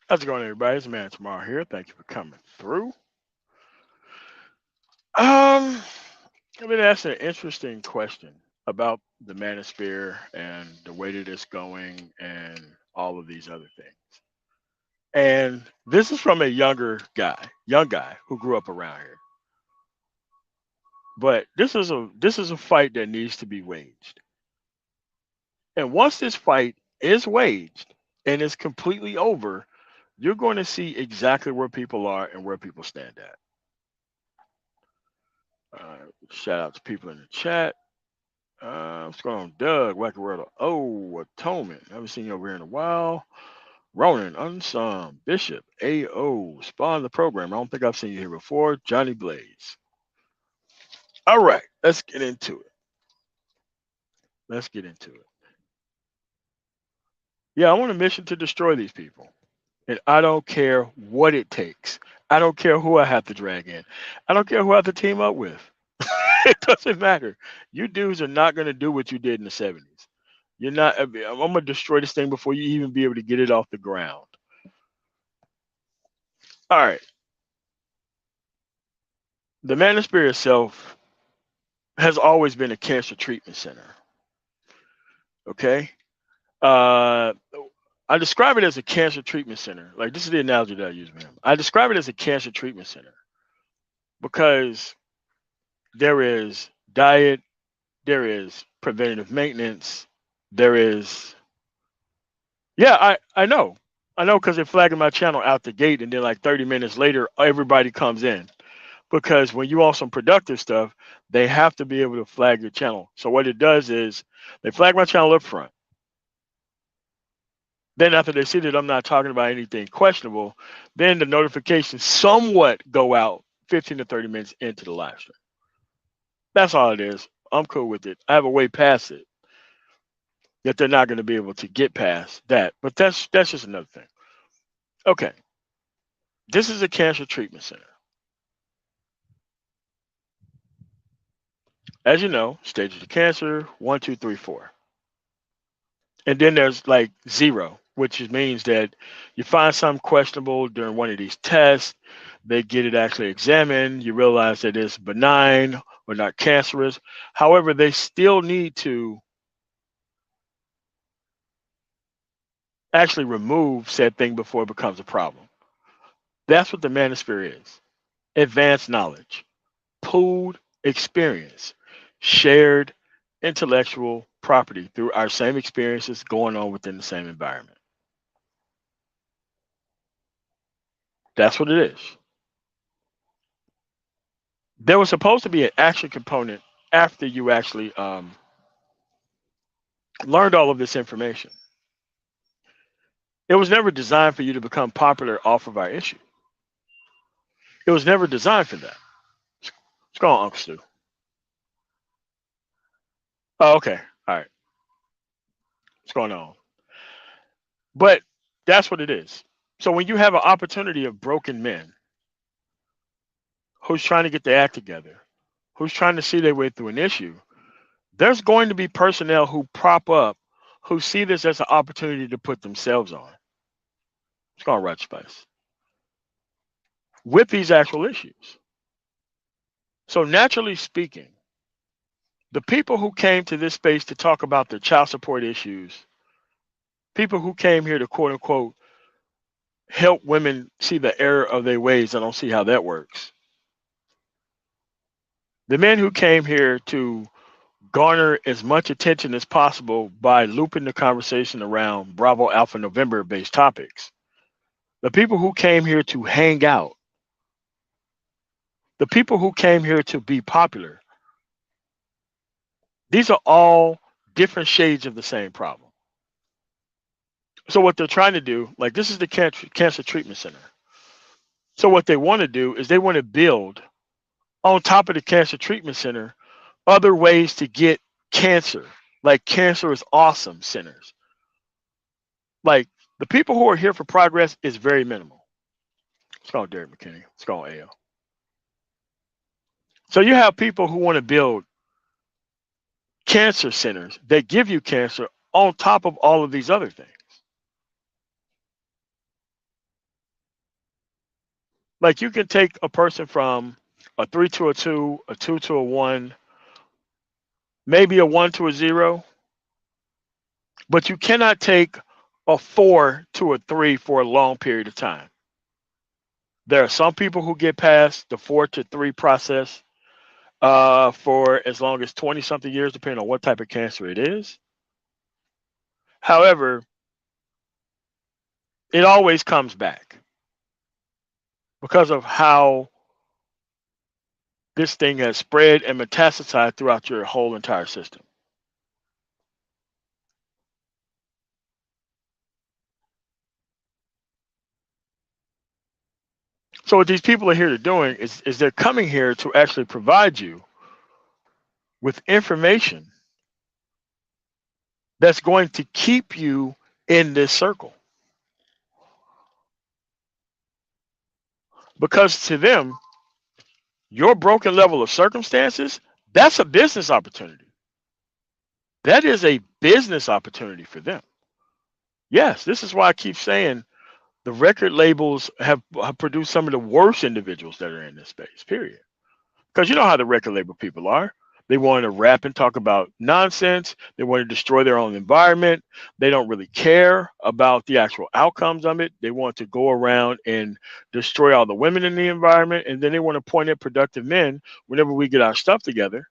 How's it going, everybody? It's Man Tomorrow here. Thank you for coming through. Um, I've been asked an interesting question about the manosphere and the way that it's going and all of these other things. And this is from a young guy who grew up around here. But this is a fight that needs to be waged. And once this fight is waged and is completely over, you're going to see exactly where people are and where people stand at. Shout out to people in the chat. What's going on, Doug? Wacky World. Oh, Atonement. Haven't seen you over here in a while. Ronan, Unsung, Bishop, AO, Spawn the Program. I don't think I've seen you here before. Johnny Blaze. All right, let's get into it. Let's get into it. Yeah, I want a mission to destroy these people. And I don't care what it takes. I don't care who I have to drag in. I don't care who I have to team up with. It doesn't matter. You dudes are not going to do what you did in the 70s. You're not. I'm going to destroy this thing before you even be able to get it off the ground. All right. The Manosphere itself has always been a cancer treatment center. Okay. Uh, I describe it as a cancer treatment center. Like, this is the analogy that I use with him. I describe it as a cancer treatment center because there is diet, there is preventative maintenance, there is. Yeah, I know. I know because they're flagging my channel out the gate, and then like 30 minutes later, everybody comes in. Because when you on some productive stuff, they have to be able to flag your channel. So what it does is they flag my channel up front. Then after they see that I'm not talking about anything questionable, then the notifications somewhat go out 15 to 30 minutes into the live stream. That's all it is. I'm cool with it. I have a way past it that they're not going to be able to get past that. But that's just another thing. Okay. This is a cancer treatment center. As you know, stages of cancer, one, two, three, four. And then there's like zero, which means that you find something questionable during one of these tests, they get it actually examined, you realize that it's benign or not cancerous. However, they still need to actually remove said thing before it becomes a problem. That's what the manosphere is. Advanced knowledge, pooled experience, shared intellectual property through our same experiences going on within the same environment. That's what it is. There was supposed to be an action component after you actually learned all of this information. It was never designed for you to become popular off of our issue. It was never designed for that. What's going on, Uncle Stu? Oh, okay. All right. What's going on? But that's what it is. So when you have an opportunity of broken men who's trying to get their act together, who's trying to see their way through an issue, there's going to be personnel who prop up who see this as an opportunity to put themselves on. It's called red space with these actual issues. So naturally speaking, the people who came to this space to talk about the child support issues, people who came here to quote unquote help women see the error of their ways, I don't see how that works. The men who came here to garner as much attention as possible by looping the conversation around Bravo Alpha November based topics. The people who came here to hang out, the people who came here to be popular, these are all different shades of the same problem. So what they're trying to do, like this is the cancer treatment center. So what they want to do is they want to build on top of the cancer treatment center other ways to get cancer, like cancer is awesome centers. Like the people who are here for progress is very minimal. It's called Derek McKinney. It's called AO. So you have people who want to build cancer centers that give you cancer on top of all of these other things. Like you can take a person from a 3 to a 2, a 2 to a 1, maybe a 1 to a 0, but you cannot take a 4 to a 3 for a long period of time. There are some people who get past the 4 to 3 process for as long as 20 something years, depending on what type of cancer it is. However, it always comes back because of how this thing has spread and metastasized throughout your whole entire system. So what these people are here to doing is they're coming here to actually provide you with information that's going to keep you in this circle. Because to them, your broken level of circumstances, that's a business opportunity. That is a business opportunity for them. Yes, this is why I keep saying the record labels have produced some of the worst individuals that are in this space, period. Because you know how the record label people are. They want to rap and talk about nonsense. They want to destroy their own environment. They don't really care about the actual outcomes of it. They want to go around and destroy all the women in the environment. And then they want to point at productive men whenever we get our stuff together.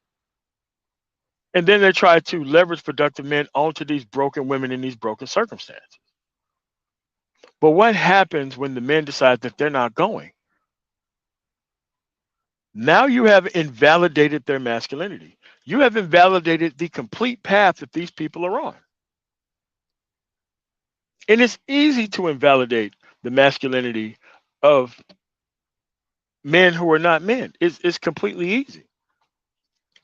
And then they try to leverage productive men onto these broken women in these broken circumstances. But what happens when the men decide that they're not going? Now you have invalidated their masculinity. You have invalidated the complete path that these people are on. And it's easy to invalidate the masculinity of men who are not men. It's completely easy.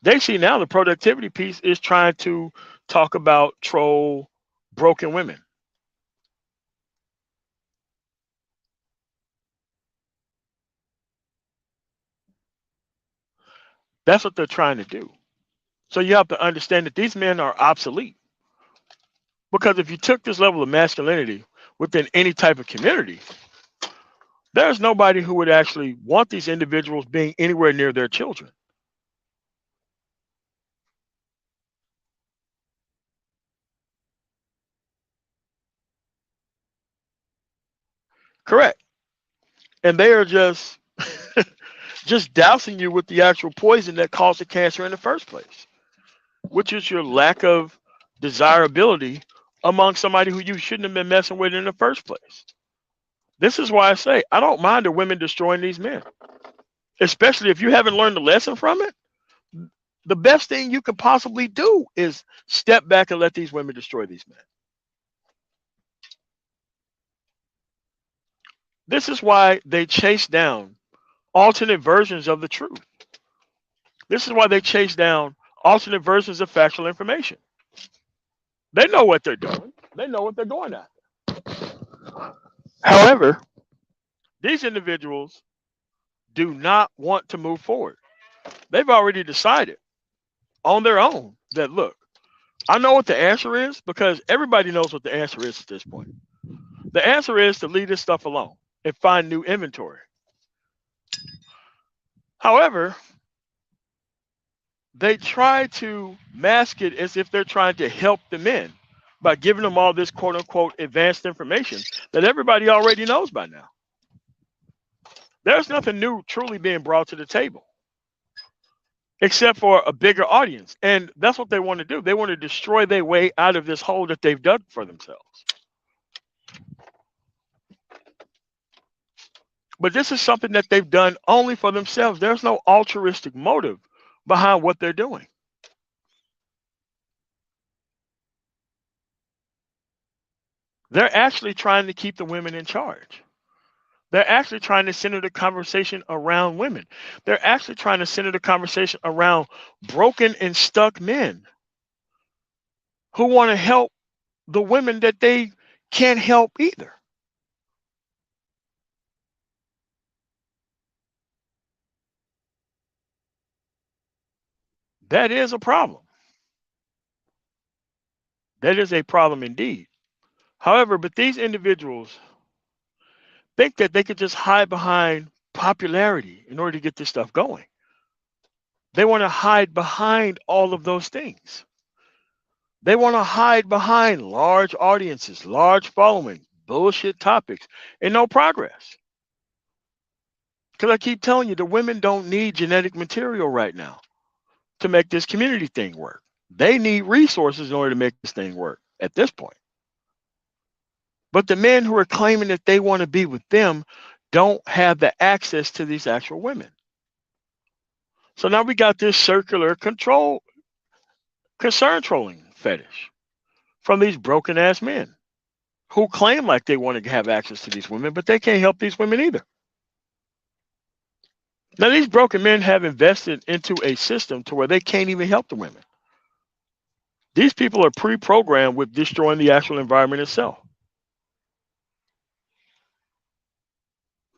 They see now the productivity piece is trying to talk about troll broken women. That's what they're trying to do. So you have to understand that these men are obsolete. Because if you took this level of masculinity within any type of community, there's nobody who would actually want these individuals being anywhere near their children. Correct. And they are just dousing you with the actual poison that caused the cancer in the first place, which is your lack of desirability among somebody who you shouldn't have been messing with in the first place. This is why I say I don't mind the women destroying these men, especially if you haven't learned a lesson from it. The best thing you could possibly do is step back and let these women destroy these men. This is why they chase down alternate versions of the truth. This is why they chase down alternate versions of factual information. They know what they're doing. They know what they're going after. However, these individuals do not want to move forward. They've already decided on their own that, look, I know what the answer is because everybody knows what the answer is at this point. The answer is to leave this stuff alone and find new inventory. However, they try to mask it as if they're trying to help the men by giving them all this quote unquote advanced information that everybody already knows by now. There's nothing new truly being brought to the table except for a bigger audience. And that's what they want to do. They want to destroy their way out of this hole that they've dug for themselves. But this is something that they've done only for themselves. There's no altruistic motive behind what they're doing. They're actually trying to keep the women in charge. They're actually trying to center the conversation around women. They're actually trying to center the conversation around broken and stuck men who want to help the women that they can't help either. That is a problem. That is a problem indeed. However, but these individuals think that they could just hide behind popularity in order to get this stuff going. They want to hide behind all of those things. They want to hide behind large audiences, large following, bullshit topics, and no progress. Because I keep telling you, the women don't need genetic material right now to make this community thing work. They need resources in order to make this thing work at this point. But the men who are claiming that they want to be with them don't have the access to these actual women. So now we got this circular concern trolling fetish from these broken ass men who claim like they want to have access to these women, but they can't help these women either. Now, these broken men have invested into a system to where they can't even help the women. These people are pre-programmed with destroying the actual environment itself.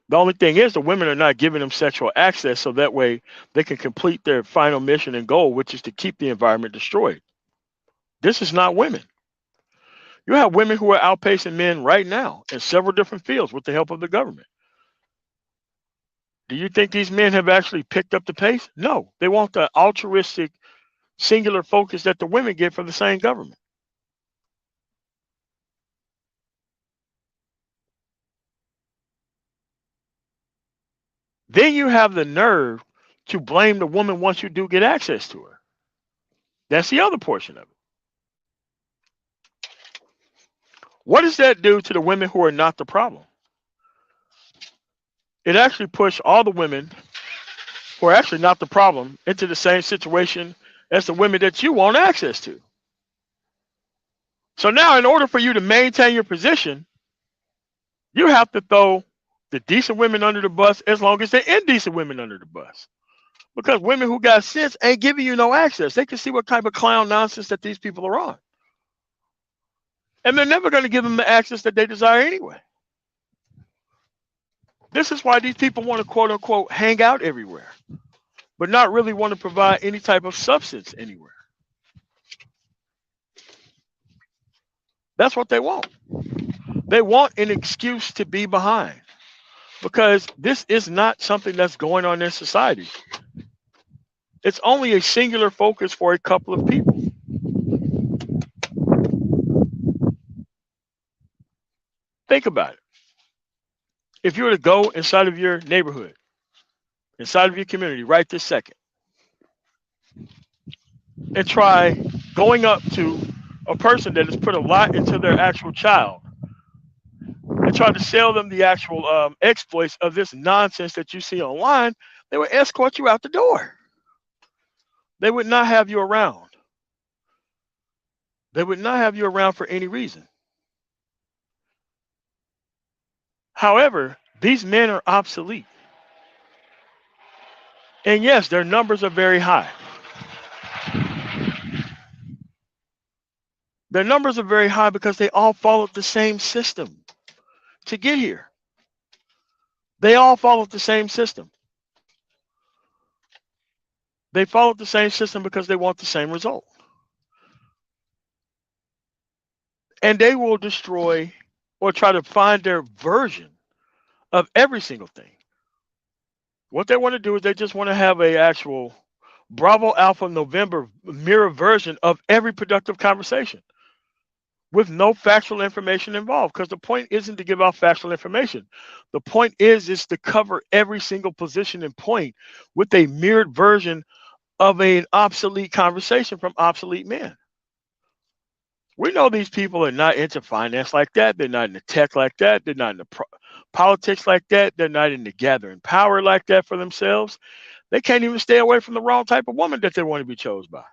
The only thing is the women are not giving them sexual access so that way they can complete their final mission and goal, which is to keep the environment destroyed. This is not women. You have women who are outpacing men right now in several different fields with the help of the government. Do you think these men have actually picked up the pace? No. They want the altruistic, singular focus that the women get from the same government. Then you have the nerve to blame the woman once you do get access to her. That's the other portion of it. What does that do to the women who are not the problem? It actually pushed all the women who are actually not the problem into the same situation as the women that you want access to. So now, in order for you to maintain your position, you have to throw the decent women under the bus as long as the indecent women under the bus. Because women who got sense ain't giving you no access. They can see what type of clown nonsense that these people are on. And they're never going to give them the access that they desire anyway. This is why these people want to quote unquote hang out everywhere, but not really want to provide any type of substance anywhere. That's what they want. They want an excuse to be behind because this is not something that's going on in society. It's only a singular focus for a couple of people. Think about it. If you were to go inside of your neighborhood, inside of your community right this second, and try going up to a person that has put a lot into their actual child and try to sell them the actual exploits of this nonsense that you see online, they would escort you out the door. They would not have you around. They would not have you around for any reason. However, these men are obsolete. And yes, their numbers are very high. Their numbers are very high because they all followed the same system to get here. They all followed the same system. They followed the same system because they want the same result. And they will destroy or try to find their version of every single thing. What they want to do is they just want to have a actual Bravo Alpha November mirror version of every productive conversation with no factual information involved, because the point isn't to give out factual information. The point is to cover every single position and point with a mirrored version of an obsolete conversation from obsolete men. We know these people are not into finance like that. They're not into tech like that. They're not into politics like that. They're not into gathering power like that for themselves. They can't even stay away from the wrong type of woman that they want to be chosen by.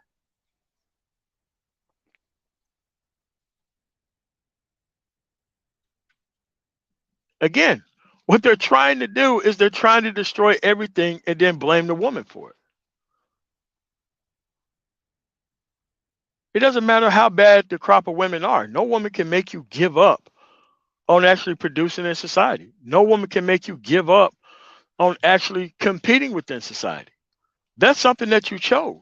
Again, what they're trying to do is they're trying to destroy everything and then blame the woman for it. It doesn't matter how bad the crop of women are. No woman can make you give up on actually producing in society. No woman can make you give up on actually competing within society. That's something that you chose.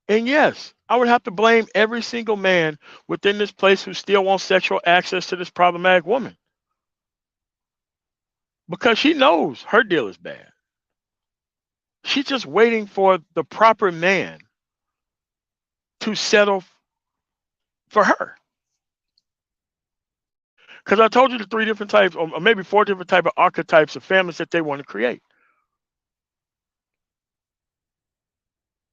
And yes, I would have to blame every single man within this place who still wants sexual access to this problematic woman. because she knows her deal is bad. She's just waiting for the proper man to settle for her. Because I told you the three different types, or maybe four different type of archetypes of families that they want to create.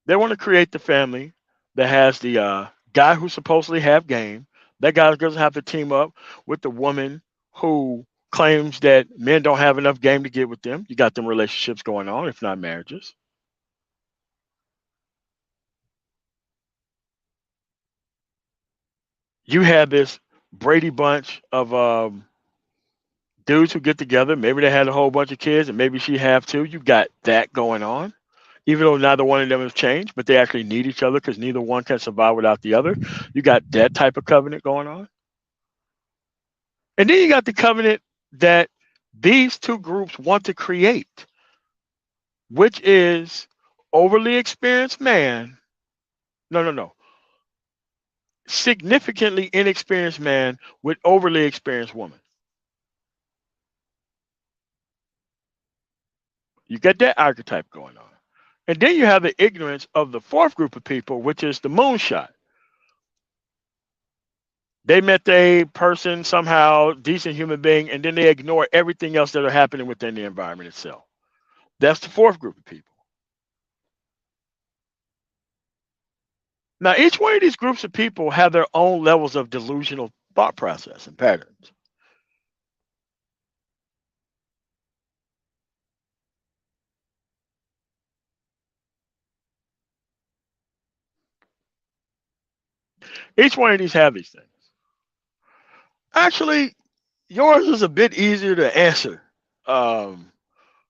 They want to create the family that has the guy who supposedly have game. That guy doesn't have to team up with the woman who claims that men don't have enough game to get with them. You got them relationships going on, if not marriages. You have this Brady bunch of dudes who get together. Maybe they had a whole bunch of kids, and maybe she have too. You got that going on. Even though neither one of them has changed, but they actually need each other because neither one can survive without the other. You got that type of covenant going on. And then you got the covenant that these two groups want to create, which is overly experienced man. No, no, no. Significantly inexperienced man with overly experienced woman. You get that archetype going on. And then you have the ignorance of the fourth group of people, which is the moonshot. They met a person somehow, decent human being, and then they ignore everything else that are happening within the environment itself. That's the fourth group of people. Now, each one of these groups of people have their own levels of delusional thought process and patterns. Each one of these have these things. Actually, yours is a bit easier to answer, um,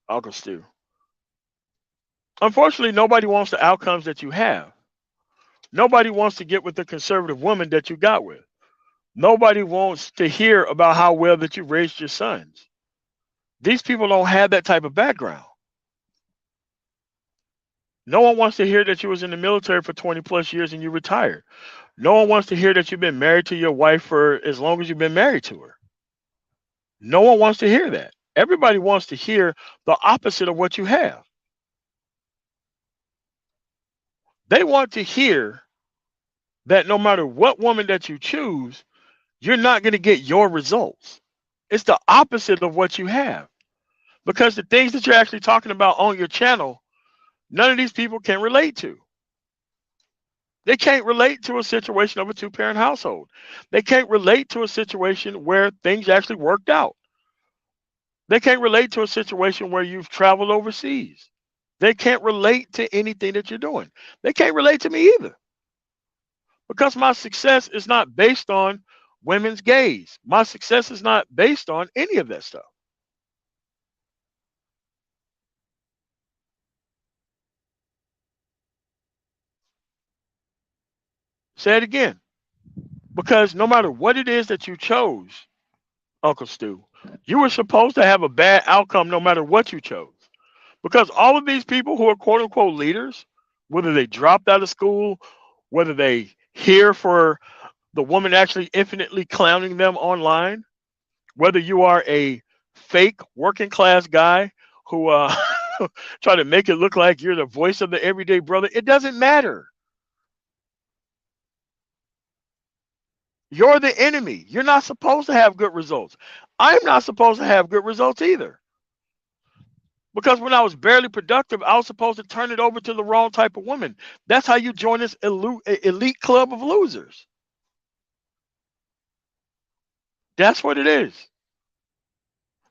Uncle Stu. Unfortunately, nobody wants the outcomes that you have. Nobody wants to get with the conservative woman that you got with. Nobody wants to hear about how well that you raised your sons. These people don't have that type of background. No one wants to hear that you was in the military for 20 plus years and you retired. No one wants to hear that you've been married to your wife for as long as you've been married to her. No one wants to hear that. Everybody wants to hear the opposite of what you have. They want to hear that no matter what woman that you choose, you're not going to get your results. It's the opposite of what you have. Because the things that you're actually talking about on your channel, none of these people can relate to. They can't relate to a situation of a two-parent household. They can't relate to a situation where things actually worked out. They can't relate to a situation where you've traveled overseas. They can't relate to anything that you're doing. They can't relate to me either because my success is not based on women's gaze. My success is not based on any of that stuff. Say it again. Because no matter what it is that you chose, Uncle Stu, you were supposed to have a bad outcome no matter what you chose. Because all of these people who are quote unquote leaders, whether they dropped out of school, whether they here for the woman actually infinitely clowning them online, whether you are a fake working class guy who try to make it look like you're the voice of the everyday brother, it doesn't matter. You're the enemy. You're not supposed to have good results. I'm not supposed to have good results either. Because when I was barely productive, I was supposed to turn it over to the wrong type of woman. That's how you join this elite club of losers. That's what it is.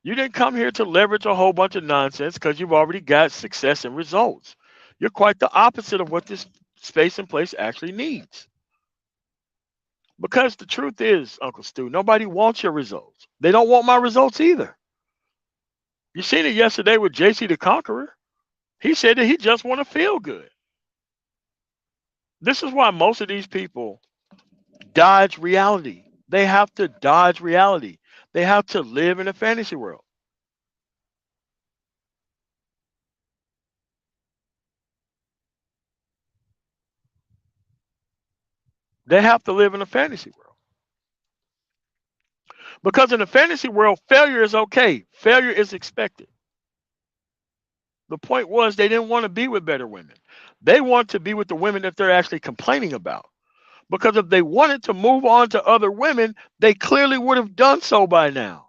You didn't come here to leverage a whole bunch of nonsense because you've already got success and results. You're quite the opposite of what this space and place actually needs. Because the truth is, Uncle Stu, nobody wants your results. They don't want my results either. You seen it yesterday with JC the Conqueror. He said that he just want to feel good. This is why most of these people dodge reality. They have to dodge reality. They have to live in a fantasy world. They have to live in a fantasy world. Because in the fantasy world, failure is okay. Failure is expected. The point was they didn't want to be with better women. They want to be with the women that they're actually complaining about. Because if they wanted to move on to other women, they clearly would have done so by now.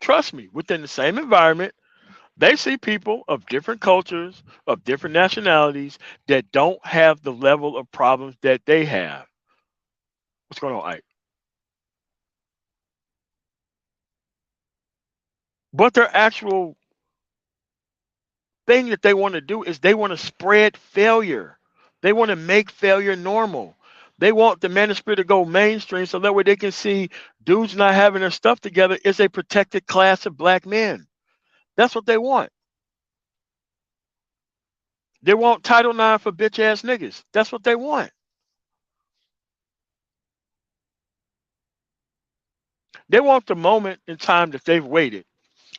Trust me, within the same environment, they see people of different cultures, of different nationalities that don't have the level of problems that they have. What's going on, Ike? But their actual thing that they want to do is they want to spread failure. They want to make failure normal. They want the manosphere to go mainstream so that way they can see dudes not having their stuff together is a protected class of black men. That's what they want. They want Title IX for bitch ass niggas. That's what they want. They want the moment in time that they've waited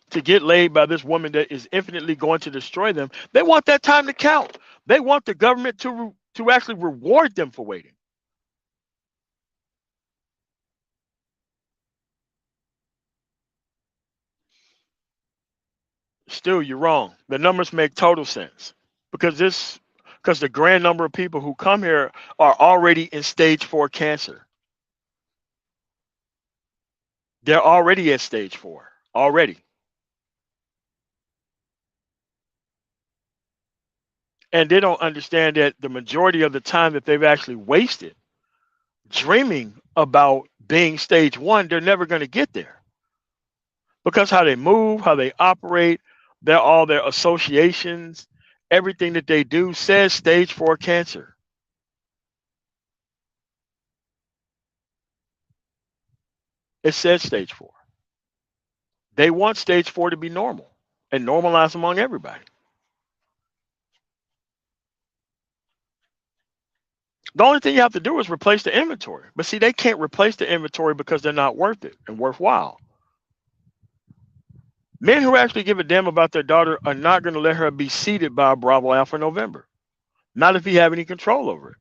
to get laid by this woman that is infinitely going to destroy them. They want that time to count. They want the government to actually reward them for waiting. Still, you're wrong. The numbers make total sense because the grand number of people who come here are already in stage 4 cancer. They're already at stage 4 already. And they don't understand that the majority of the time that they've actually wasted dreaming about being stage 1, they're never going to get there. Because how they move, how they operate, all their associations, everything that they do says stage 4 cancer. It says stage 4. They want stage 4 to be normal and normalized among everybody. The only thing you have to do is replace the inventory. But see, they can't replace the inventory because they're not worth it and worthwhile. Men who actually give a damn about their daughter are not going to let her be seated by a Bravo Alpha November. Not if he have any control over it.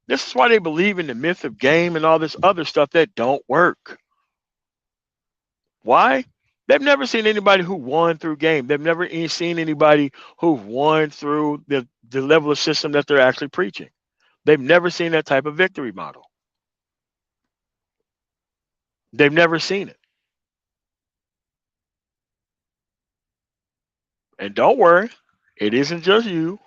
This is why they believe in the myth of game and all this other stuff that don't work. Why? They've never seen anybody who won through game. They've never seen anybody who won through the level of system that they're actually preaching. They've never seen that type of victory model. They've never seen it. And don't worry, it isn't just you.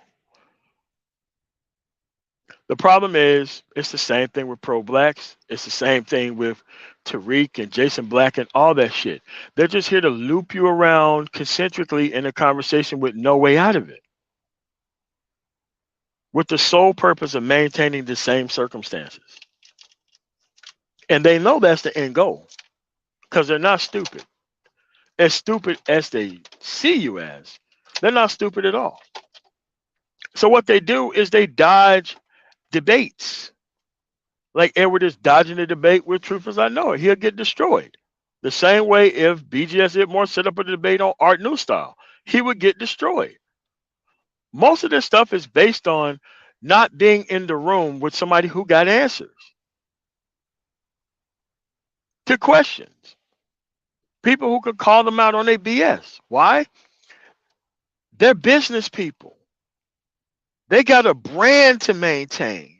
The problem is, it's the same thing with pro blacks. It's the same thing with Tariq and Jason Black and all that shit. They're just here to loop you around concentrically in a conversation with no way out of it, with the sole purpose of maintaining the same circumstances. And they know that's the end goal because they're not stupid. As stupid as they see you as, they're not stupid at all. So what they do is they dodge debates. Like Edward is dodging the debate with Truth as I Know It. He'll get destroyed. The same way if BGS Itmore set up a debate on Art New Style, he would get destroyed. Most of this stuff is based on not being in the room with somebody who got answers to questions. People who could call them out on their BS. Why? They're business people. They got a brand to maintain.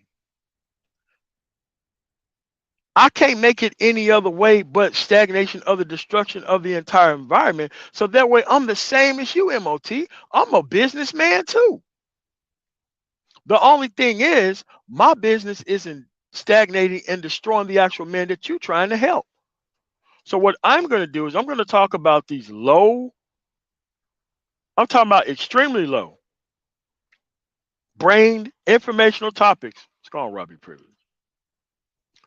I can't make it any other way but stagnation of the destruction of the entire environment. So that way I'm the same as you, MOT. I'm a businessman too. The only thing is my business isn't stagnating and destroying the actual men that you're trying to help. So what I'm going to do is I'm going to talk about these I'm talking about extremely low brain informational topics. It's called Robbie Privilege.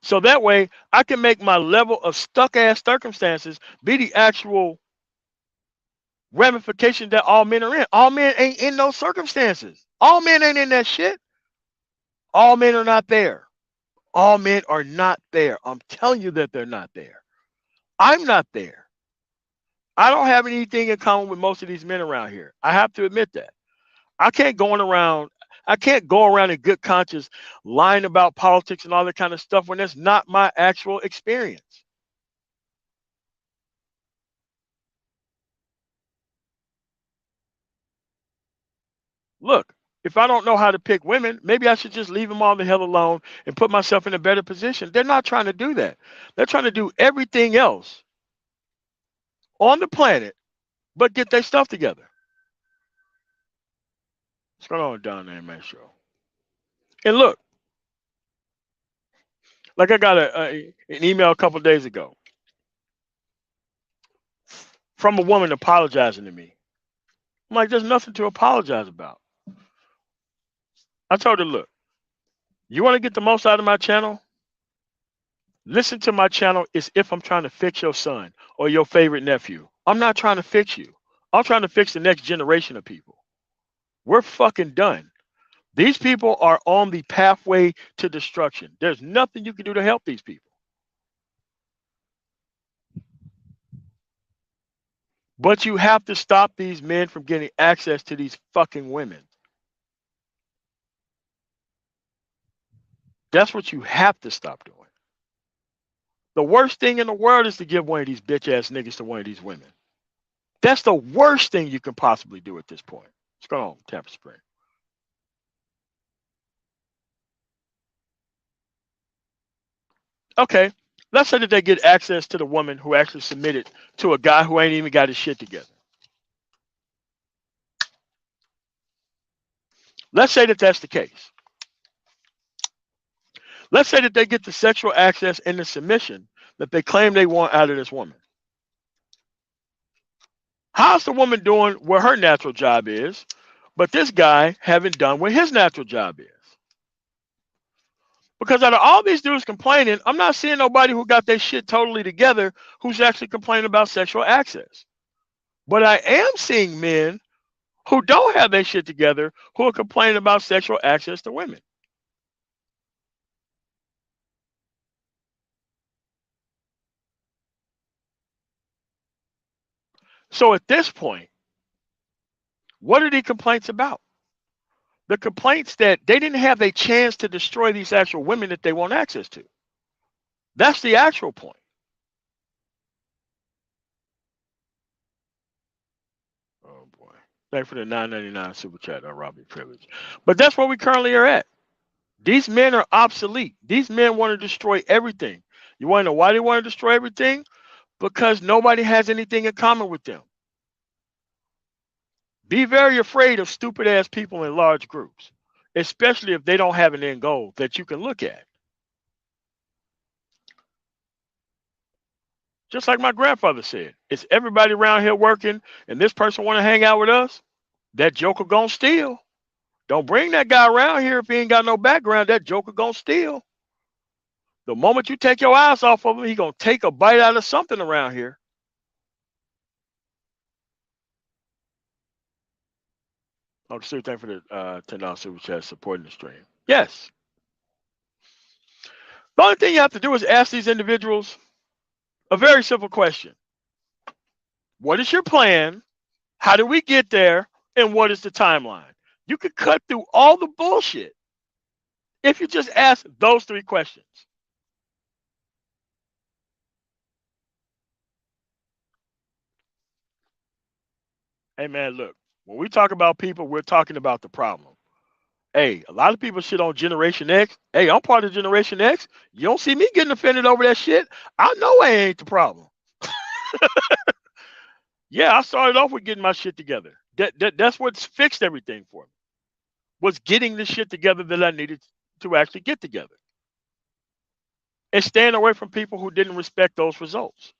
So that way I can make my level of stuck ass circumstances be the actual ramification that all men are in. All men ain't in those circumstances. All men ain't in that shit. All men are not there. All men are not there. I'm telling you that they're not there. I'm not there. I don't have anything in common with most of these men around here. I have to admit that. I can't go on around. I can't go around in good conscience lying about politics and all that kind of stuff when that's not my actual experience. Look, if I don't know how to pick women, maybe I should just leave them all the hell alone and put myself in a better position. They're not trying to do that. They're trying to do everything else on the planet but get their stuff together. What's going on down there, man? Show. And look, like I got an email a couple days ago from a woman apologizing to me. I'm like, there's nothing to apologize about. I told her, look, you want to get the most out of my channel? Listen to my channel as if I'm trying to fix your son or your favorite nephew. I'm not trying to fix you. I'm trying to fix the next generation of people. We're fucking done. These people are on the pathway to destruction. There's nothing you can do to help these people. But you have to stop these men from getting access to these fucking women. That's what you have to stop doing. The worst thing in the world is to give one of these bitch ass niggas to one of these women. That's the worst thing you can possibly do at this point. What's going on, Tampa Spring? Okay, let's say that they get access to the woman who actually submitted to a guy who ain't even got his shit together. Let's say that that's the case. Let's say that they get the sexual access and the submission that they claim they want out of this woman. How's the woman doing where her natural job is, but this guy haven't done what his natural job is? Because out of all these dudes complaining, I'm not seeing nobody who got their shit totally together who's actually complaining about sexual access. But I am seeing men who don't have their shit together who are complaining about sexual access to women. So at this point, what are the complaints about? The complaints that they didn't have a chance to destroy these actual women that they want access to. That's the actual point. Oh boy. Thanks for the $9.99 super chat, Robbie Privilege. But that's where we currently are at. These men are obsolete. These men want to destroy everything. You want to know why they want to destroy everything? Because nobody has anything in common with them. Be very afraid of stupid ass people in large groups, especially if they don't have an end goal that you can look at. Just like my grandfather said, is everybody around here working and this person want to hang out with us? That joker gonna steal. Don't bring that guy around here if he ain't got no background. That joker gonna steal. The moment you take your eyes off of him, he gonna take a bite out of something around here. Oh, Sue, thank you for the $10 super chat supporting the stream. Yes. The only thing you have to do is ask these individuals a very simple question. What is your plan? How do we get there? And what is the timeline? You could cut through all the bullshit if you just ask those three questions. Hey, man, look, when we talk about people, we're talking about the problem. Hey, a lot of people shit on Generation X. Hey, I'm part of Generation X. You don't see me getting offended over that shit. I know I ain't the problem. Yeah, I started off with getting my shit together. That's what's fixed everything for me. Was getting the shit together that I needed to actually get together. And staying away from people who didn't respect those results.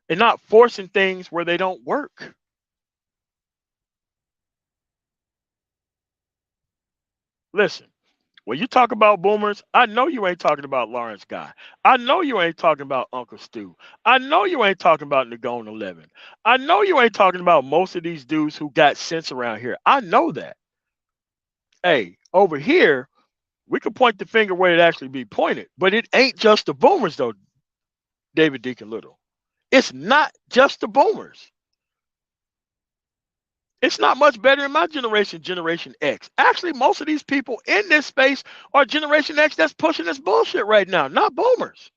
And not forcing things where they don't work. Listen, when you talk about boomers, I know you ain't talking about Lawrence Guy. I know you ain't talking about Uncle Stu. I know you ain't talking about Nagone 11. I know you ain't talking about most of these dudes who got sense around here. I know that. Hey, over here, we could point the finger where it actually be pointed, but it ain't just the boomers though, David Deacon Little. It's not just the boomers. It's not much better in my generation, Generation X. Actually, most of these people in this space are Generation X that's pushing this bullshit right now, not boomers.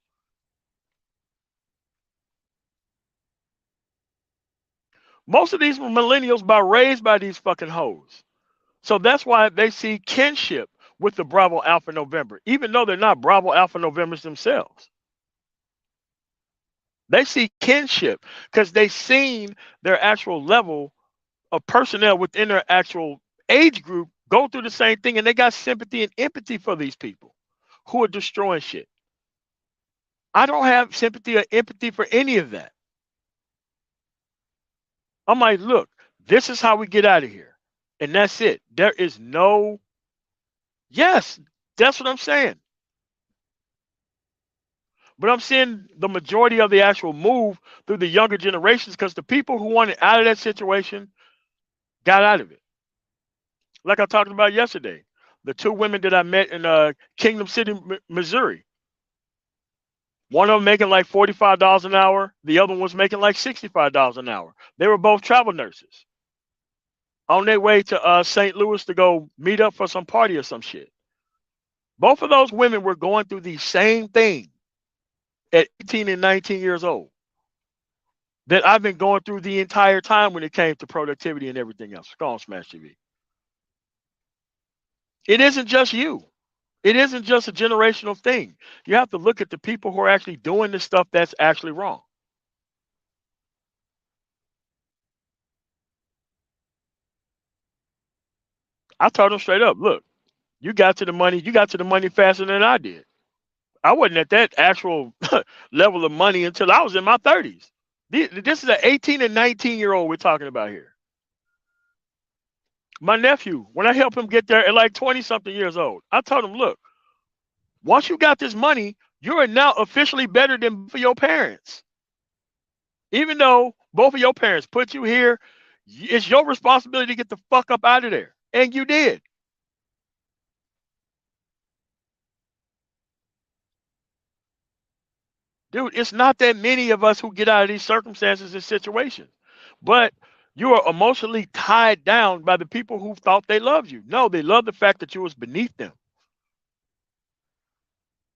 Most of these millennials by raised by these fucking hoes. So that's why they see kinship with the Bravo Alpha November, even though they're not Bravo Alpha Novembers themselves. They see kinship because they've seen their actual level of personnel within their actual age group go through the same thing, and they got sympathy and empathy for these people who are destroying shit. I don't have sympathy or empathy for any of that. I'm like, look, this is how we get out of here. And that's it. There is no, yes, that's what I'm saying. But I'm seeing the majority of the actual move through the younger generations because the people who wanted out of that situation got out of it. Like I talked about yesterday, the two women that I met in Kingdom City, Missouri. One of them making like $45 an hour. The other one was making like $65 an hour. They were both travel nurses on their way to St. Louis to go meet up for some party or some shit. Both of those women were going through the same thing at 18 and 19 years old that I've been going through the entire time when it came to productivity and everything else. Go on, Smash TV. It isn't just you. It isn't just a generational thing. You have to look at the people who are actually doing the stuff that's actually wrong. I told them straight up, look, you got to the money faster than I did. I wasn't at that actual level of money until I was in my 30s. This is an 18 and 19-year-old we're talking about here. My nephew, when I helped him get there at like 20 something years old, I told him, look, once you got this money, you are now officially better than for your parents. Even though both of your parents put you here, it's your responsibility to get the fuck up out of there. And you did. Dude, it's not that many of us who get out of these circumstances and situations. But you are emotionally tied down by the people who thought they loved you. No, they love the fact that you was beneath them.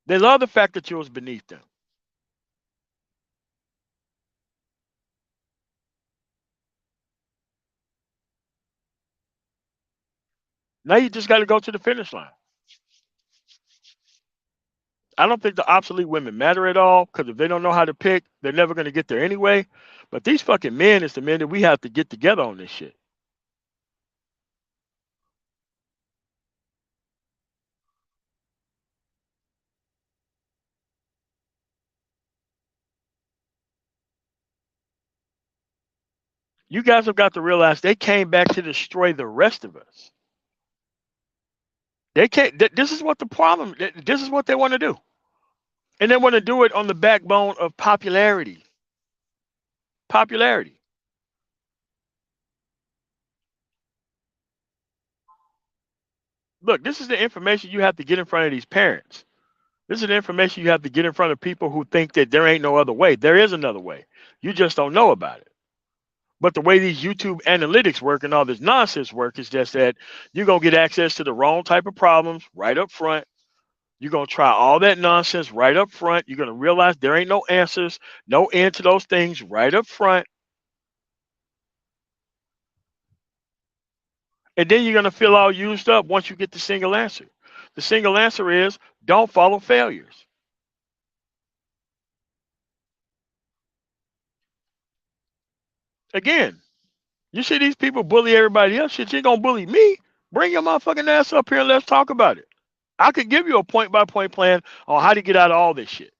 They love the fact that you was beneath them. Now you just got to go to the finish line. I don't think the obsolete women matter at all because if they don't know how to pick, they're never going to get there anyway. But these fucking men is the men that we have to get together on this shit. You guys have got to realize they came back to destroy the rest of us. They can't. This is what the problem. This is what they want to do, and they want to do it on the backbone of popularity. Popularity. Look, this is the information you have to get in front of these parents. This is the information you have to get in front of people who think that there ain't no other way. There is another way. You just don't know about it. But the way these YouTube analytics work and all this nonsense work is just that you're going to get access to the wrong type of problems right up front. You're going to try all that nonsense right up front. You're going to realize there ain't no answers, no end to those things right up front. And then you're going to feel all used up once you get the single answer. The single answer is don't follow failures. Again, you see these people bully everybody else. Shit, you ain't going to bully me. Bring your motherfucking ass up here and let's talk about it. I could give you a point by point plan on how to get out of all this shit.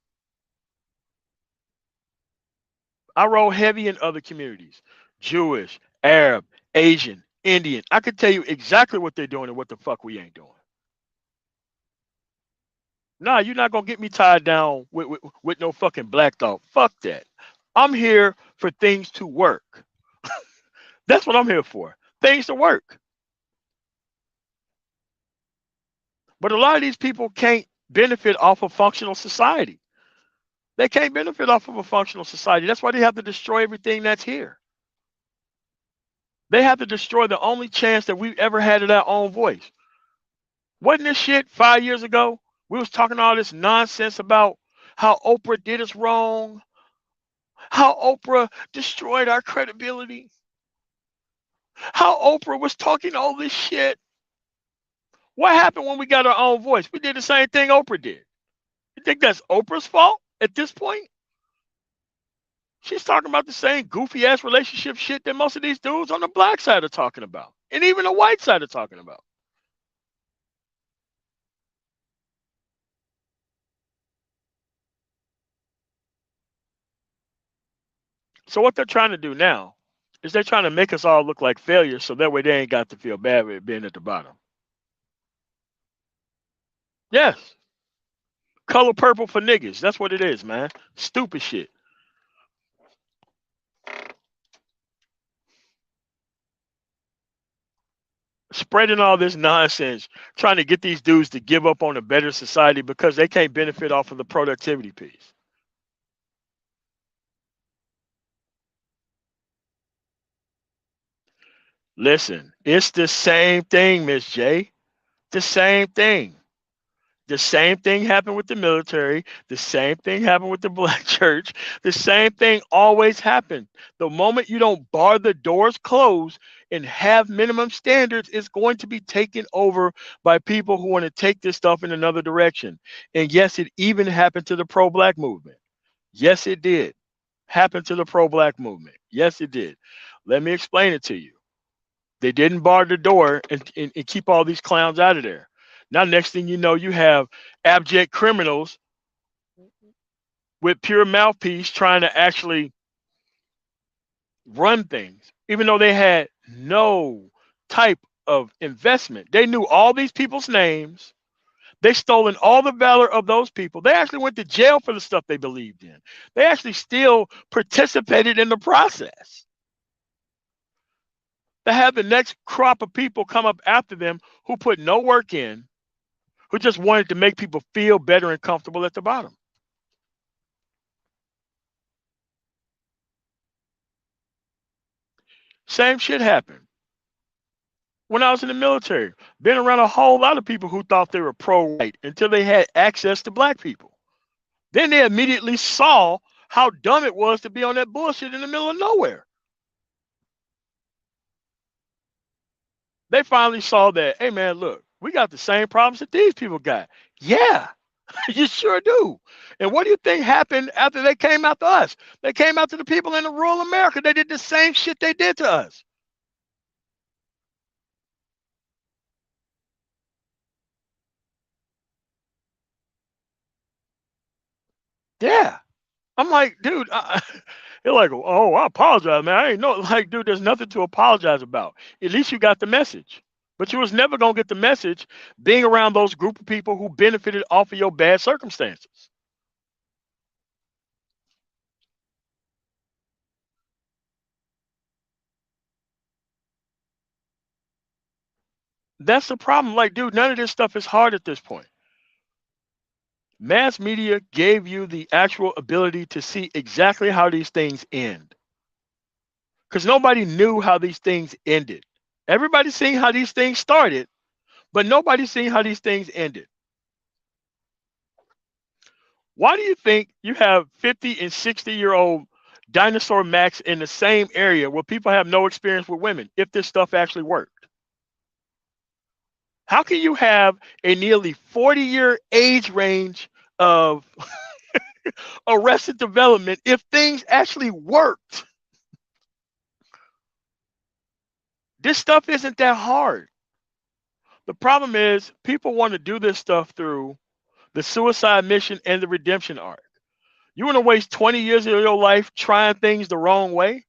I roll heavy in other communities Jewish, Arab, Asian, Indian. I could tell you exactly what they're doing and what the fuck we ain't doing. Nah, you're not gonna get me tied down with no fucking black thought. Fuck that. I'm here for things to work. That's what I'm here for. Things to work. But a lot of these people can't benefit off of functional society. They can't benefit off of a functional society. That's why they have to destroy everything that's here. They have to destroy the only chance that we've ever had at our own voice. Wasn't this shit 5 years ago? We was talking all this nonsense about how Oprah did us wrong, how Oprah destroyed our credibility, how Oprah was talking all this shit. What happened when we got our own voice? We did the same thing Oprah did. You think that's Oprah's fault at this point? She's talking about the same goofy ass relationship shit that most of these dudes on the black side are talking about, and even the white side are talking about. So what they're trying to do now is they're trying to make us all look like failures, so that way they ain't got to feel bad with being at the bottom. Yes, color purple for niggas. That's what it is, man. Stupid shit. Spreading all this nonsense, trying to get these dudes to give up on a better society because they can't benefit off of the productivity piece. Listen, it's the same thing, Miss J. The same thing. The same thing happened with the military. The same thing happened with the black church. The same thing always happened. The moment you don't bar the doors closed and have minimum standards, it's going to be taken over by people who want to take this stuff in another direction. And yes, it even happened to the pro black movement. Yes, it did. Happen to the pro black movement. Yes, it did. Let me explain it to you. They didn't bar the door and keep all these clowns out of there. Now, next thing you know, you have abject criminals with pure mouthpiece trying to actually run things, even though they had no type of investment. They knew all these people's names. They stolen all the valor of those people. They actually went to jail for the stuff they believed in. They actually still participated in the process. They have the next crop of people come up after them who put no work in, who just wanted to make people feel better and comfortable at the bottom. Same shit happened when I was in the military. Been around a whole lot of people who thought they were pro-white until they had access to black people. Then they immediately saw how dumb it was to be on that bullshit in the middle of nowhere. They finally saw that, hey man, look, we got the same problems that these people got. Yeah, you sure do. And what do you think happened after they came after us? They came after the people in the rural America. They did the same shit they did to us. Yeah. I'm like, dude, they're like, oh, I apologize, man. I ain't know. Like, dude, there's nothing to apologize about. At least you got the message. But you was never going to get the message being around those group of people who benefited off of your bad circumstances. That's the problem. Like, dude, none of this stuff is hard at this point. Mass media gave you the actual ability to see exactly how these things end. Because nobody knew how these things ended. Everybody's seeing how these things started, but nobody's seeing how these things ended. Why do you think you have 50 and 60-year-old dinosaur Max in the same area where people have no experience with women if this stuff actually worked? How can you have a nearly 40-year age range of arrested development if things actually worked? This stuff isn't that hard. The problem is people want to do this stuff through the suicide mission and the redemption arc. You want to waste 20 years of your life trying things the wrong way?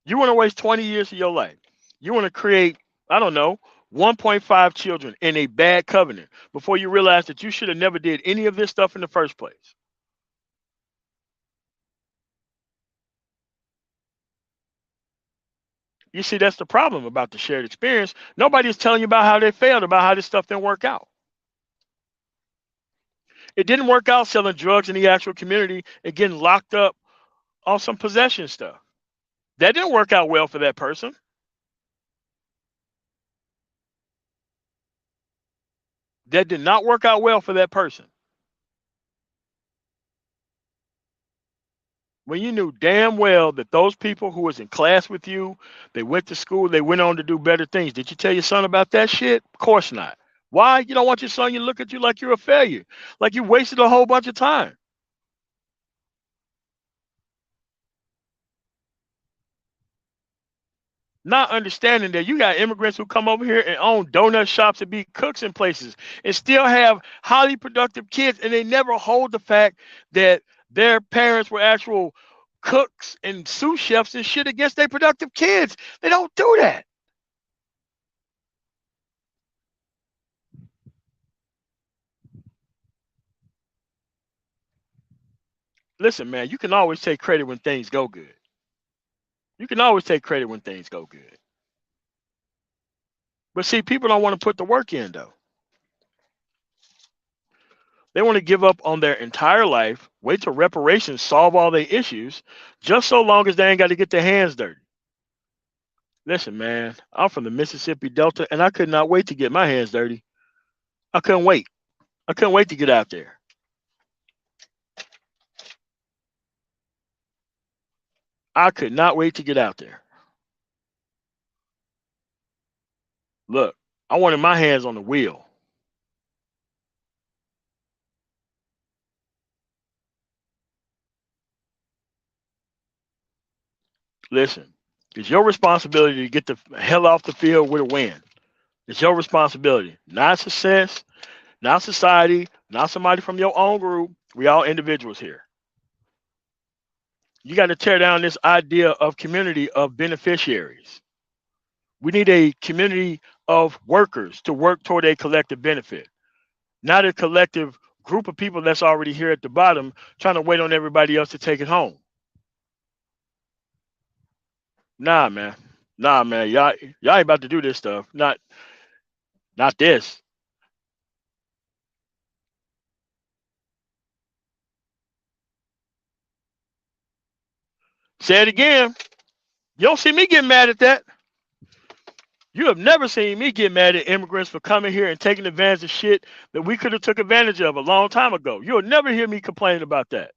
You want to waste 20 years of your life. You want to create, I don't know, 1.5 children in a bad covenant before you realize that you should have never did any of this stuff in the first place. You see, that's the problem about the shared experience. Nobody's telling you about how they failed, about how this stuff didn't work out. It didn't work out selling drugs in the actual community and getting locked up on some possession stuff. That didn't work out well for that person. That did not work out well for that person. When you knew damn well that those people who was in class with you, they went to school, they went on to do better things. Did you tell your son about that shit? Of course not. Why? You don't want your son to look at you like you're a failure, like you wasted a whole bunch of time. Not understanding that you got immigrants who come over here and own donut shops and be cooks in places and still have highly productive kids, and they never hold the fact that their parents were actual cooks and sous chefs and shit against their productive kids. They don't do that. Listen, man, you can always take credit when things go good. You can always take credit when things go good. But see, people don't want to put the work in though. They want to give up on their entire life, wait till reparations solve all their issues, just so long as they ain't got to get their hands dirty. Listen, man, I'm from the Mississippi Delta and I could not wait to get my hands dirty. I couldn't wait. I couldn't wait to get out there. I could not wait to get out there. Look, I wanted my hands on the wheel. Listen, it's your responsibility to get the hell off the field with a win. It's your responsibility, not success, not society, not somebody from your own group. We all individuals here. You got to tear down this idea of community of beneficiaries. We need a community of workers to work toward a collective benefit, not a collective group of people that's already here at the bottom trying to wait on everybody else to take it home. Nah, man. Nah, man. Y'all ain't about to do this stuff. Not this. Say it again. You don't see me getting mad at that. You have never seen me get mad at immigrants for coming here and taking advantage of shit that we could have took advantage of a long time ago. You'll never hear me complain about that.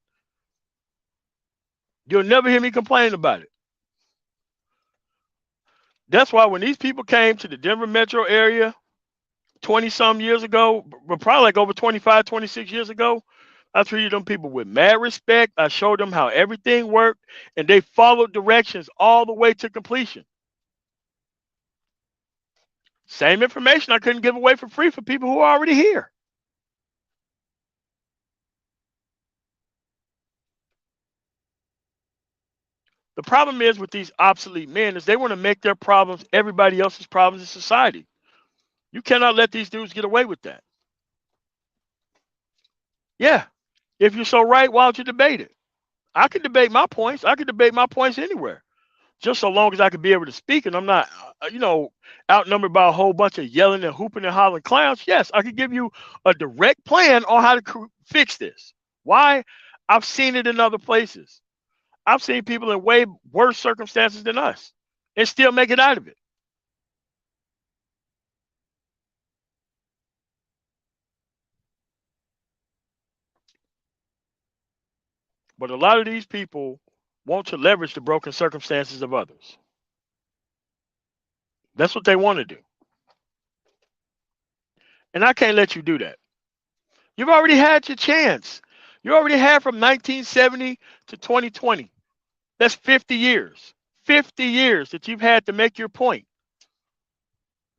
You'll never hear me complain about it. That's why when these people came to the Denver metro area 20 some years ago, but probably like over 25, 26 years ago, I treated them people with mad respect. I showed them how everything worked and they followed directions all the way to completion. Same information I couldn't give away for free for people who are already here. The problem is with these obsolete men is they want to make their problems everybody else's problems in society. You cannot let these dudes get away with that. Yeah. If you're so right, why don't you debate it? I can debate my points. I can debate my points anywhere. Just so long as I can be able to speak and I'm not, outnumbered by a whole bunch of yelling and hooping and hollering clowns. Yes, I could give you a direct plan on how to fix this. Why? I've seen it in other places. I've seen people in way worse circumstances than us and still make it out of it. But a lot of these people want to leverage the broken circumstances of others. That's what they want to do. And I can't let you do that. You've already had your chance. You already had from 1970 to 2020. That's 50 years. 50 years that you've had to make your point.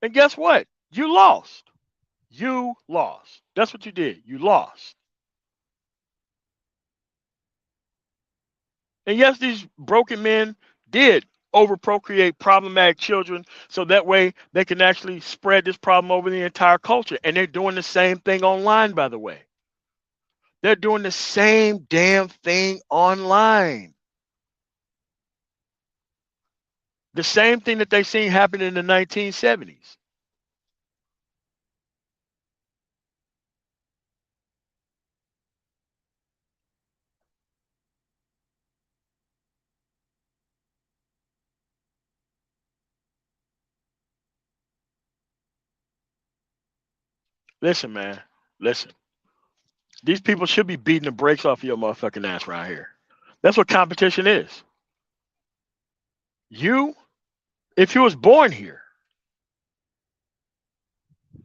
And guess what? You lost. You lost. That's what you did. You lost. And yes, these broken men did overprocreate problematic children so that way they can actually spread this problem over the entire culture. And they're doing the same thing online, by the way. They're doing the same damn thing online. The same thing that they seen happen in the 1970s. Listen, man. Listen. These people should be beating the brakes off of your motherfucking ass right here. That's what competition is. You, if you was born here,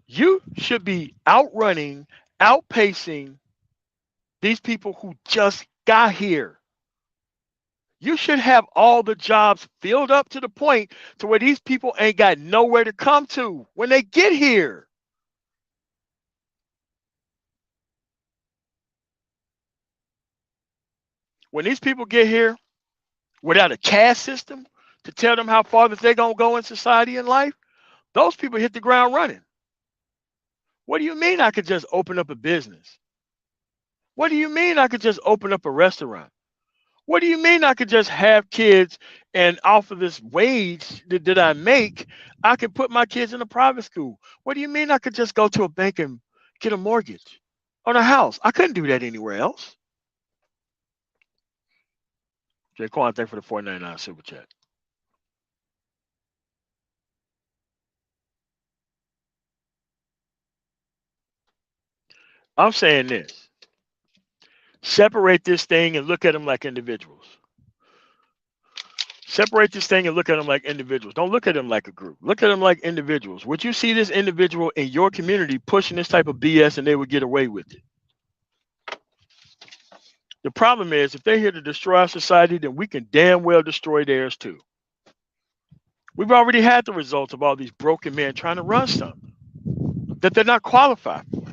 you should be outrunning, outpacing these people who just got here. You should have all the jobs filled up to the point to where these people ain't got nowhere to come to when they get here. When these people get here without a caste system to tell them how far that they're going to go in society and life, those people hit the ground running. What do you mean I could just open up a business? What do you mean I could just open up a restaurant? What do you mean I could just have kids and off of this wage that I make, I could put my kids in a private school? What do you mean I could just go to a bank and get a mortgage on a house? I couldn't do that anywhere else. Jay Quan, thank you for the 499 super chat. I'm saying this. Separate this thing and look at them like individuals. Separate this thing and look at them like individuals. Don't look at them like a group. Look at them like individuals. Would you see this individual in your community pushing this type of BS and they would get away with it? The problem is, if they're here to destroy our society, then we can damn well destroy theirs too. We've already had the results of all these broken men trying to run something that they're not qualified for.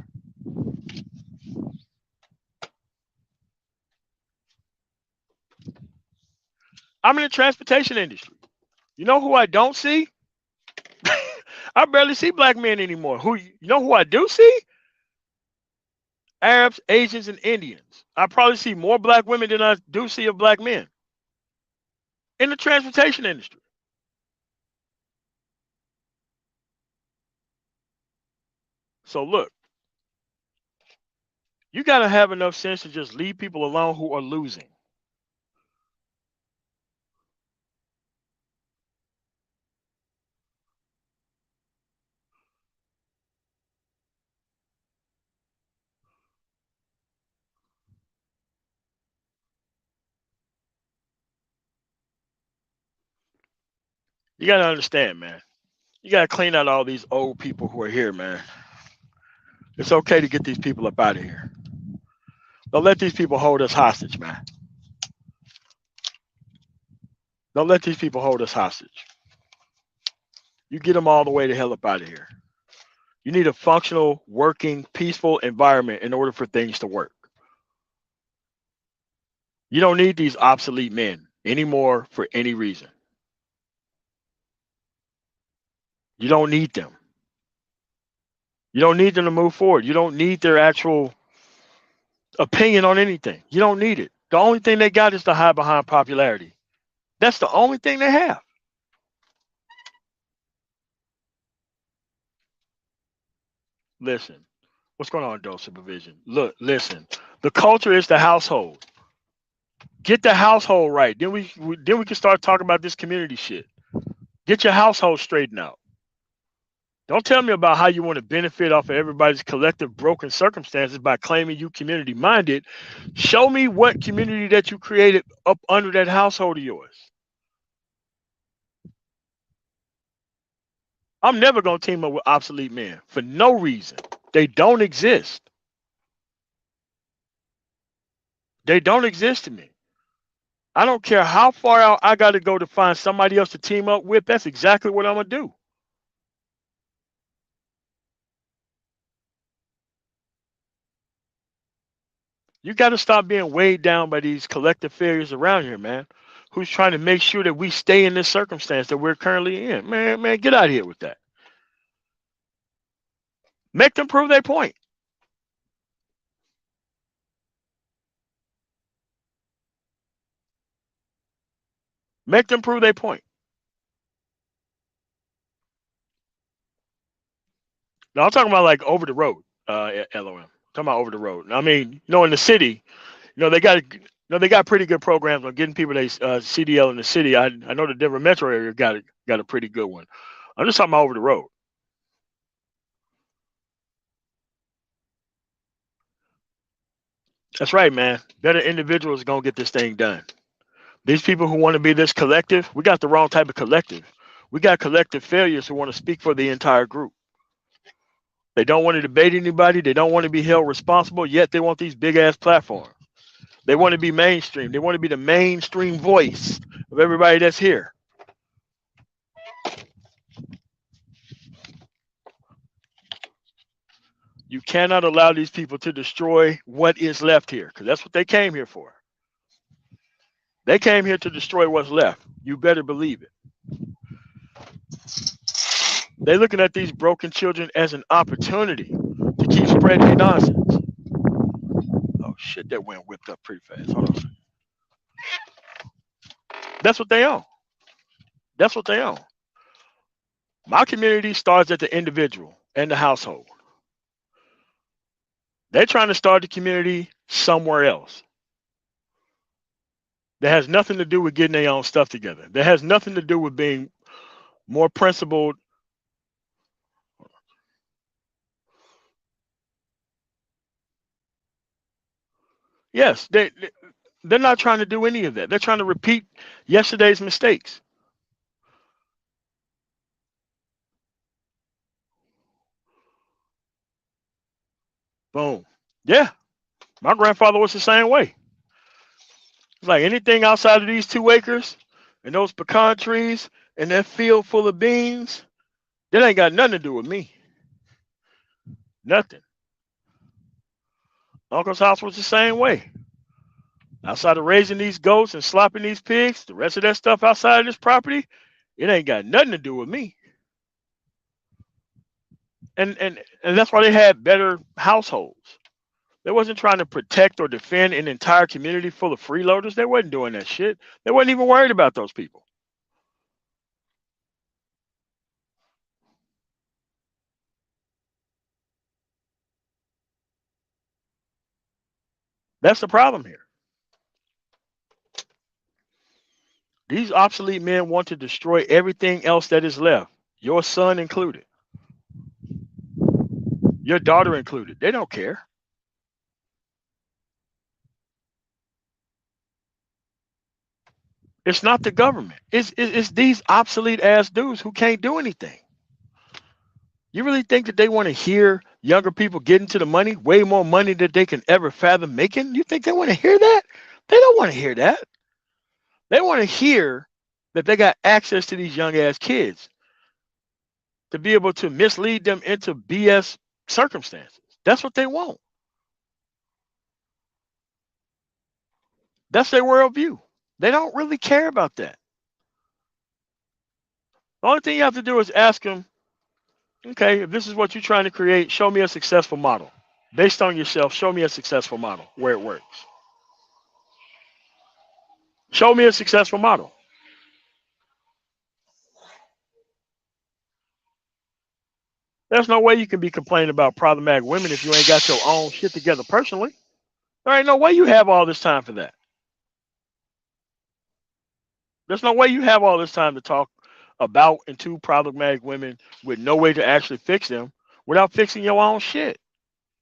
I'm in the transportation industry. You know who I don't see? I barely see black men anymore. You know who I do see? Arabs, Asians, and Indians. I probably see more black women than I do see of black men in the transportation industry. So look, you got to have enough sense to just leave people alone who are losing. You got to understand, man. You got to clean out all these old people who are here, man. It's okay to get these people up out of here. Don't let these people hold us hostage, man. Don't let these people hold us hostage. You get them all the way to hell up out of here. You need a functional, working, peaceful environment in order for things to work. You don't need these obsolete men anymore for any reason. You don't need them. You don't need them to move forward. You don't need their actual opinion on anything. You don't need it. The only thing they got is to hide behind popularity. That's the only thing they have. Listen, what's going on, adult supervision? Look, listen. The culture is the household. Get the household right. Then we can start talking about this community shit. Get your household straightened out. Don't tell me about how you want to benefit off of everybody's collective broken circumstances by claiming you community minded. Show me what community that you created up under that household of yours. I'm never going to team up with obsolete men for no reason. They don't exist. They don't exist to me. I don't care how far out I got to go to find somebody else to team up with. That's exactly what I'm going to do. You got to stop being weighed down by these collective failures around here, man. Who's trying to make sure that we stay in this circumstance that we're currently in? Man, get out of here with that. Make them prove their point. Make them prove their point. Now I'm talking about like over the road, LOM. I'm talking about over the road. I mean, in the city, they got pretty good programs on getting people their CDL in the city. I know the Denver metro area got a pretty good one. I'm just talking about over the road. That's right, man. Better individuals are gonna get this thing done. These people who want to be this collective, we got the wrong type of collective. We got collective failures who want to speak for the entire group. They don't want to debate anybody. They don't want to be held responsible, yet they want these big ass platforms. They want to be mainstream. They want to be the mainstream voice of everybody that's here. You cannot allow these people to destroy what is left here because that's what they came here for. They came here to destroy what's left. You better believe it. They're looking at these broken children as an opportunity to keep spreading their nonsense. Oh shit, that went whipped up pretty fast. Hold on. That's what they own. That's what they own. My community starts at the individual and the household. They're trying to start the community somewhere else. That has nothing to do with getting their own stuff together. That has nothing to do with being more principled. Yes, they're not trying to do any of that. They're trying to repeat yesterday's mistakes. Boom. Yeah, my grandfather was the same way. It's like anything outside of these 2 acres and those pecan trees and that field full of beans, that ain't got nothing to do with me. Nothing. Uncle's house was the same way. Outside of raising these goats and slopping these pigs, the rest of that stuff outside of this property, it ain't got nothing to do with me. And that's why they had better households. They wasn't trying to protect or defend an entire community full of freeloaders. They wasn't doing that shit. They wasn't even worried about those people. That's the problem here. These obsolete men want to destroy everything else that is left, your son included, your daughter included. They don't care. It's not the government. It's these obsolete ass dudes who can't do anything. You really think that they want to hear younger people get into the money, way more money than they can ever fathom making? You think they want to hear that? They don't want to hear that. They want to hear that they got access to these young ass kids to be able to mislead them into BS circumstances. That's what they want. That's their worldview. They don't really care about that. The only thing you have to do is ask them, okay, if this is what you're trying to create, show me a successful model. Based on yourself, show me a successful model where it works. Show me a successful model. There's no way you can be complaining about problematic women if you ain't got your own shit together personally. There ain't no way you have all this time for that. There's no way you have all this time to talk about and to problematic women with no way to actually fix them without fixing your own shit.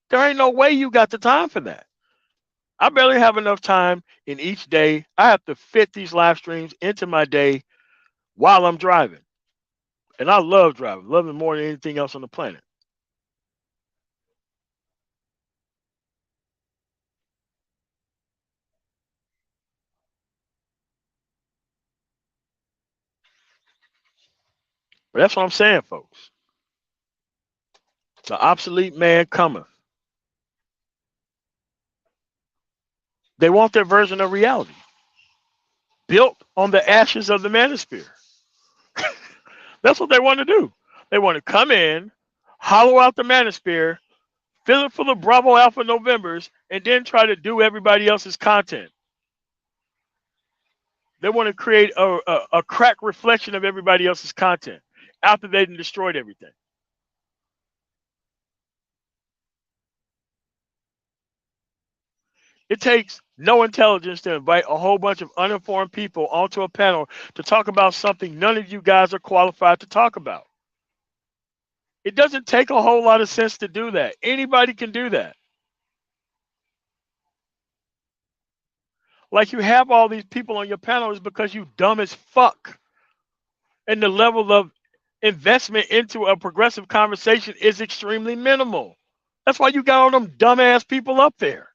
There ain't no way you got the time for that. I barely have enough time in each day. I have to fit these live streams into my day while I'm driving. And I love driving, love it more than anything else on the planet. But that's what I'm saying, folks. The obsolete man cometh. They want their version of reality built on the ashes of the manosphere. That's what they want to do. They want to come in, hollow out the manosphere, fill it full of Bravo Alpha Novembers, and then try to do everybody else's content. They want to create a crack reflection of everybody else's content after they've destroyed everything. It takes no intelligence to invite a whole bunch of uninformed people onto a panel to talk about something none of you guys are qualified to talk about. It doesn't take a whole lot of sense to do that. Anybody can do that. Like you have all these people on your panel is because you dumb as fuck. And the level of investment into a progressive conversation is extremely minimal. That's why you got all them dumbass people up there.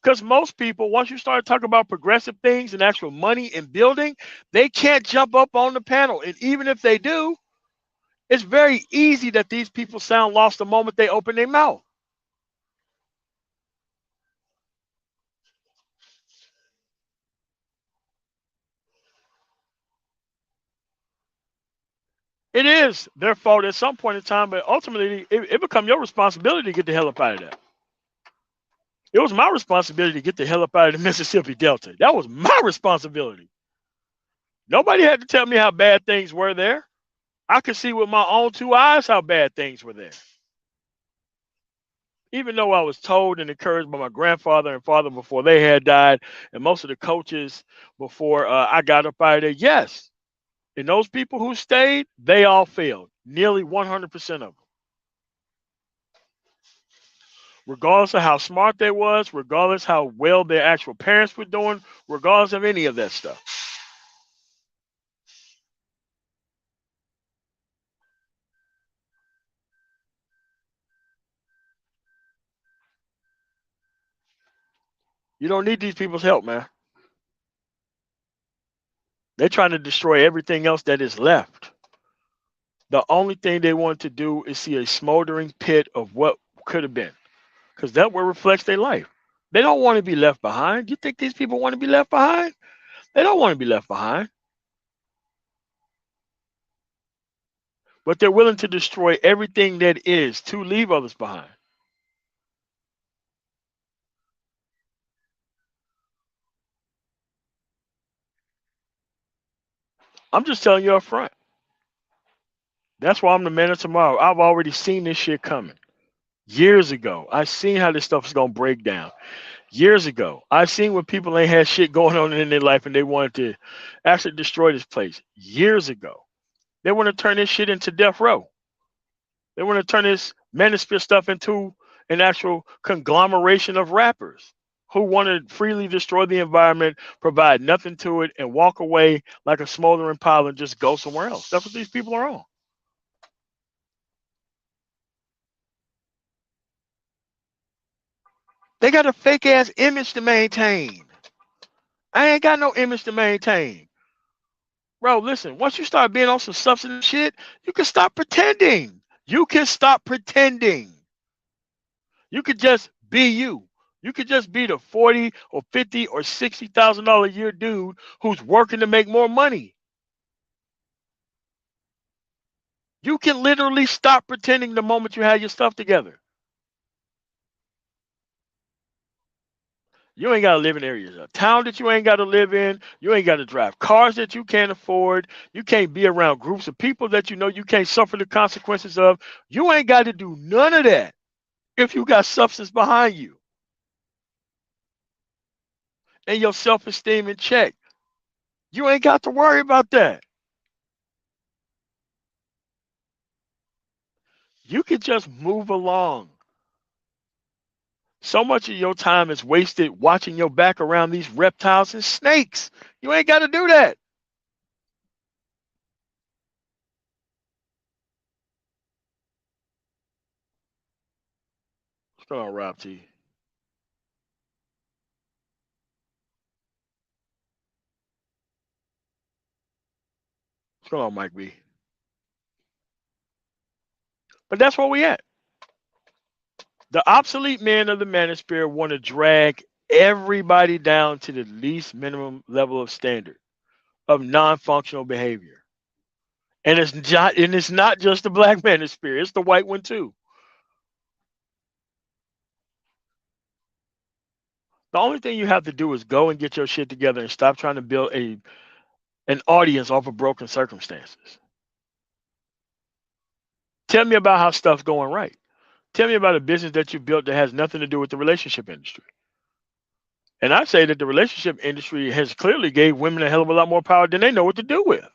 Because most people, once you start talking about progressive things and actual money and building, they can't jump up on the panel. And even if they do, it's very easy that these people sound lost the moment they open their mouth. It is their fault at some point in time, but ultimately it becomes your responsibility to get the hell up out of that. It was my responsibility to get the hell up out of the Mississippi Delta. That was my responsibility. Nobody had to tell me how bad things were there. I could see with my own two eyes how bad things were there. Even though I was told and encouraged by my grandfather and father before they had died, and most of the coaches before I got up out of there, yes. And those people who stayed, they all failed. Nearly 100% of them. Regardless of how smart they was, regardless how well their actual parents were doing, regardless of any of that stuff. You don't need these people's help, man. They're trying to destroy everything else that is left. The only thing they want to do is see a smoldering pit of what could have been, because that what reflects their life. They don't want to be left behind. You think these people want to be left behind? They don't want to be left behind. But they're willing to destroy everything that is to leave others behind. I'm just telling you up front. That's why I'm the man of tomorrow. I've already seen this shit coming. Years ago, I seen how this stuff is gonna break down. Years ago, I seen when people ain't had shit going on in their life and they wanted to actually destroy this place. Years ago, they want to turn this shit into death row. They want to turn this manosphere stuff into an actual conglomeration of rappers who want to freely destroy the environment, provide nothing to it, and walk away like a smoldering pile and just go somewhere else. That's what these people are on. They got a fake ass image to maintain. I ain't got no image to maintain. Bro, listen, once you start being on some substance shit, you can stop pretending. You can stop pretending. You could just be you. You could just be the 40 or 50 or $60,000 a year dude who's working to make more money. You can literally stop pretending the moment you have your stuff together. You ain't got to live in areas of town that you ain't got to live in. You ain't got to drive cars that you can't afford. You can't be around groups of people that you know you can't suffer the consequences of. You ain't got to do none of that if you got substance behind you and your self-esteem in check. You ain't got to worry about that. You can just move along. So much of your time is wasted watching your back around these reptiles and snakes. You ain't got to do that. What's going on, Rob T? What's going on, Mike B? But that's where we at. The obsolete men of the manosphere want to drag everybody down to the least minimum level of standard of non-functional behavior. And it's not just the black manosphere, it's the white one too. The only thing you have to do is go and get your shit together and stop trying to build an audience off of broken circumstances. Tell me about how stuff's going right. Tell me about a business that you built that has nothing to do with the relationship industry. And I say that the relationship industry has clearly gave women a hell of a lot more power than they know what to do with.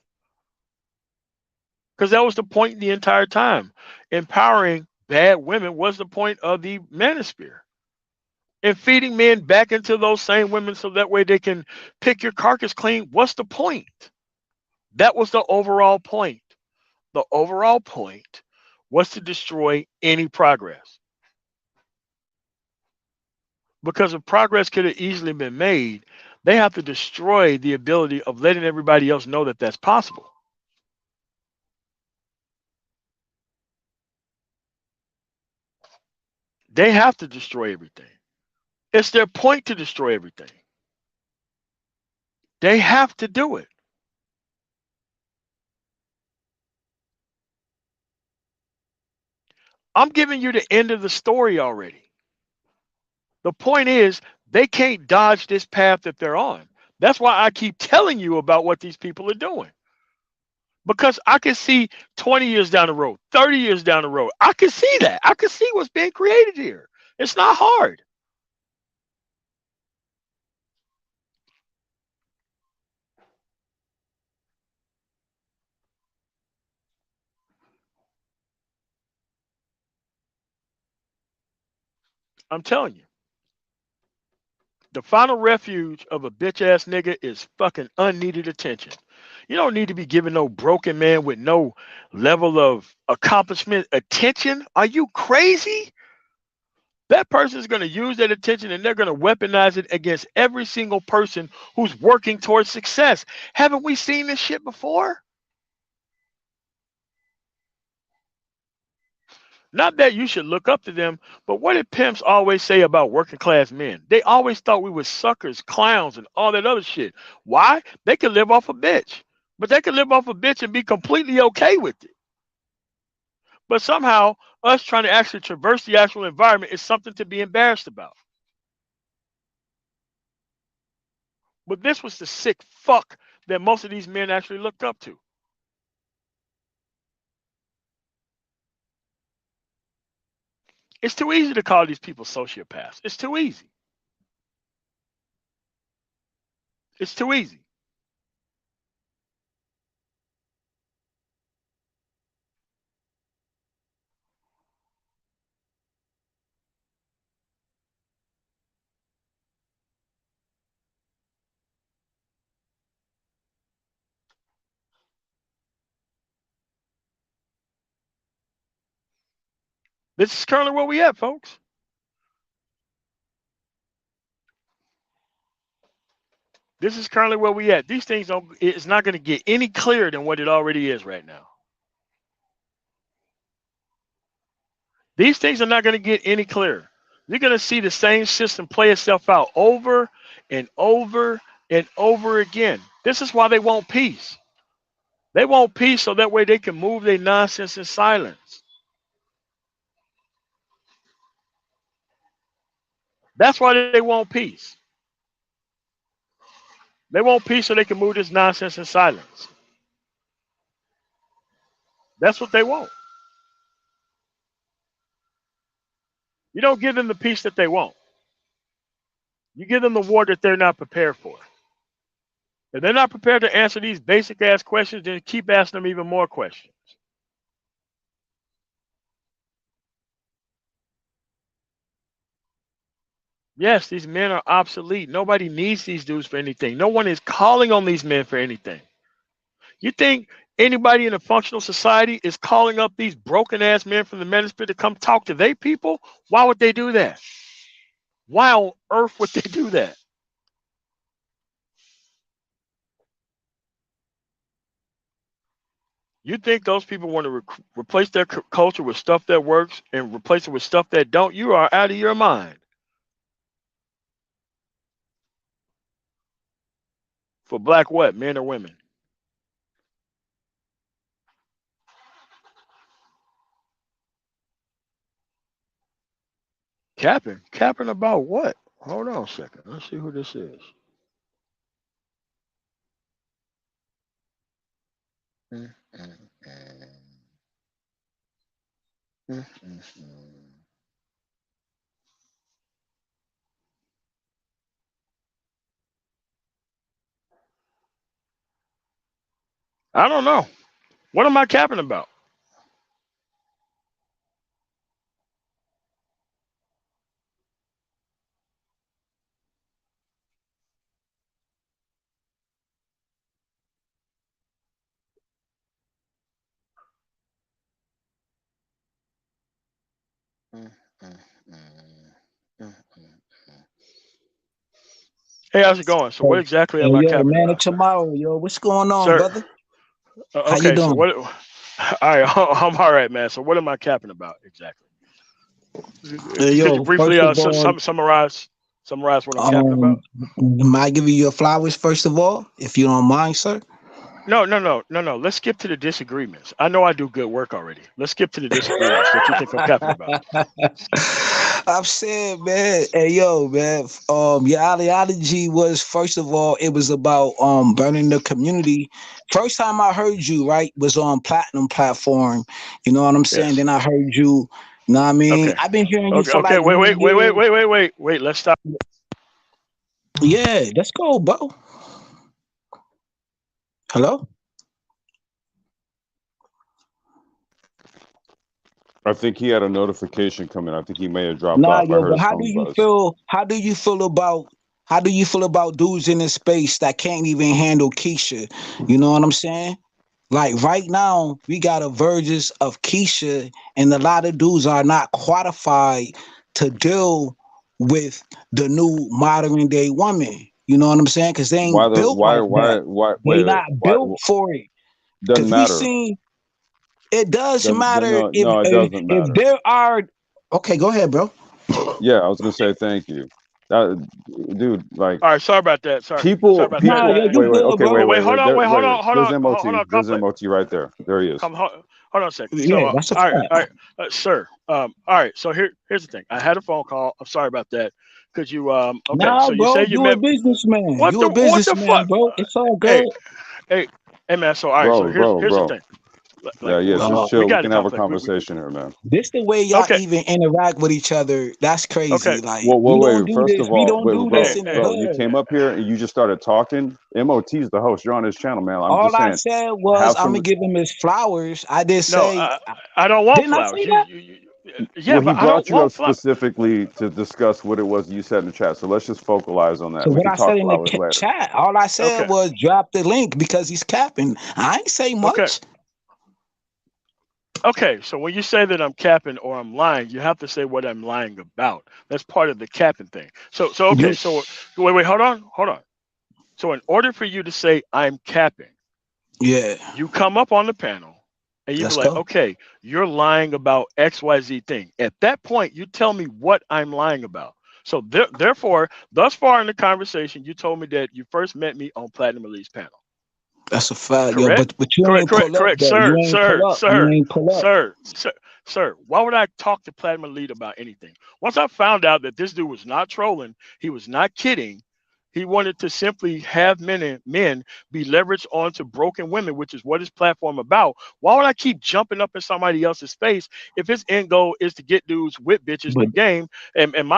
Because that was the point the entire time. Empowering bad women was the point of the manosphere. and feeding men back into those same women so that way they can pick your carcass clean. What's the point? That was the overall point. The overall point was to destroy any progress. Because if progress could have easily been made, they have to destroy the ability of letting everybody else know that that's possible. They have to destroy everything. It's their point to destroy everything. They have to do it. I'm giving you the end of the story already. The point is, they can't dodge this path that they're on. That's why I keep telling you about what these people are doing. Because I can see 20 years down the road, 30 years down the road. I can see that. I can see what's being created here. It's not hard. I'm telling you. The final refuge of a bitch ass nigga is fucking unneeded attention. You don't need to be giving no broken man with no level of accomplishment attention. Are you crazy? That person is going to use that attention and they're going to weaponize it against every single person who's working towards success. Haven't we seen this shit before? Not that you should look up to them, but what did pimps always say about working class men? They always thought we were suckers, clowns, and all that other shit. Why? They could live off a bitch, but they could live off a bitch and be completely okay with it. But somehow, us trying to actually traverse the actual environment is something to be embarrassed about. But this was the sick fuck that most of these men actually looked up to. It's too easy to call these people sociopaths. It's too easy. It's too easy. This is currently where we at, folks. This is currently where we at. These things don't. It's not going to get any clearer than what it already is right now. These things are not going to get any clearer. You're going to see the same system play itself out over and over and over again. This is why they want peace. They want peace so that way they can move their nonsense in silence. That's why they want peace. They want peace so they can move this nonsense in silence. That's what they want. You don't give them the peace that they want. You give them the war that they're not prepared for. If they're not prepared to answer these basic ass questions, then keep asking them even more questions. Yes, these men are obsolete. Nobody needs these dudes for anything. No one is calling on these men for anything. You think anybody in a functional society is calling up these broken ass men from the manosphere to come talk to their people? Why would they do that? Why on earth would they do that? You think those people want to replace their culture with stuff that works and replace it with stuff that don't? You are out of your mind. For black what? Men or women? Capping? Capping about what? Hold on a second. Let's see who this is. Mm, mm, mm, mm. I don't know. What am I capping about? mm, mm, mm, mm. Hey, how's it going? So, what Hey, exactly hey, am I yo, capping man of about, sir? tomorrow, yo, what's going on, Sir, brother? How you okay. So, doing? what? All right, I'm all right, man. So, what am I capping about exactly? Hey, Could you yo, briefly first of all, summarize what I'm capping um, about? might give you your flowers first of all, if you don't mind, sir. No, no, no, no, no. Let's skip to the disagreements. I know I do good work already. Let's skip to the disagreements that you think I'm capping about. I'm saying, man, hey, yo, man, your ideology was first of all, it was about burning the community. First time I heard you, right, was on Platinum platform. You know what I'm saying? Yes. Then I heard you. You know what I mean? Okay. I've been hearing you Okay. for Okay. like Wait. Wait. Wait. Wait. 1 year. Wait. Wait. Wait. Wait. Let's stop. Yeah, let's go, bro. Hello? I think he had a notification coming. I think he may have dropped Nah, off. I yo, heard but his phone buzz. how do you feel about dudes in this space that can't even handle Keisha? You know what I'm saying? Like right now, we got a verges of Keisha, and a lot of dudes are not qualified to deal with the new modern day woman. You know what I'm saying? Because they Why ain't the built like that. They wait, not why built for it. doesn't Because we matter. seen it does matter No, no, it doesn't if matter. there are. Okay, go ahead, bro. Yeah, I was gonna say thank you. That dude, like All right. Sorry about that. Sorry people about that. Nah, yo, you wait, wait, good, okay, bro. Well, wait. Hold on. Wait. Hold on. Hold there's on. MOT. Hold on. There's Complex. MOT right there. There he is. Hold on a second. So, Yeah, that's a all fact. right, sir. All right. So here's the thing. I had a phone call. I'm sorry about that. Could you, okay. Nah, So you bro, say you you a met, businessman. what You a what the businessman, fuck? bro. It's all Hey, good. hey, hey, man. So, all right. So Bro, bro, here's the bro. thing. Like, Yeah, yeah, just we chill. We got a can have a complex. conversation here, man. This the way y'all Okay. even interact with each other. That's Okay. crazy. Like Well, we don't wait. do First this. of We all, don't wait, do this Hey, in the hey, bro. You hood. came up here and you just started talking. MOT's the host. You're on his channel, man. I'm All just I saying, said was have I'm gonna some. give him his flowers. I did no, say, I don't want didn't I say flowers. that? Yeah, Well, he but I don't brought you up want flowers. specifically to discuss what it was you said in the chat. So let's just focalize on that. So We what can I said talk in the flowers later. chat, all I said Okay. was drop the link because he's capping. I ain't say Okay. much. Okay, so when you say that I'm capping or I'm lying, you have to say what I'm lying about. That's part of the capping thing. So okay, You, so wait, hold on. So in order for you to say I'm capping, yeah, you come up on the panel and you be let's like, go. okay, you're lying about XYZ thing. At that point, you tell me what I'm lying about. So therefore, thus far in the conversation, you told me that you first met me on Platinum Elite's panel. That's a fact, yo. Correct? But you Correct, ain't correct, pull up correct, though. You sir, ain't pull sir, up. You sir, ain't pull up. sir. Why would I talk to Platinum Elite about anything? Once I found out that this dude was not trolling, he was not kidding. He wanted to simply have men be leveraged onto broken women, which is what his platform about. Why would I keep jumping up in somebody else's face if his end goal is to get dudes with bitches But, to game,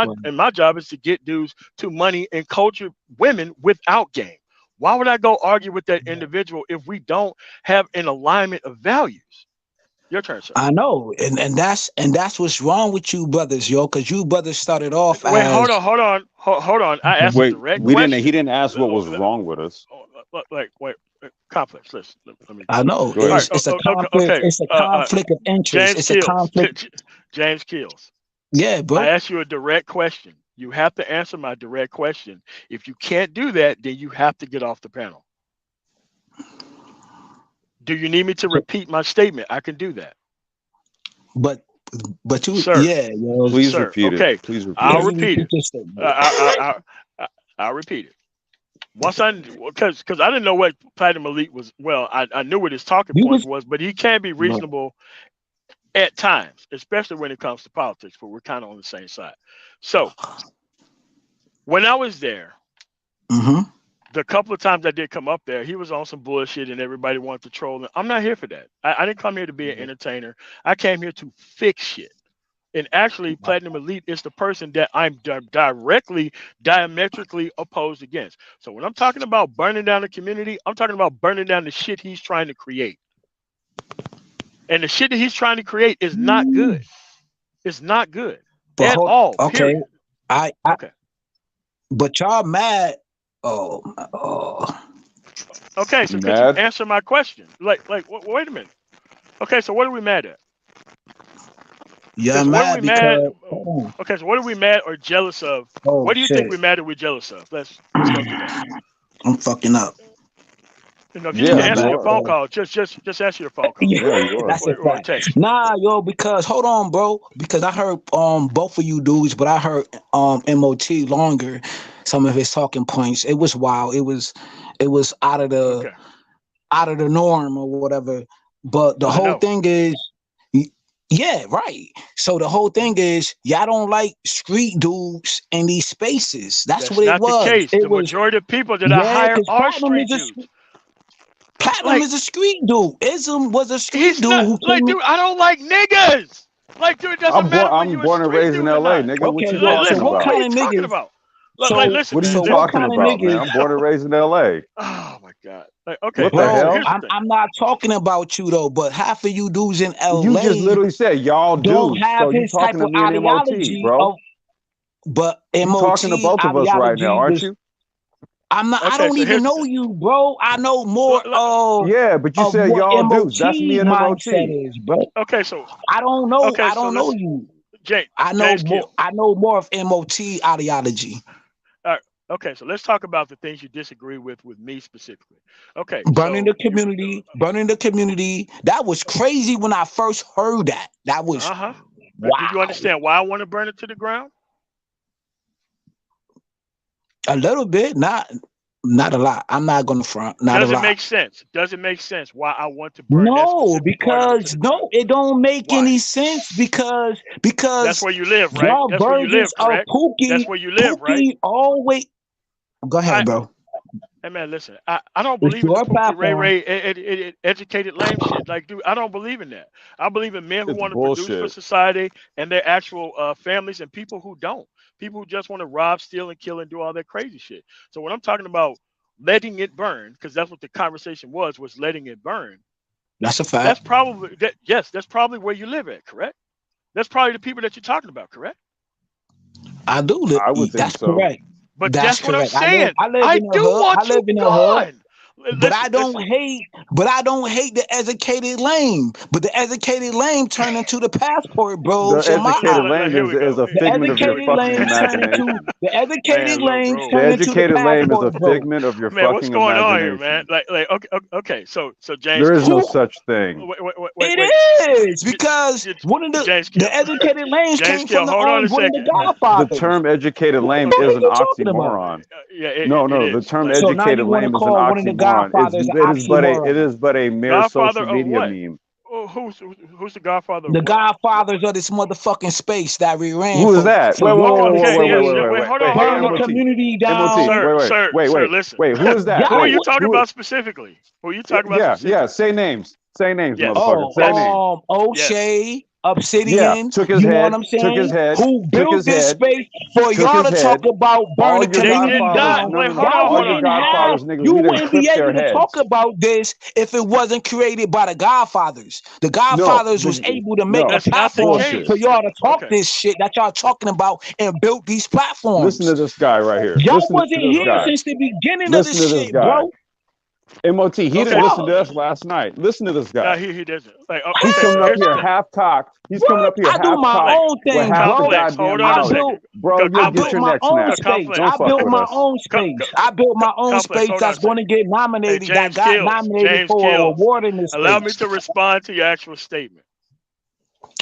but and my job is to get dudes to money and culture women without game? Why would I go argue with that individual if we don't have an alignment of values? Your turn, sir. I know, and that's what's wrong with you brothers, yo. Because you brothers started off Wait, hold as on, hold on. I asked a Wait, direct we didn't. He question. didn't ask what was wrong with us. Like, wait, complex. Listen, let me I go. know Go All ahead. right, it's a conflict. okay. It's a conflict of interest. James It's a Kills. conflict. James Kills. Yeah, I bro. asked you a direct question. You have to answer my direct question. If you can't do that, then you have to get off the panel. Do you need me to So, repeat my statement? I can do that, but sir. yeah, yo. Please Sir. repeat it. Okay, Please repeat I'll Can it. you repeat repeat it. your I, statement? I, I'll repeat it. Once I, because I didn't know what Platinum Elite was. Well, I knew what his talking You points was was, but he can be right. reasonable at times, especially when it comes to politics. But we're kind of on the same side. So when I was there, Mm-hmm. the couple of times I did come up there, he was on some bullshit, and everybody wanted to troll him. I'm not here for that. I didn't come here to be an entertainer. I came here to fix shit. And actually, Platinum Elite is the person that I'm directly, diametrically opposed against. So when I'm talking about burning down the community, I'm talking about burning down the shit he's trying to create. And the shit that he's trying to create is not good. It's not good But at hold, all. okay. Period. I Okay. but y'all mad. Oh, Okay. So You could you mad? answer my question? Wait a minute. Okay. So what are we mad at? Okay, You're so what are mad we mad? because hold on. Okay, so what are we mad or jealous of? Oh What do you think shit, we're mad or we're jealous of? Let's go through that. I'm fucking up. If you need to Yeah, My you answer bad. your are. phone call, just answer your phone call Yeah, Yeah, you are. that's a or fact. text. Nah, yo, because hold on, bro. Because I heard both of you dudes, but I heard MOT longer. Some of his talking points. It was wild. It was Okay, out of the norm or whatever. But the I whole know thing is, y- yeah, right. So the whole thing is, y'all don't like street dudes in these spaces. That's that's what it not the was. case. It The was majority of people that I yeah, hire because are street dudes. Platinum Like is a street dude. Ism was a street he's dude not who like, came. dude. I don't like niggas. Like, dude, it doesn't matter whether I'm you're a born and street raised in dude or LA, not. nigga. What Okay, you so talking Listen, what what are about? you kind of talking niggas? about? So Listen, What are man. you so what talking kind of about, man? niggas, I'm born and raised in LA. Oh my god. Like, okay, What the so bro? hell? here's the I'm thing. I'm not talking about you though, but half of you dudes in You just LA literally said y'all don't dudes. have So you his type talking to of me and MOT, ideology bro. of. But You talking to MOT both of us right now, ideology aren't was. you? I'm not. I Okay, don't so even here's the know thing. you, bro. I know more Yeah, but you of said what y'all dudes. That's me MOT and mindset MOT. is, bro. Okay, so I don't know. okay, I so don't know let's you. James I know James more. Kill. I know more of MOT ideology. All right. Okay, so let's talk about the things you disagree with me specifically. Okay, Burning the so you community, burning the community. That was crazy when I first heard that. That was uh-huh. Do you wow. understand why I want to burn it to the ground? A little bit, not a lot. I'm not gonna front, not a Does it lot. make sense? Does it make sense why I want to burn that No, specific part of it to because the ground? no, it don't make Why? any sense because That's where you live, right? y'all That's where you versions live, of correct? That's where you live, right? Always go I ahead, bro. Hey man, listen. I don't It's believe in the your Pookie Ray platform. Ray educated lame shit. Like, dude, I don't believe in that. I believe in men who It's want to produce for bullshit. society and their actual families, and people who don't. People who just want to rob, steal, and kill and do all that crazy shit. So when I'm talking about letting it burn, because that's what the conversation was letting it burn. That's a That's fact. probably yes, that's probably where you live at, correct? That's probably the people that you're talking about, correct? I do live. I would think That's so. correct. But That's that's what I'm correct. saying. I live I in a do hood. I want live you in a hood. gone. But I Listen, don't listen. hate. But I don't hate the educated lame. But the educated lame turn into the passport The bros in my educated house. Like, lame here is we is go. a The figment of Here your we educated go. fucking lames turn into imagination. the educated Man, look, lames bro. The turn into the educated lame is passport a bro. figment of your Man, what's fucking going on here, man? imagination. Like, okay. So James There is Kill. no Who such thing. it Wait. is because one of James the Kill. educated lames James came Kill. from the Hold on a one of the second. The godfathers. term educated What the lame fuck is are an you talking about? oxymoron. Yeah, No, it the is. term Like, So now you educated want to lame is an call one of the oxymoron. godfathers an It oxymoron. is but a mere Godfather social of media what? meme. Who's the Godfather of The what? godfathers of this motherfucking space that we ran Who is for. that? So Wait, whoa, y'all whoa, want to whoa, Okay, wait, wait, yes. wait, say wait, Wait, wait, hold wait. on, Hey, hold on, burn the hold on. MOT, community MOT, down. wait, wait, wait, Sir, wait, listen. wait. Who is that? Who are Y'all you Wait, talking who? about specifically? Who are you talking about Yeah. specifically? Say names, Yes, motherfucker. Oh, Say yes, names. yes. O'Shea, Yeah. Obsidian, Took his you know what head. I'm Took his saying? head. Who Took built his this head. space for Took y'all his to talk head. about burn All the your They community did godfathers. not. down? No, Wait, no, no. hold on, Y'all All hold your on. wouldn't have, godfathers, nigga. you We done wouldn't be clipped their able to talk heads. about this if it wasn't created by the Godfathers. The No, Godfathers was able to make a no That's not the platform bullshit. for case. y'all to talk Okay. this shit that y'all talking about and built these Listen platforms. to this guy right here. Y'all Listen to wasn't this here guy. Okay. since the beginning of Listen this to this shit, guy. bro. MOT, he didn't Okay. listen Fuck. to us last night. Listen to this No, guy. he doesn't. Like, He's okay. coming So up here's the here thing. half cocked. He's coming What? up here I do half my cocked Like, own with thing, half the bro. complex. Hold goddamn on a I knowledge. second. built Bro, you'll I get built your Complex. my next own nap. space. Don't I Complex. fuck built with my us. own space. I built my own Complex. space Hold on a that's going second. to get Hey, nominated, that James got Kills. nominated James for a Kills. award in this Allow me space. to respond to your actual statement.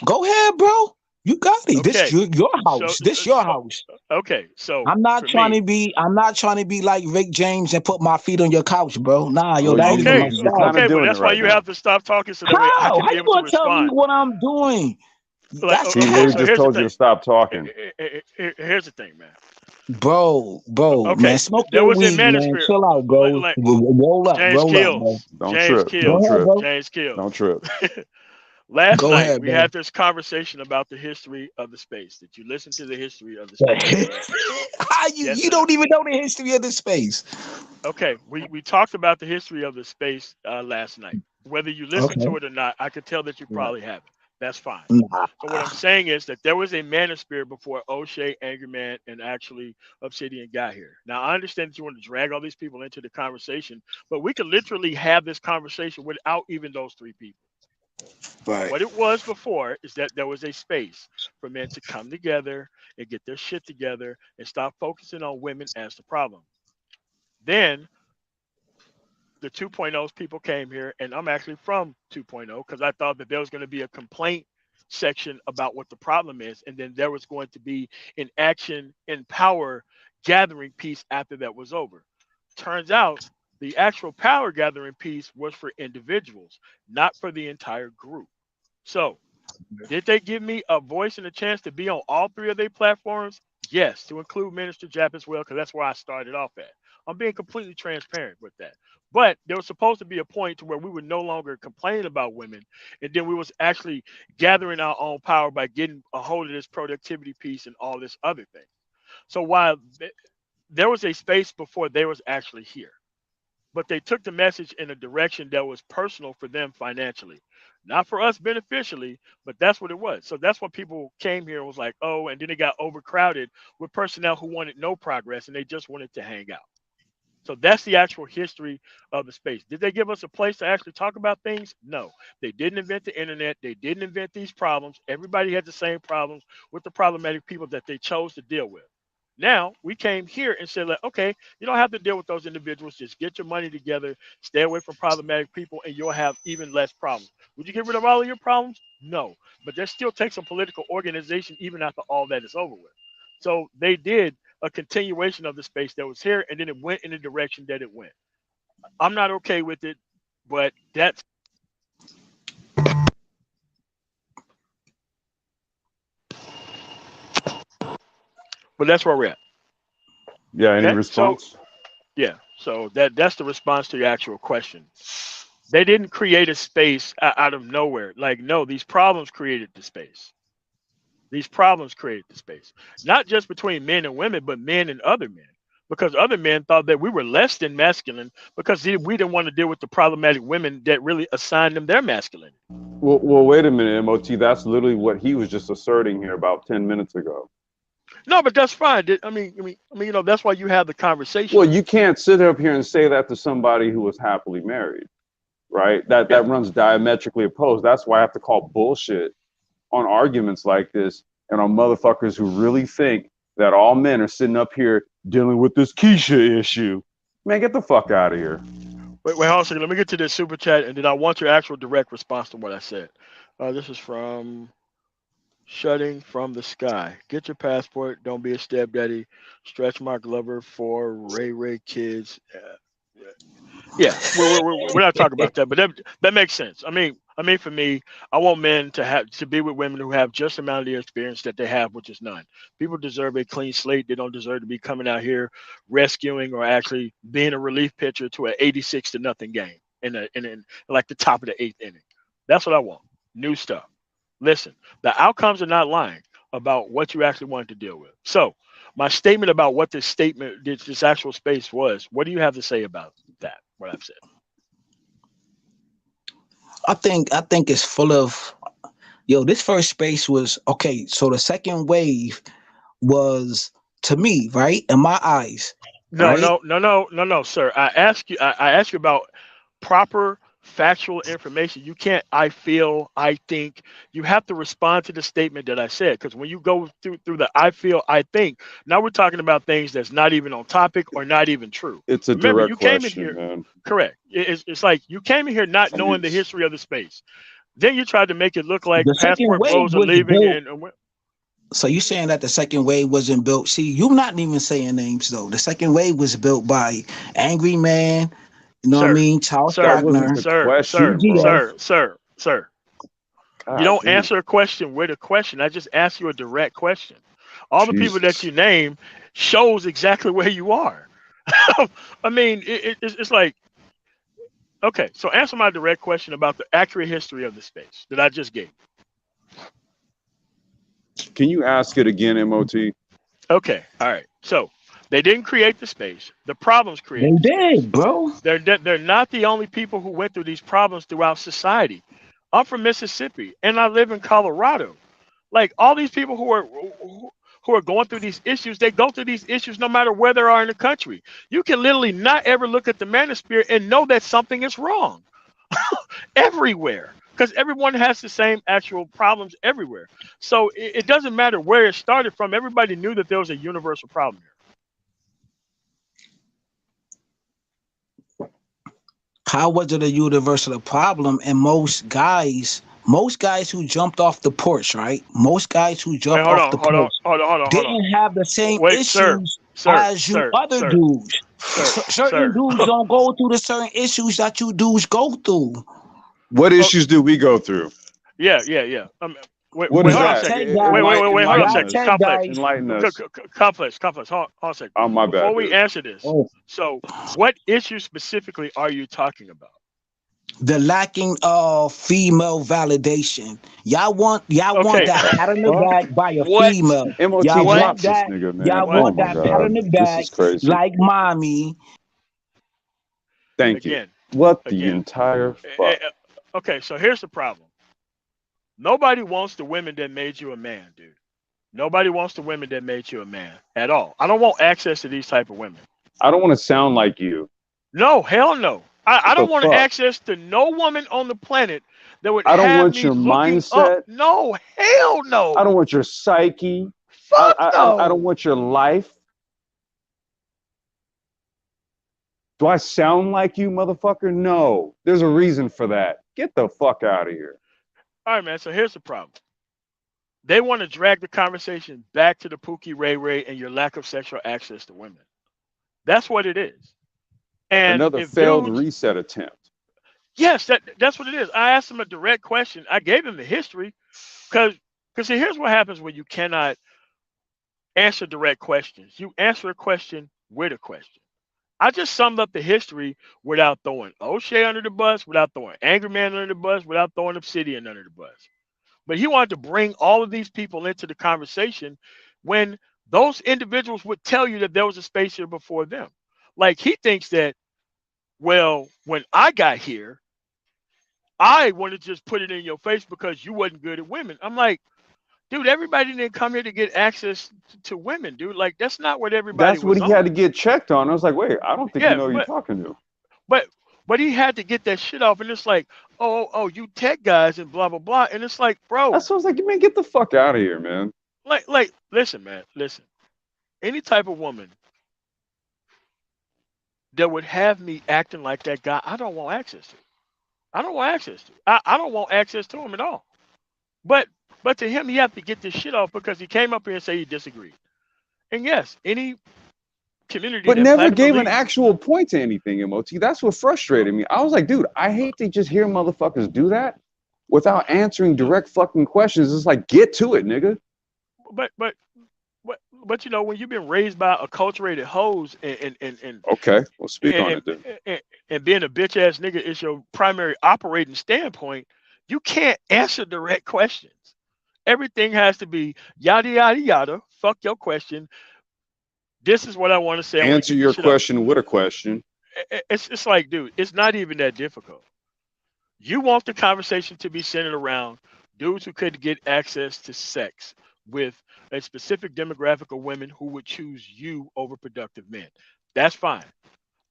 Go ahead, bro. You got it. This Okay. your So, house. This your so house. okay. So I'm not for trying to me, be. I'm not trying to be like Rick James and put my feet on your couch, bro. Nah, yo, Well, that ain't even my you're kind style. of okay, but doing it that's why right you now. have to stop talking so that way I How? can How be you able to gonna tell me respond. what I'm doing? Like, That's He okay. literally So cap, just here's the told you to thing. stop talking. Here's the thing, man. bro, man. Okay, Smoke there your was a weed, man. manosphere. Chill out, Like, bro. like James Roll up, bro. Kills. Don't James trip. Don't Go Kills. ahead, trip. bro. James Kills. Don't trip. Last Go night ahead, we bro. had this conversation about the history of the space. Did you listen to the history of the space? How Yes you or no? don't even know the history of this space? Okay, we talked about the history of the space last night. Whether you listened Okay. to it or not, I could tell that you Right. probably haven't. That's fine. Nah. So what I'm saying is that there was a manosphere before O'Shea, Angerman, and actually Obsidian got here. Now I understand that you want to drag all these people into the conversation, but we could literally have this conversation without even those three people. Right. What it was before is that there was a space for men to come together and get their shit together and stop focusing on women as the problem. Then the 2.0s people came here, and I'm actually from 2.0 because I thought that there was going to be a complaint section about what the problem is, and then there was going to be an action and power gathering piece after that was over. Turns out the actual power gathering piece was for individuals, not for the entire group. So did they give me a voice and a chance to be on all three of their platforms? Yes, to include Minister Jap as well, because that's where I started off at. I'm being completely transparent with that. But there was supposed to be a point to where we would no longer complain about women, and then we was actually gathering our own power by getting a hold of this productivity piece and all this other thing. So while there was a space before they was actually here, but they took the message in a direction that was personal for them financially, not for us beneficially, but that's what it was. So that's when people came here and was like, oh, and then it got overcrowded with personnel who wanted no progress and they just wanted to hang out. So that's the actual history of the space. Did they give us a place to actually talk about things? No. They didn't invent the internet. They didn't invent these problems. Everybody had the same problems with the problematic people that they chose to deal with. Now we came here and said, like, okay, you don't have to deal with those individuals. Just get your money together, stay away from problematic people, and you'll have even less problems. Would you get rid of all of your problems? No. But there still takes some political organization even after all that is over with. So they did a continuation of the space that was here, and then it went in the direction that it went. I'm not okay with it, but that's where we're at. Yeah, any Okay, so response? yeah, so that's the response to your actual question. They didn't create a space out of nowhere. Like, no, these problems created the space. These problems created the space, not just between men and women, but men and other men. Because other men thought that we were less than masculine because we didn't want to deal with the problematic women that really assigned them their masculinity. Well, wait a minute, MOT. That's literally what he was just asserting here about 10 minutes ago. No, but that's fine. That's why you have the Well, conversation. you can't sit up here and say that to somebody who was happily married, right? That Yeah. that runs diametrically opposed. That's why I have to call bullshit on arguments like this and on motherfuckers who really think that all men are sitting up here dealing with this Keisha issue. Man, get the fuck out of here. Wait, hold on a second. Let me get to this super chat, and then I want your actual direct response to what I said. This is from Shutting from the Sky. Get your passport. Don't be a stepdaddy. Stretch mark lover for Ray Ray kids. Yeah, we're not talking about that, but that makes sense. I mean, for me, I want men to be with women who have just the amount of the experience that they have, which is none. People deserve a clean slate. They don't deserve to be coming out here rescuing or actually being a relief pitcher to an 86 to nothing game in like the top of the eighth inning. That's what I want. New stuff. Listen, the outcomes are not lying about what you actually wanted to deal with. So, my statement about what this actual space was. What do you have to say about that? What I've said. I think it's full of yo. This first space was okay. So the second wave was to me, right, in my eyes, No, right. no, no, no, no, no, sir. I asked you about proper factual information. You can't, I feel, I think. You have to respond to the statement that I said. Because when you go through the I feel, I think, now we're talking about things that's not even on topic or not even true. It's a Remember, direct you came in question, here, man. correct. It's like you came in here not I mean, knowing the history of the space. Then you tried to make it look like The second passport wave bros are was leaving built. and So you saying that the second wave wasn't built? See, you not even saying names though. The second wave was built by Angry Man. You know what I sir, mean? Charles that sir, wasn't Wagner, the sir, question, sir, bro. BGF. sir. You God don't damn. answer a question with a question. I just ask you a direct question. All the people that Jesus. you name shows exactly where you are. I mean, it's like, okay, so answer my direct question about the accurate history of the space that I just gave. Can you ask it again, MOT? Okay, all right. So they didn't create the space. The problems They created the space. did, bro. They're not the only people who went through these problems throughout society. I'm from Mississippi and I live in Colorado. Like all these people who are going through these issues, they go through these issues no matter where they are in the country. You can literally not ever look at the manosphere and know that something is wrong everywhere. because everyone has the same actual problems everywhere. So it doesn't matter where it started from. Everybody knew that there was a universal problem here. How was it a universal problem? And most guys who jumped off the porch, right? Most guys who Wait, jumped off the porch hold on. didn't have the same Wait, sir, issues sir, as you sir, other sir, dudes. sir, Certain sir. dudes don't go through the certain issues that you dudes go through. What Oh, issues do we go through? yeah, yeah, yeah. What Wait, is hold on a Y'all that? second. tech guys, Hold on a Enlighten y'all second. us. tech Complex, guys. Enlighten us. complex. Hold on a second. Oh, my Before bad, we dude. answer this, Oh, so what issue specifically are you talking about? the lacking of female validation. Y'all want Okay, What that the pat on the fuck? back by a what, female. MOT Y'all what, want drops this that. nigga, man. Y'all Oh want what? my that pat god. on the This back is crazy. like mommy. Thank you. Again, What the again. entire Eh, fuck? eh, Okay, so here's the problem. Nobody wants the women that made you a man, dude. Nobody wants the women that made you a man at all. I don't want access to these type of women. I don't want to sound like you. No, hell no. I What the don't want fuck? access to no woman on the planet that would I don't have want me your looking up. mindset. No, hell I no. don't want your psyche. Fuck I don't no. want your life. Do I sound like you, motherfucker? No. There's a reason for that. Get the fuck out of here. All right, man. So here's the problem. They want to drag the conversation back to the Pookie Ray Ray and your lack of sexual access to women. That's what it is. And Another if failed dudes, reset attempt. yes, that's what it is. I asked him a direct question. I gave him the history because see, here's what happens when you cannot answer direct questions. You answer a question with a question. I just summed up the history without throwing O'Shea under the bus, without throwing Angry Man under the bus, without throwing Obsidian under the bus. But he wanted to bring all of these people into the conversation when those individuals would tell you that there was a space here before them. Like he thinks that, well, when I got here, I want to just put it in your face because you wasn't good at women. I'm like, dude, everybody didn't come here to get access to women, dude. Like that's not what everybody That's what was he had on. to get checked on. I was like, wait, I don't think you Yeah, know who you're talking to. but but he had to get that shit off, and it's like, oh, you tech guys and blah blah blah, and it's like, bro, That's what I was like, man, get the fuck out of here, man. listen, man, listen. Any type of woman that would have me acting like that guy, I don't want access to. I don't want access to. I don't want access to him at all. But but to him, he have to get this shit off because he came up here and say he disagreed. And yes, any community But that never platinum gave an elite, actual point to anything, MOT. That's what frustrated me. I was like, dude, I hate to just hear motherfuckers do that without answering direct fucking questions. It's like, get to it, nigga. but but but you know when you've been raised by acculturated hoes Okay, well, speak on and it then. and, and being a bitch ass nigga is your primary operating standpoint, you can't answer direct questions. Everything has to be yada yada yada. Fuck your question. This is what I want to say. I want to Answer get this your shit up. question with a question. It's like, dude, it's not even that difficult. You want the conversation to be centered around dudes who could get access to sex with a specific demographic of women who would choose you over productive men. That's fine.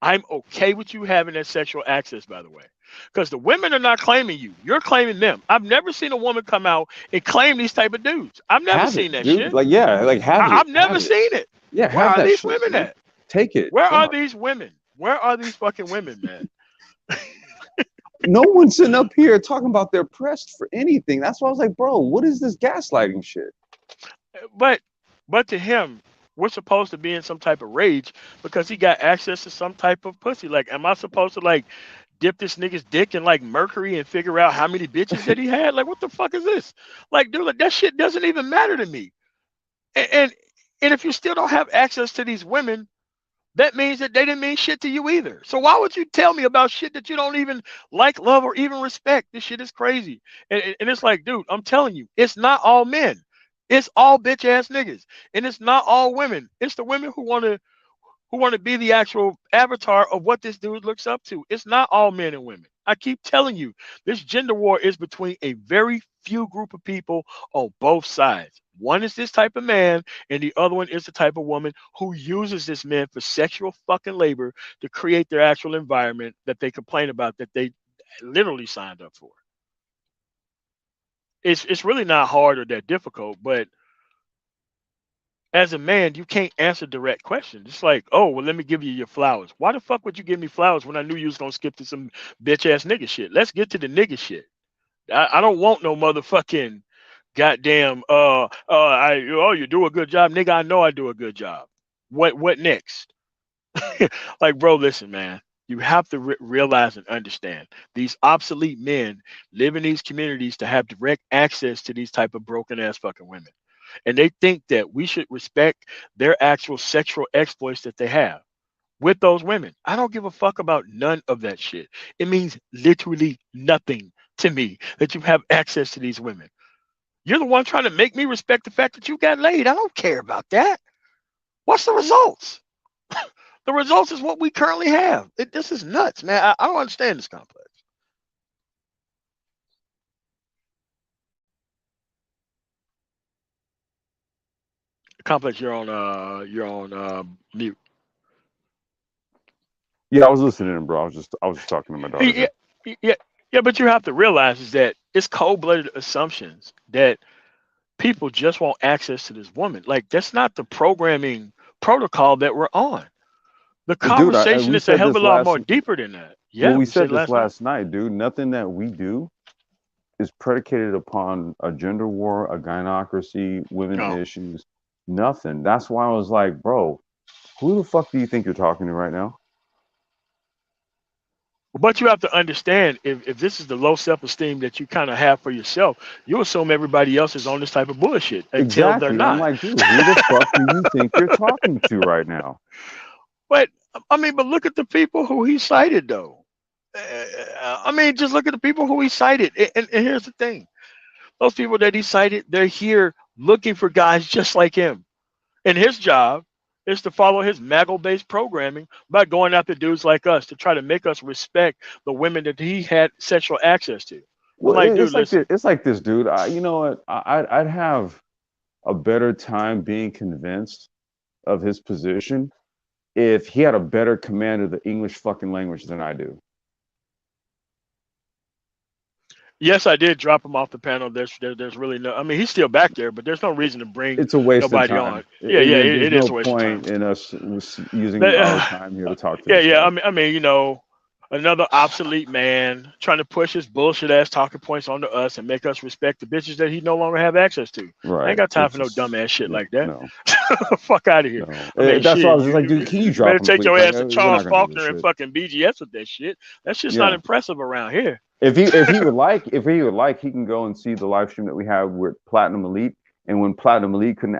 I'm okay with you having that sexual access, by the way, because the women are not claiming you. You're claiming them. I've never seen a woman come out and claim these type of dudes. I've never Have seen it, that dude. shit. Like, yeah, like have it. I've never Have it. seen it. Yeah, Where have are that these shit, women man. at? Take it. Where are Fuck. these women? Where are these fucking women, man? No one's sitting up here talking about they're pressed for anything. That's why I was like, bro, what is this gaslighting shit? But but to him, we're supposed to be in some type of rage because he got access to some type of pussy. Like, am I supposed to like dip this nigga's dick in like mercury and figure out how many bitches that he had? Like, what the fuck is this? Like, dude, like that shit doesn't even matter to me. And if you still don't have access to these women, that means that they didn't mean shit to you either. So why would you tell me about shit that you don't even like, love, or even respect? This shit is crazy. And it's like, dude, I'm telling you, it's not all men. It's all bitch ass niggas. And it's not all women. It's the women who want to be the actual avatar of what this dude looks up to. It's not all men and women. I keep telling you, this gender war is between a very few group of people on both sides. One is this type of man, and the other one is the type of woman who uses this man for sexual fucking labor to create their actual environment that they complain about that they literally signed up for. It's really not hard or that difficult, but as a man, you can't answer direct questions. It's like, oh, well, let me give you your flowers. Why the fuck would you give me flowers when I knew you was gonna skip to some bitch ass nigga shit? Let's get to the nigga shit. I don't want no motherfucking goddamn oh, you do a good job, nigga. I know I do a good job. What next? Like, bro, listen, man. You have to realize and understand these obsolete men live in these communities to have direct access to these type of broken ass fucking women, and they think that we should respect their actual sexual exploits that they have with those women. I don't give a fuck about none of that shit. It means literally nothing to me that you have access to these women. You're the one trying to make me respect the fact that you got laid. I don't care about that. What's the results? The results is what we currently have. This is nuts, man. I don't understand this complex. Complex, you're on mute. Yeah, I was listening, bro. I was just talking to my daughter Yeah, here. yeah, yeah. But you have to realize is that it's cold-blooded assumptions that people just want access to this woman. Like that's not the programming protocol that we're on. The But dude, conversation we is a said hell of a this lot last. more deeper than that. Well, Yeah, we we said said it this last night. last night, dude. Nothing that we do is predicated upon a gender war, a gynocracy, women No. issues, nothing. That's why I was like, bro, who the fuck do you think you're talking to right now? But you have to understand if this is the low self-esteem that you kind of have for yourself, you assume everybody else is on this type of bullshit until they're Exactly. I'm not. like, dude, who the fuck do you think you're talking to right now? But I mean, but look at the people who he cited, though. I mean, just look at the people who he cited. And here's the thing: those people that he cited, they're here looking for guys just like him. And his job is to follow his Maggle-based programming by going after dudes like us to try to make us respect the women that he had sexual access to. I'm Well, like, dude, it's like listen. this. It's like this, dude. You know what? I'd have a better time being convinced of his position if he had a better command of the English fucking language than I do. Yes, I did drop him off the panel. There's really no. I mean, he's still back there, but there's no reason to bring It's a waste of nobody on. time. Yeah, yeah, There's it is no a waste of time. point in us using But, our time here to talk to yeah, this yeah. guy. I mean, another obsolete man trying to push his bullshit ass talking points onto us and make us respect the bitches that he no longer have access to. I ain't Right. got time It's for no just dumbass shit like that. no, Fuck out of here. no. I mean, That's why I shit. was just like, dude, can you You better drop him, take please? your Like, ass to we're not Charles gonna do this Faulkner and shit. fucking BGS with that shit. That shit's not Yeah. impressive around here. If he would like, he can go and see the live stream that we have with Platinum Elite. And when Platinum Elite couldn't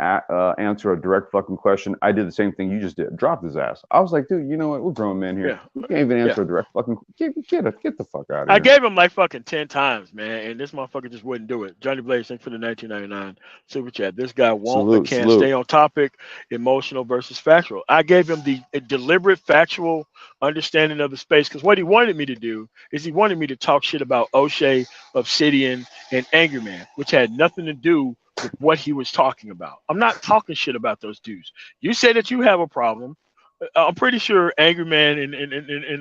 answer a direct fucking question, I did the same thing you just did. Dropped his ass. I was like, dude, you know what? We're grown men here. Yeah, You can't even yeah. answer a direct fucking. Get the fuck out of I here. gave him like fucking 10 times, man, and this motherfucker just wouldn't do it. Johnny Blaze, thanks for the 1999 super chat. This guy won't or Salute, can't stay salute. on topic, emotional versus factual. I gave him the deliberate factual understanding of the space because what he wanted me to do is he wanted me to talk shit about O'Shea, Obsidian, and Angry Man, which had nothing to do with what he was talking about. I'm not talking shit about those dudes. You say that you have a problem. I'm pretty sure Angry Man and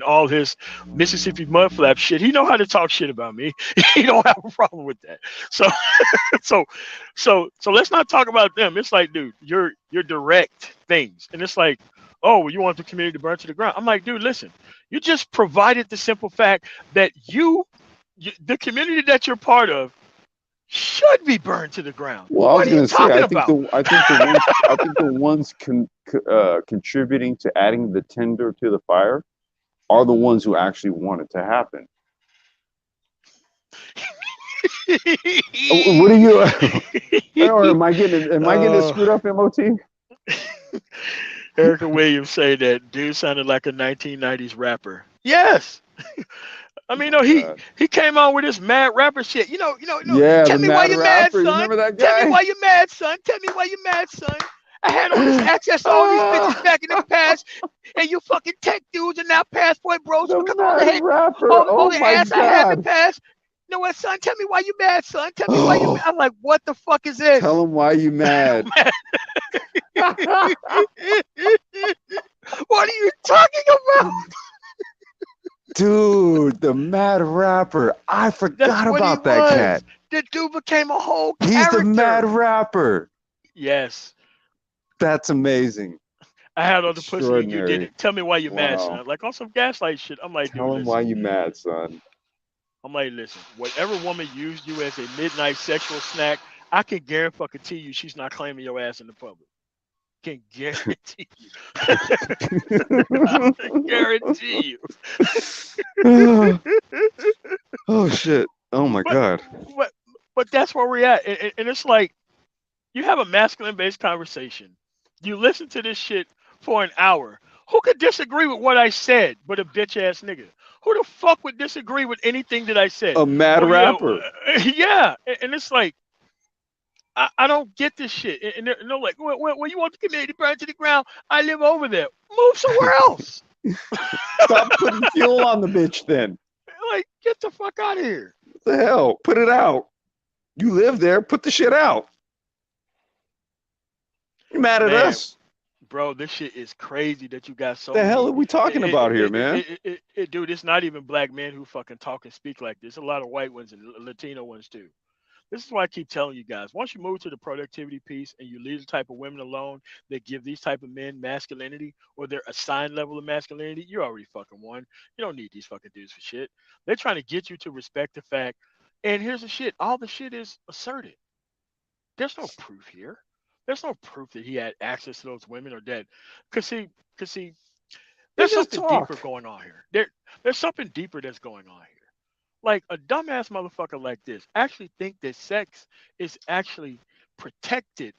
all his Mississippi mudflap shit, he know how to talk shit about me. He don't have a problem with that. So so so let's not talk about them. It's like, dude, you're direct things. And it's like, oh, well, you want the community to burn to the ground. I'm like, dude, listen, you just provided the simple fact that the community that you're part of should be burned to the ground. Well, I What was are you gonna say, talking about? I think the ones contributing to adding the tinder to the fire are the ones who actually want it to happen. What are you? Or am I getting it uh, screwed up, MOT? Erica Williams say that dude sounded like a 1990s rapper. Yes. I mean, Oh no, my God. he came on with this mad rapper shit. Yeah, Tell the me why mad you mad, rapper. You son. remember that Tell me guy? why you mad, son. Tell me why you mad, son. I had all this access to all these bitches back in the past, and you fucking tech dudes are now passport bros The because mad rapper. all Oh the my ass I have in God. past. You know what, son? Tell me why you mad, son. Tell me why you mad. I'm like, what the fuck is this? Tell him why you mad. What are you talking about? Dude, the mad rapper. I That's forgot what he about that cat. was. The dude became a whole He's the mad character. rapper. Yes. That's amazing. I had all the pussy and you Extraordinary. didn't. Tell me why you mad, Wow. son. Like on some gaslight shit. I'm like, dude, Tell him why listen. you mad, son. I'm like, listen. Whatever woman used you as a midnight sexual snack, I can guarantee you she's not claiming your ass in the public. Can guarantee you. I can guarantee Oh you. shit. Oh my but god. but but that's where we're at. And it's like you have a masculine based conversation. You listen to this shit for an hour. Who could disagree with what I said but a bitch ass nigga? Who the fuck would disagree with anything that I said? A mad Oh yeah, rapper. yeah. And it's like I don't get this shit. And they're like, well, you want the community burned to the ground? I live over there. Move somewhere else. Stop putting fuel on the bitch then. Like, get the fuck out of here. What the hell? Put it out. You live there, put the shit out. You mad at Man, us? bro, this shit is crazy that you got so The hell many. are we talking about here, man? Dude, it's not even black men who fucking talk and speak like this. A lot of white ones and Latino ones too. This is why I keep telling you guys. Once you move to the productivity piece and you leave the type of women alone that give these type of men masculinity or their assigned level of masculinity, you're already fucking won. You don't need these fucking dudes for shit. They're trying to get you to respect the fact. And here's the shit. All the shit is asserted. There's no proof here. There's no proof that he had access to those women or that. Cause see, They there's just something deeper talk. going on here. There's something deeper that's going on here. Like a dumbass motherfucker like this actually think that sex is actually protected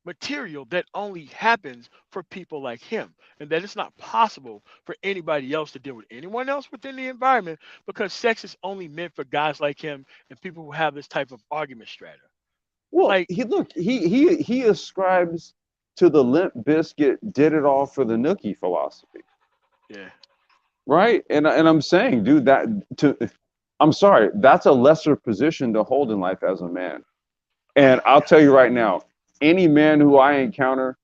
material that only happens for people like him, and that it's not possible for anybody else to deal with anyone else within the environment because sex is only meant for guys like him and people who have this type of argument strata. Well, Like, he ascribes to the Limp Biscuit did it all for the nookie philosophy, yeah, right? And I'm saying, dude, I'm sorry, that's a lesser position to hold in life as a man. And I'll tell you right now, any man who I encounter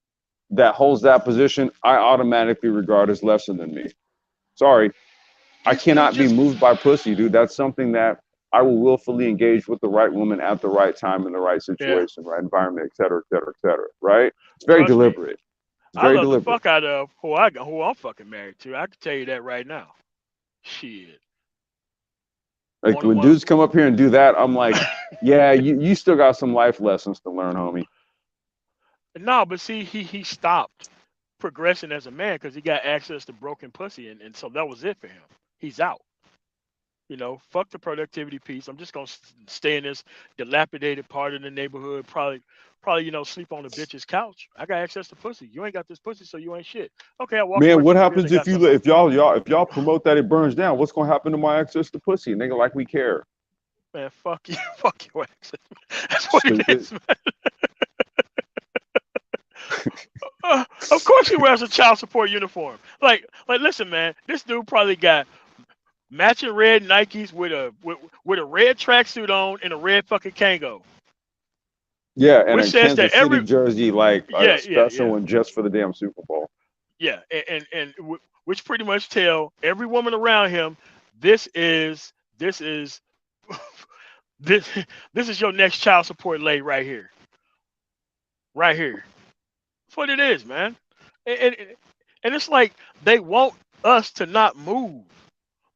that holds that position, I automatically regard as lesser than me. Sorry, I this dude cannot be just moved by pussy, dude. That's something that I will willfully engage with the right woman at the right time in the right yeah. situation, right environment, et cetera, et cetera, et cetera. Right? It's very Trust me, deliberate. It's I very love the deliberate. fuck out of who I'm fucking married to. I can tell you that right now. Shit, Like only when one. dudes come up here and do that, I'm like, yeah, you still got some life lessons to learn, homie. No, but see, he stopped progressing as a man because he got access to broken pussy, and so that was it for him. He's out. Fuck the productivity piece. I'm just gonna stay in this dilapidated part of the neighborhood. Probably, sleep on the bitch's couch. I got access to pussy. You ain't got this pussy, so you ain't shit. Okay, I walk Man, away what from the building. happens Got if something else. if y'all promote that it burns down? What's gonna happen to my access to pussy? Nigga, like we care. Man, fuck you, fuck your access. That's what it Stupid. is, man. Of course he wears a child support uniform. Listen, man. This dude probably got matching red Nikes with a red tracksuit on and a red fucking Kango, Yeah, and which a says that Kansas City every jersey, like a yeah, yeah, special yeah, one just for the damn Super Bowl. yeah, which pretty much tell every woman around him this is this this is your next child support lay right here, right here. That's what it is, man. And it's like they want us to not move.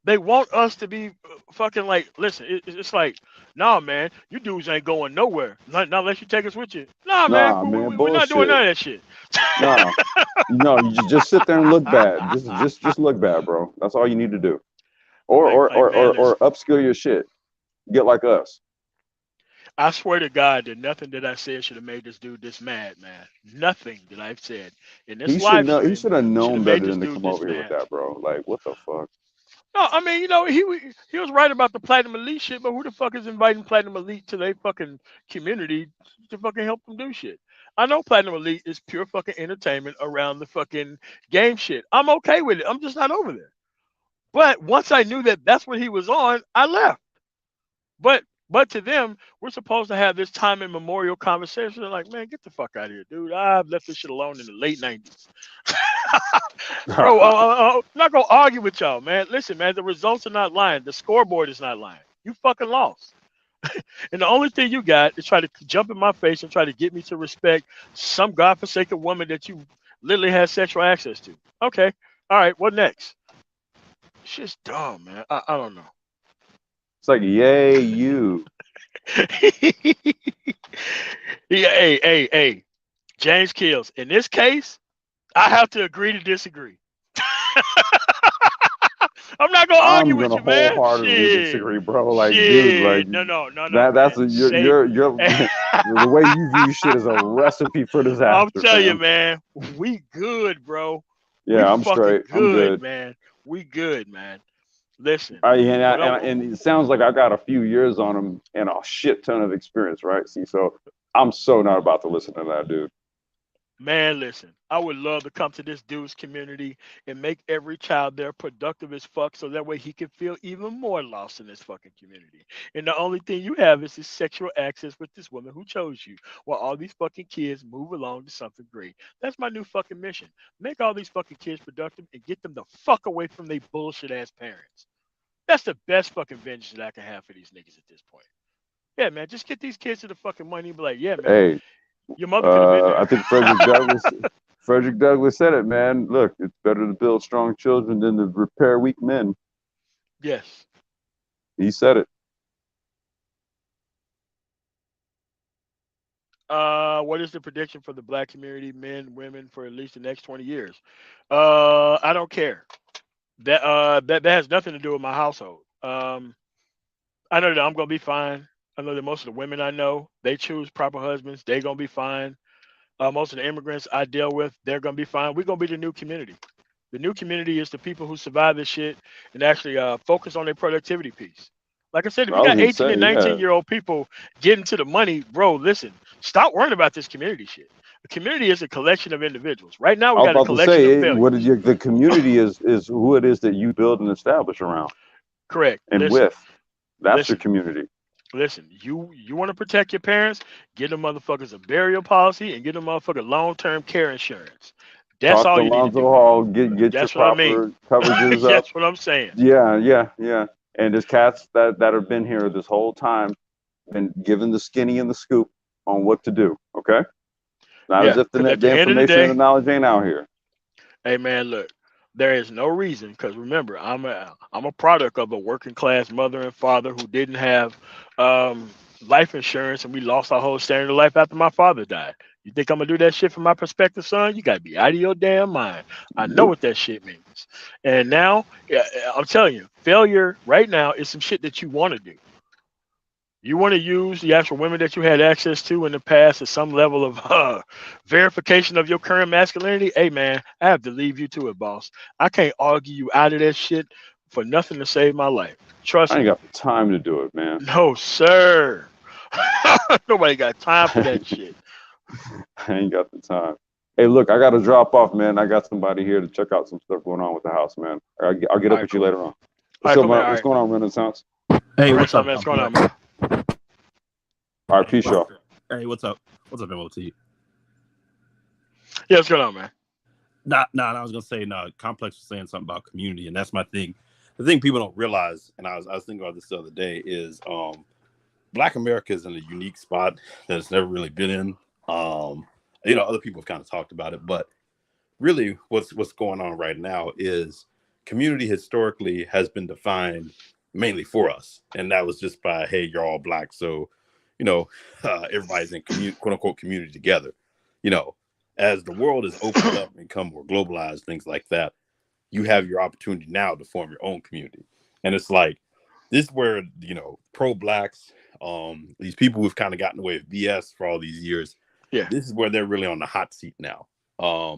They want us to be fucking like, listen, it's like, nah, man, you dudes ain't going nowhere. Not unless you take us with you. Nah, man, Nah, man, we're not doing bullshit. none of that shit. Nah, no, you just sit there and look bad. Just look bad, bro. That's all you need to do. Or or Like or man, or, listen, or upskill your shit. Get like us. I swear to God that nothing that I said should have made this dude this mad, man. Nothing that I've said in this He should live know. He stream should have should have known made better this than to dude come this over here with mad. that, bro. Like, what the fuck? No, I mean, he was right about the Platinum Elite shit, but who the fuck is inviting Platinum Elite to their fucking community to fucking help them do shit? I know Platinum Elite is pure fucking entertainment around the fucking game shit. I'm okay with it. I'm just not over there. But once I knew that that's what he was on, I left. But But to them, we're supposed to have this time immemorial conversation. They're like, man, get the fuck out of here, dude. I've left this shit alone in the late 90s. Bro, I'm not going to argue with y'all, man. Listen, man, the results are not lying. The scoreboard is not lying. You fucking lost. And the only thing you got is try to jump in my face and try to get me to respect some godforsaken woman that you literally had sexual access to. Okay. All right. What next? Shit's dumb, man. I don't know. It's like, yay, you. Yeah, hey. James Kills. In this case, I have to agree to disagree. I'm not gonna argue I'm with gonna you, man. wholeheartedly Shit, disagree, bro. Like, dude, like shit. No, that. That's man. a, Say, you're the way you view shit is a recipe for I'm disaster, telling you, fam. man. We good, bro. We Yeah, I'm fucking straight. I'm good, good. man. We good, man. Listen, And, what I and it sounds like I got a few years on him and a shit ton of experience, right? See, so I'm so not about to listen to that dude. Man, listen, I would love to come to this dude's community and make every child there productive as fuck so that way he can feel even more lost in this fucking community. And the only thing you have is this sexual access with this woman who chose you while all these fucking kids move along to something great. That's my new fucking mission. Make all these fucking kids productive and get them the fuck away from their bullshit ass parents. That's the best fucking vengeance that I can have for these niggas at this point. Yeah, man, just get these kids to the fucking money and be like, yeah, man, Hey, your mother could have been I there. think Frederick Douglass said it, man. Look, it's better to build strong children than to repair weak men. Yes. He said it. What is the prediction for the black community, men, women, for at least the next 20 years? I don't care. That has nothing to do with my household. I know that I'm gonna be fine. I know that most of the women I know, they choose proper husbands. They're gonna be fine. Most of the immigrants I deal with, they're gonna be fine. We're gonna be the new community. The new community is the people who survive this shit and actually focus on their productivity piece. Like I said, if you I was got gonna 18 say, and yeah. 19-year-old people getting to the money, bro, listen, stop worrying about this community shit. The community is a collection of individuals. Right now, we I was got a about to collection of say, failures. the community is who it is that you build and establish around Correct. and Listen, with. That's your listen, community. listen. You want to protect your parents? Get them motherfuckers a burial policy and get them motherfucker long-term care insurance. That's Talk all to you need to Lonzo do. Hall, get your That's what I mean. proper coverages up. That's what I'm saying. Yeah. And there's cats that have been here this whole time, been given the skinny and the scoop on what to do. Okay, not as Yeah, if because at the the end of the information and the day, knowledge ain't out here. hey man, look, there is no reason because remember, I'm a product of a working class mother and father who didn't have um, life insurance, and we lost our whole standard of life after my father died. You think I'm gonna do that shit from my perspective, son? You gotta be out of your damn mind. I know Nope. what that shit means. And now, yeah, I'm telling you, failure right now is some shit that you want to do. You want to use the actual women that you had access to in the past as some level of verification of your current masculinity. Hey, man, I have to leave you to it, boss. I can't argue you out of that shit for nothing to save my life. Trust I ain't me. got the time to do it, man. No, sir. Nobody got time for that shit. I ain't got the time. Hey, look, I got to drop off, man. I got somebody here to check out some stuff going on with the house, man. I'll get All up right, with you cool. later on. All right, cool, man. All What's right. going on, Renaissance? Hey, All right, what's so, up? man, what's I'm going here. on, man? All right, peace, y'all. Hey, what's up? What's up, MOT? Yeah, what's going on, man? Nah. I was gonna say, no. Complex was saying something about community, and that's my thing. The thing people don't realize, and I was thinking about this the other day, is Black America is in a unique spot that it's never really been in. Other people have kind of talked about it, but really, what's going on right now is community historically has been defined mainly for us, and that was just by, hey, you're all black, so you know everybody's in quote unquote community together. You know, as the world has opened up and become more globalized, things like that, you have your opportunity now to form your own community, and it's like this is where pro blacks, these people who've kind of gotten away with BS for all these years, Yeah. this is where they're really on the hot seat now,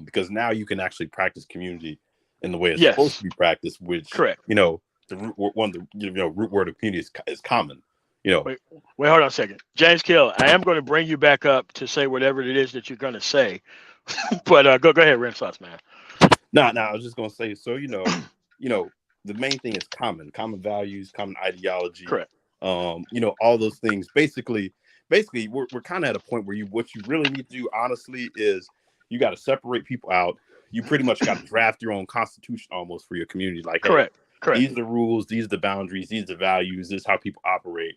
because now you can actually practice community in the way it's supposed Yes. to be practiced, which Correct. the root word of community is common. You know, Wait, hold on a second. James Kill, I am going to bring you back up to say whatever it is that you're going to say. But go ahead, Renaissance, man. I was just gonna say, so the main thing is common values, common ideology, Correct. all those things. Basically, we're kind of at a point where what you really need to do, honestly, is you got to separate people out. You pretty much got to draft your own constitution almost for your community. Like, hey, Correct. Correct. these are the rules, these are the boundaries, these are the values, this is how people operate.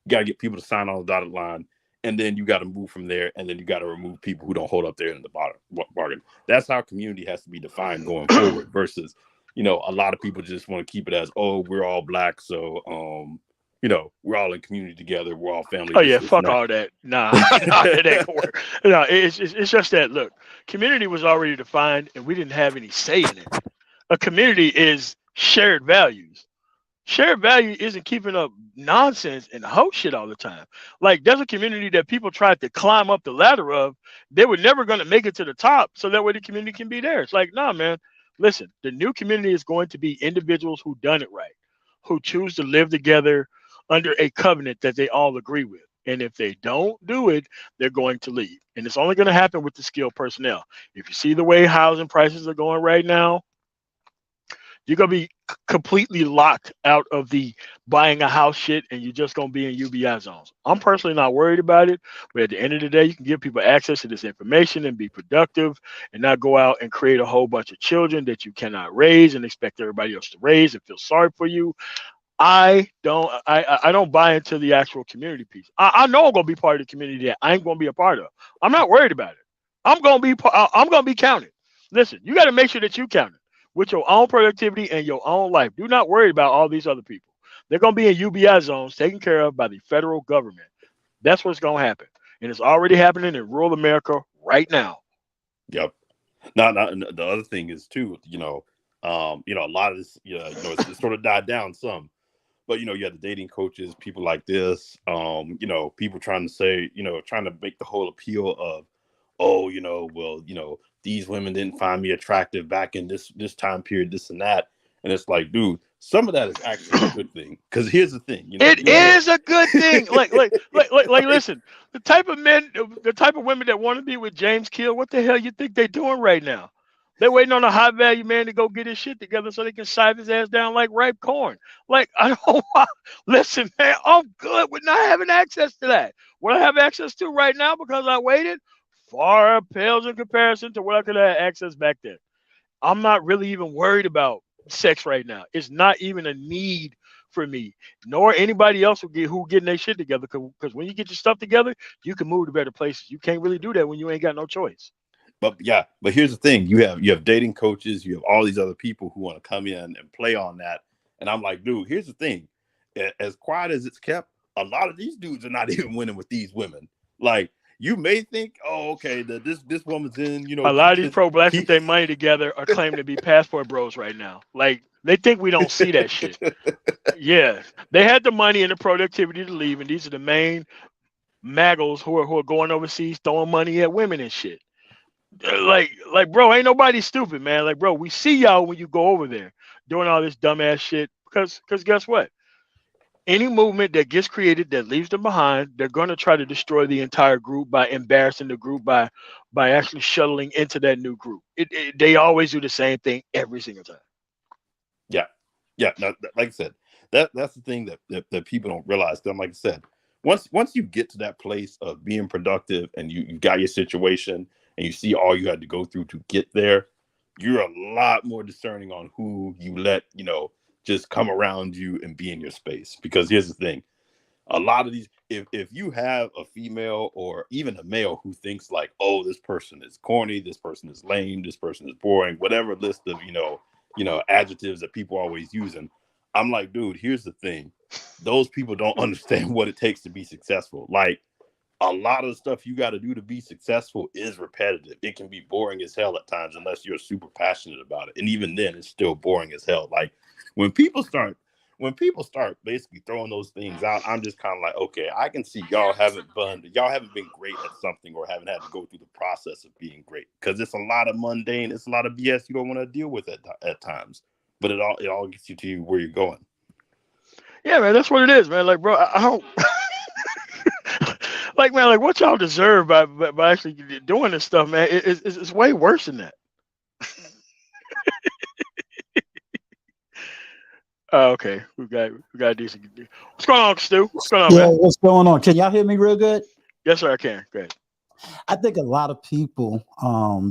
You got to get people to sign on the dotted line, and then you got to move from there, and then you got to remove people who don't hold up their end of the bargain. That's how community has to be defined going forward versus, a lot of people just want to keep it as, oh, we're all black, so, we're all in community together, we're all family. Oh yeah, this, and fuck all that. Nah, nah, it ain't gonna work. No, it's just that. Look, community was already defined, and we didn't have any say in it. A community is shared values. Shared value isn't keeping up nonsense and hoe shit all the time. Like there's a community that people tried to climb up the ladder of, they were never going to make it to the top, so that way the community can be there. It's like, nah, man. Listen, the new community is going to be individuals who done it right, who choose to live together under a covenant that they all agree with. And if they don't do it, they're going to leave. And it's only going to happen with the skilled personnel. If you see the way housing prices are going right now, you're going to be completely locked out of the buying a house shit, and you're just going to be in UBI zones. I'm personally not worried about it, but at the end of the day, you can give people access to this information and be productive and not go out and create a whole bunch of children that you cannot raise and expect everybody else to raise and feel sorry for you. I don't buy into the actual community piece. I know I'm gonna be part of the community that I ain't gonna be a part of. I'm not worried about it. I'm gonna be counted. Listen, you got to make sure that you counted with your own productivity and your own life. Do not worry about all these other people. They're gonna be in UBI zones taken care of by the federal government. That's what's gonna happen, and it's already happening in rural America right now. Yep. Now, and the other thing is too, a lot of this, it's sort of died down some. But you have the dating coaches, people like this, people trying to say, trying to make the whole appeal of, oh, these women didn't find me attractive back in this time period, this and that. And it's like, dude, some of that is actually a good thing. Because here's the thing, It is a good thing. Like, listen, the type of women that want to be with James Keel, what the hell you think they're doing right now? They're waiting on a high value man to go get his shit together so they can scythe his ass down like ripe corn. Like, I don't listen, man, I'm good with not having access to that. What I have access to right now because I waited far pales in comparison to what I could have access back then. I'm not really even worried about sex right now. It's not even a need for me, nor anybody else who getting their shit together. Because when you get your stuff together, you can move to better places. You can't really do that when you ain't got no choice. But here's the thing: you have dating coaches, you have all these other people who want to come in and play on that. And I'm like, dude, here's the thing: as quiet as it's kept, a lot of these dudes are not even winning with these women. Like, you may think, oh, okay, this woman's in, a lot of these pro blacks with their money together are claiming to be passport bros right now. Like, they think we don't see that shit. Yeah, they had the money and the productivity to leave, and these are the main maggles who are going overseas throwing money at women and shit. Like, bro, ain't nobody stupid, man. Like, bro, we see y'all when you go over there doing all this dumbass shit. Because guess what? Any movement that gets created that leaves them behind, they're going to try to destroy the entire group by embarrassing the group by actually shuttling into that new group. They always do the same thing every single time. Yeah. No, like I said, that's the thing that people don't realize. Like I said, once you get to that place of being productive and you got your situation and you see all you had to go through to get there, you're a lot more discerning on who you let, just come around you and be in your space. Because here's the thing: a lot of these, if you have a female or even a male who thinks like, oh, this person is corny, this person is lame, this person is boring, whatever list of adjectives that people are always using, I'm like, dude, here's the thing: those people don't understand what it takes to be successful. Like, a lot of the stuff you got to do to be successful is repetitive. It can be boring as hell at times unless you're super passionate about it, and even then, it's still boring as hell. Like, when people start basically throwing those things out, I'm just kind of like, okay, I can see y'all haven't been great at something or haven't had to go through the process of being great, because it's a lot of mundane, it's a lot of BS you don't want to deal with at times, but it all gets you to where you're going. Yeah, man, that's what it is, man. Like, bro, I don't like, man, like what y'all deserve by actually doing this stuff, man. It's way worse than that. Oh, okay. We got a decent. What's going on, Stu? What's going on, Yeah, man? what's going on? Can y'all hear me real good? Yes, sir. I can. Go ahead. I think a lot of people,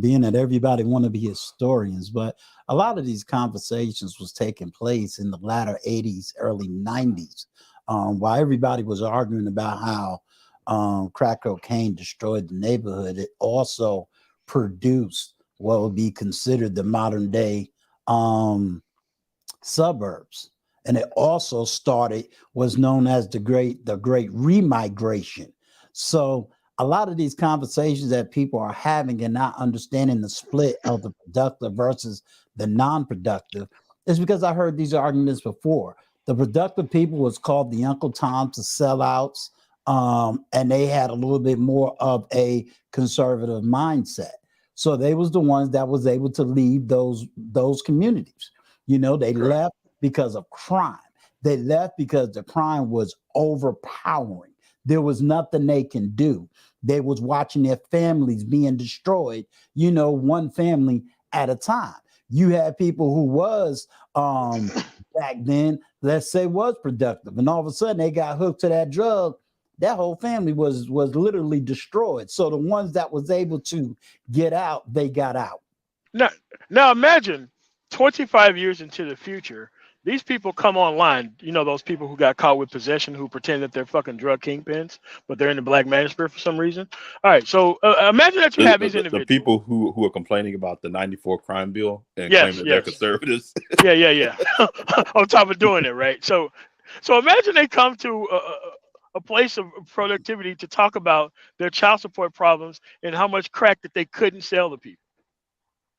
being that everybody want to be historians, but a lot of these conversations was taking place in the latter 80s, early 90s, while everybody was arguing about how crack cocaine destroyed the neighborhood. It also produced what would be considered the modern day suburbs, and it also started was known as the great remigration. So a lot of these conversations that people are having and not understanding the split of the productive versus the non-productive is because I heard these arguments before. The productive people was called the Uncle Toms, the sellouts, and they had a little bit more of a conservative mindset. So they was the ones that was able to leave those communities. They Correct. left because of crime. They left because the crime was overpowering. There was nothing they can do. They was watching their families being destroyed, one family at a time. You had people who was back then, let's say was productive, and all of a sudden they got hooked to that drug. That whole family was literally destroyed. So the ones that was able to get out, they got out. Now, now imagine 25 years into the future, these people come online. You know, those people who got caught with possession who pretend that they're fucking drug kingpins, but they're in the black manosphere for some reason. All right, so imagine that you The, have the, these the individuals. people who are complaining about the '94 crime bill and claim Yes, that they're yes. conservatives. Yeah, yeah, yeah. On top of doing it, right? So imagine they come to a place of productivity to talk about their child support problems and how much crack that they couldn't sell to people.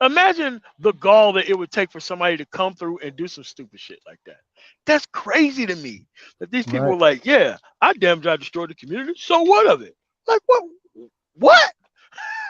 Imagine the gall that it would take for somebody to come through and do some stupid shit like that. That's crazy to me. That these people Right. are like, yeah, I damned I destroyed the community. So what of it? Like what? What?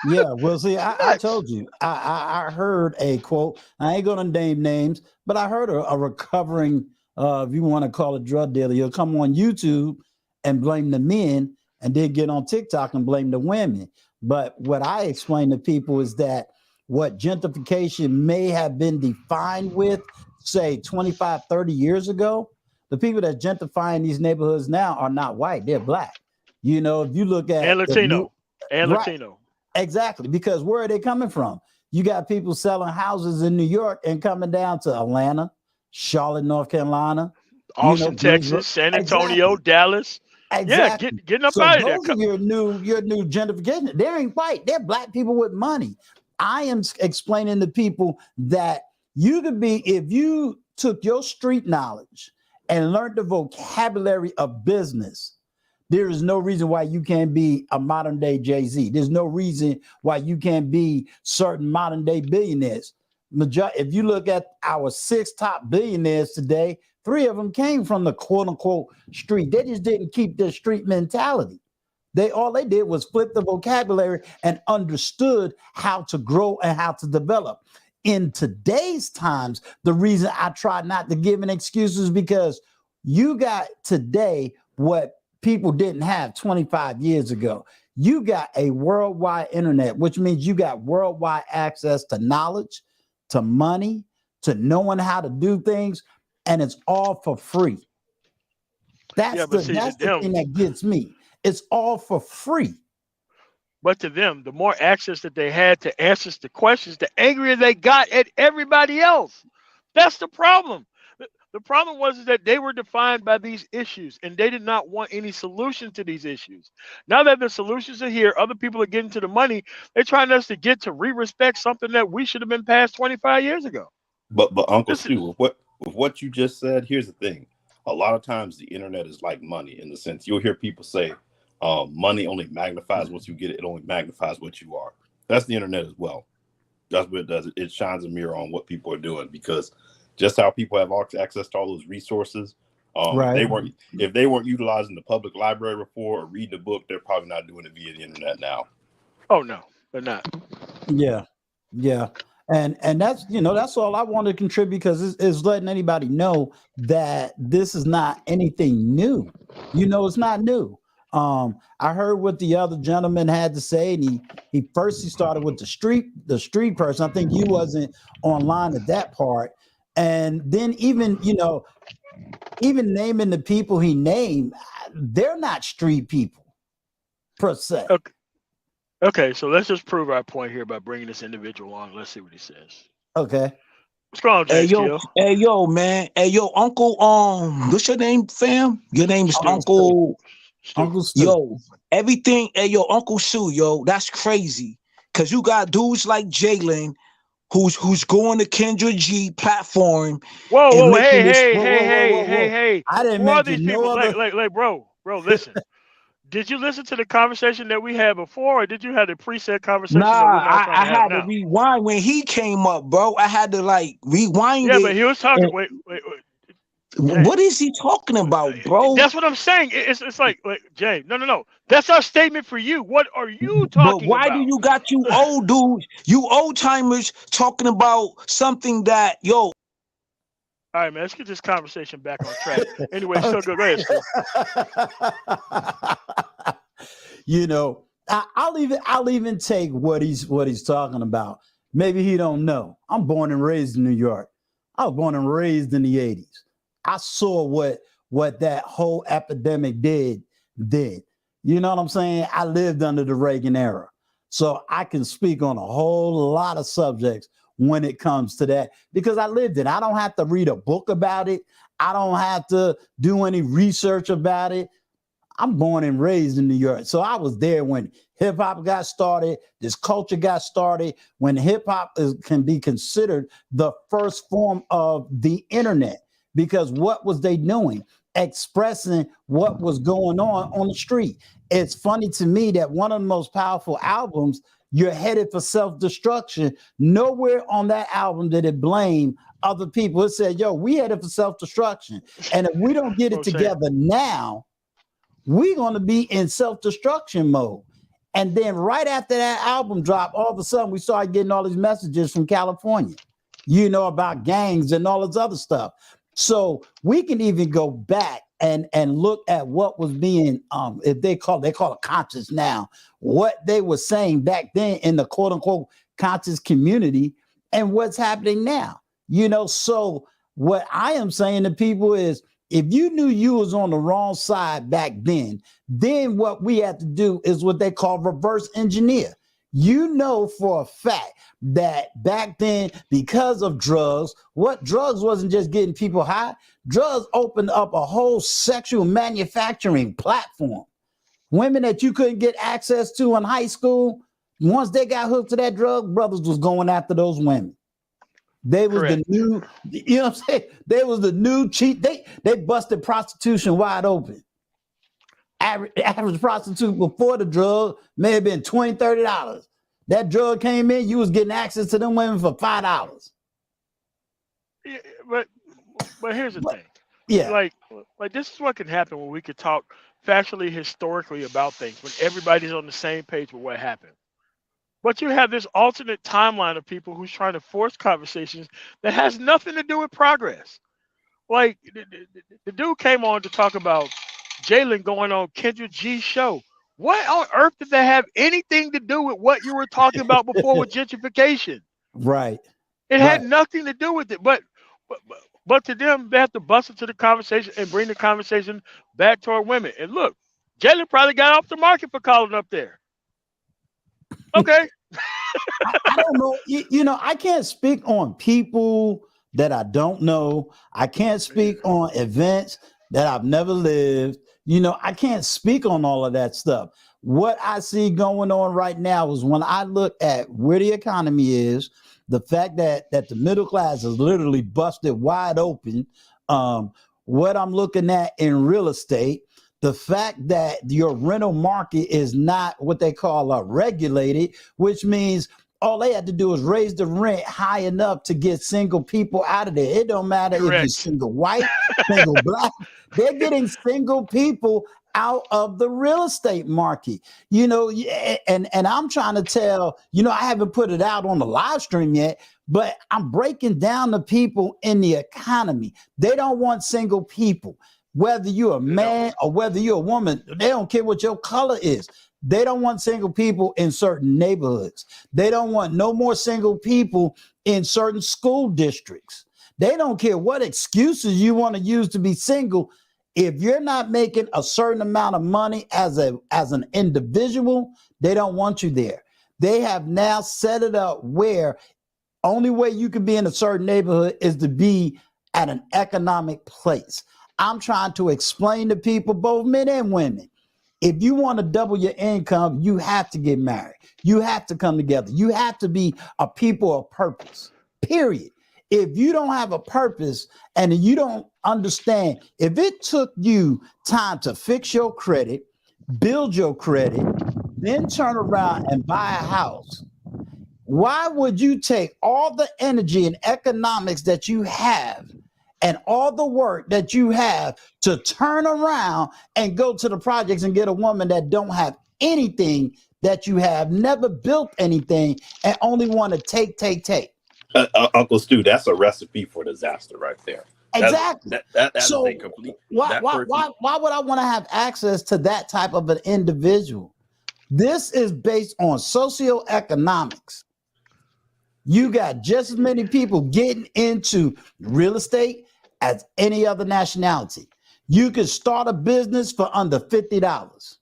Yeah, well, see, I Nuts. told you, I heard a quote. I ain't gonna name names, but I heard a recovering, if you want to call it drug dealer, he'll come on YouTube and blame the men, and then get on TikTok and blame the women. But what I explain to people is that what gentrification may have been defined with, say, 25, 30 years ago, the people that gentrifying these neighborhoods now are not white, they're black. If you look And at the new, Latino. And right. Latino. Exactly, because where are they coming from? You got people selling houses in New York and coming down to Atlanta, Charlotte, North Carolina, Austin, Greensboro. Texas, San Antonio, Exactly, Dallas. Yeah, exactly. getting up So out of there. those are your new gentrification. They ain't white. They're black people with money. I am explaining to people that you could be if you took your street knowledge and learned the vocabulary of business. There is no reason why you can't be a modern day Jay-Z. There's no reason why you can't be certain modern day billionaires. If you look at our six top billionaires today, three of them came from the quote unquote street. They just didn't keep their street mentality. All they did was flip the vocabulary and understood how to grow and how to develop. In today's times, the reason I try not to give an excuse is because you got today what people didn't have 25 years ago. You got a worldwide internet, which means you got worldwide access to knowledge, to money, to knowing how to do things, and it's all for free. Yeah, That's but the see to that's the them, thing that gets me. It's all for free. but to them, the more access that they had to answers to questions, the angrier they got at everybody else. That's the problem. The problem was is that they were defined by these issues and they did not want any solution to these issues. Now that the solutions are here, other people are getting to the money. They're trying us to get to re-respect something that we should have been past 25 years ago. But Uncle This is Stu, with what you just said, here's the thing. A lot of times the internet is like money in the sense you'll hear people say, money only magnifies what you get, it only magnifies what you are. That's the internet as well. That's what it does. It shines a mirror on what people are doing because just how people have access to all those resources. Right. If they weren't utilizing the public library before or reading a book, they're probably not doing it via the internet now. oh no, they're not. Yeah. Yeah. And that's all I want to contribute because it's letting anybody know that this is not anything new. It's not new. I heard what the other gentleman had to say, and he started with the street person. I think you wasn't online at that part, and then even even naming the people he named, they're not street people per se. Okay. Okay, so let's just prove our point here by bringing this individual on. Let's see what he says. Okay. What's going on, James Kill? Hey yo, man. Hey yo, Uncle. What's your name, fam? Your name is Stu. Uncle. Stu. Uncle Stu. Yo, everything. Hey yo, Uncle Sue. Yo, that's crazy. Cause you got dudes like Jalen, who's going to Kendra G platform. Whoa, and whoa, making hey, this. hey, Whoa, hey, whoa, whoa, hey, whoa, hey, whoa. hey. I didn't Who are these mention no people? other. Bro, listen. Did you listen to the conversation that we had before, or did you have the preset conversation that Nah, we're now trying I to have had to now? rewind when he came up, bro. I had to like rewind Yeah, but it. he was talking. And Wait, James. what is he talking about, bro? That's what I'm saying. It's like, James. No. That's our statement for you. What are you But talking why do about? you got you old dudes, you old timers talking about something that yo? All right, man. Let's get this conversation back on track. Anyway, so go ahead, Stu. You know, I'll even take what he's talking about. Maybe he don't know. I'm born and raised in New York. I was born and raised in the 80s. I saw what that whole epidemic did then. You know what I'm saying? I lived under the Reagan era. So I can speak on a whole lot of subjects when it comes to that because I lived it. I don't have to read a book about it. I don't have to do any research about it. I'm born and raised in New York. So I was there when hip hop got started, this culture got started, when hip hop can be considered the first form of the internet. Because what was they doing? Expressing what was going on the street. It's funny to me that one of the most powerful albums, You're Headed for Self-Destruction, nowhere on that album did it blame other people. It said, yo, we headed for self-destruction. And if we don't get it together now, we're going to be in self-destruction mode. And then right after that album dropped, all of a sudden we started getting all these messages from California, you know, about gangs and all this other stuff. So we can even go back and look at what was being, if they call it conscious now, what they were saying back then in the quote unquote conscious community and what's happening now, you know. So what I am saying to people is, if you knew you was on the wrong side back then what we had to do is what they call reverse engineer. You know for a fact that back then, because of drugs, what drugs wasn't just getting people high, drugs opened up a whole sexual manufacturing platform. Women that you couldn't get access to in high school, once they got hooked to that drug, brothers was going after those women. They was Correct. the new, you know what I'm saying? They was the new cheat. They busted prostitution wide open. Average prostitute before the drug may have been $20, $30. That drug came in, you was getting access to them women for $5. Yeah, but here's the thing. Yeah. Like this is what can happen when we could talk factually, historically about things when everybody's on the same page with what happened. But you have this alternate timeline of people who's trying to force conversations that has nothing to do with progress. Like the dude came on to talk about Jalen going on Kendra G's show. What on earth did that have anything to do with what you were talking about before with gentrification? Right. It Right. had nothing to do with it. But, but to them, they have to bust into the conversation and bring the conversation back toward women. And look, Jalen probably got off the market for calling up there. Okay. I don't know. You know, I can't speak on people that I don't know. I can't speak on events that I've never lived. You know, I can't speak on all of that stuff. What I see going on right now is when I look at where the economy is, the fact that the middle class is literally busted wide open. What I'm looking at in real estate, the fact that your rental market is not what they call regulated, which means all they had to do is raise the rent high enough to get single people out of there. It don't matter if you're single white, single black. They're getting single people out of the real estate market, you know. And I'm trying to tell, you know, I haven't put it out on the live stream yet, but I'm breaking down the people in the economy. They don't want single people. Whether you're a man or whether you're a woman, they don't care what your color is. They don't want single people in certain neighborhoods. They don't want no more single people in certain school districts. They don't care what excuses you want to use to be single. If you're not making a certain amount of money as an individual, they don't want you there. They have now set it up where only way you can be in a certain neighborhood is to be at an economic place. I'm trying to explain to people, both men and women, if you want to double your income, you have to get married. You have to come together. You have to be a people of purpose, period. If you don't have a purpose and you don't understand, if it took you time to fix your credit, build your credit, then turn around and buy a house, why would you take all the energy and economics that you have and all the work that you have to turn around and go to the projects and get a woman that don't have anything that you have, never built anything, and only want to take? Uncle Stu, that's a recipe for disaster right there. Exactly. That is So a complete. why would I want to have access to that type of an individual? This is based on socioeconomics. You got just as many people getting into real estate as any other nationality. You could start a business for under $50.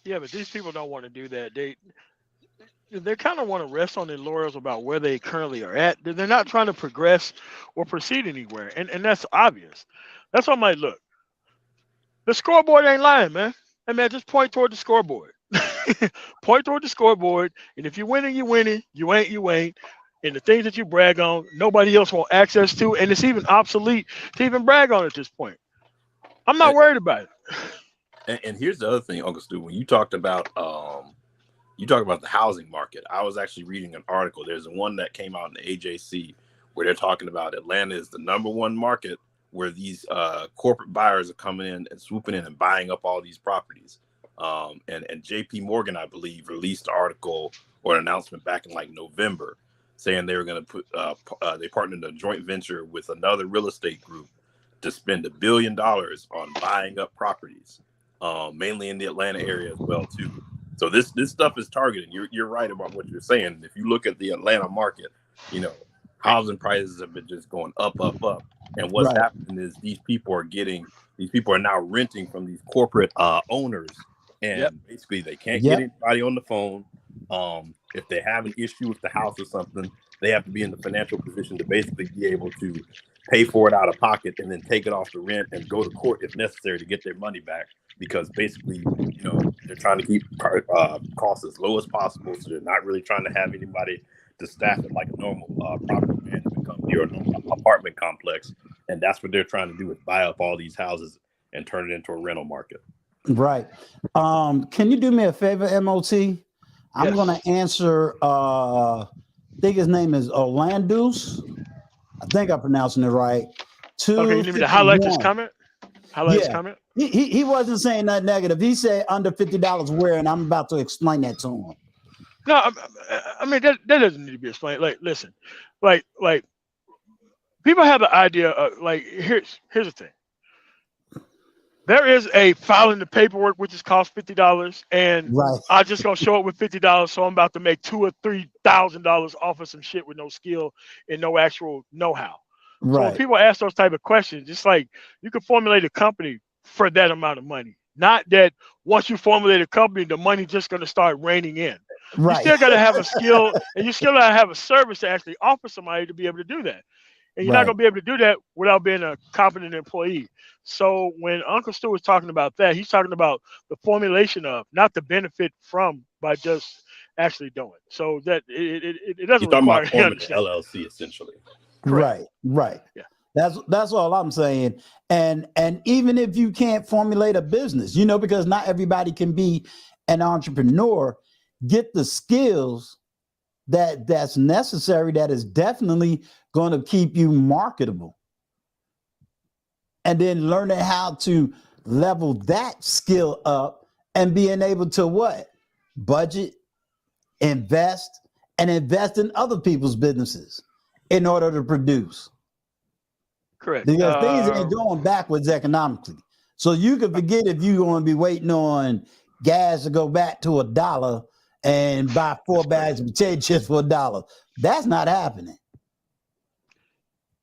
Yeah, but these people don't want to do that. They kind of want to rest on their laurels about where they currently are at. They're not trying to progress or proceed anywhere, and that's obvious. That's why I'm like, look, the scoreboard ain't lying, man. Hey, man, just point toward the scoreboard. Point toward the scoreboard, and if you're winning, you're winning. You ain't. And the things that you brag on, nobody else want access to, and it's even obsolete to even brag on at this point. I'm not worried about it. And here's the other thing, Uncle Stu. When you talk about the housing market, I was actually reading an article. There's one that came out in the AJC where they're talking about Atlanta is the #1 market where these corporate buyers are coming in and swooping in and buying up all these properties. And JP Morgan, I believe, released an article or an announcement back in like November saying they were going to put they partnered in a joint venture with another real estate group to spend $1 billion on buying up properties, mainly in the Atlanta area as well too. So this stuff is targeted. You're right about what you're saying. If you look at the Atlanta market, housing prices have been just going up. And what's happening is these people are now renting from these corporate owners, and basically they can't get anybody on the phone. If they have an issue with the house or something, they have to be in the financial position to basically be able to pay for it out of pocket and then take it off the rent and go to court if necessary to get their money back, because basically, they're trying to keep costs as low as possible. So they're not really trying to have anybody to staff it like a normal property management company or a normal apartment complex. And that's what they're trying to do, is buy up all these houses and turn it into a rental market. Right. Can you do me a favor, MOT? I'm Yes. going to answer, I think his name is Orlandus. I think I'm pronouncing it right. Okay, you need me to highlight this comment? His comment? He wasn't saying nothing negative. He said under $50 where, and I'm about to explain that to him. No, I mean, that doesn't need to be explained. Like, listen, like people have the idea of, like, here's the thing. There is a filing the paperwork which is cost $50, and I just gonna show up with $50, so I'm about to make $2,000 or $3,000 off of some shit with no skill and no actual know-how. So when people ask those type of questions, it's like you can formulate a company for that amount of money. Not that once you formulate a company, the money just gonna start raining in. You still gotta have a skill, and you still gotta have a service to actually offer somebody to be able to do that. And you're not going to be able to do that without being a competent employee. So when Uncle Stu was talking about that, he's talking about the formulation of, not the benefit from, by just actually doing. So that it doesn't require. You're talking about forming an LLC essentially. Correct. Right. Yeah. That's all I'm saying. And even if you can't formulate a business, because not everybody can be an entrepreneur, get the skills that's necessary, that is definitely going to keep you marketable, and then learning how to level that skill up and being able to budget, invest in other people's businesses in order to produce. Correct. Because things ain't going backwards economically. So you can forget if you're going to be waiting on gas to go back to $1 and buy 4 bags of potato chips for $1. That's not happening.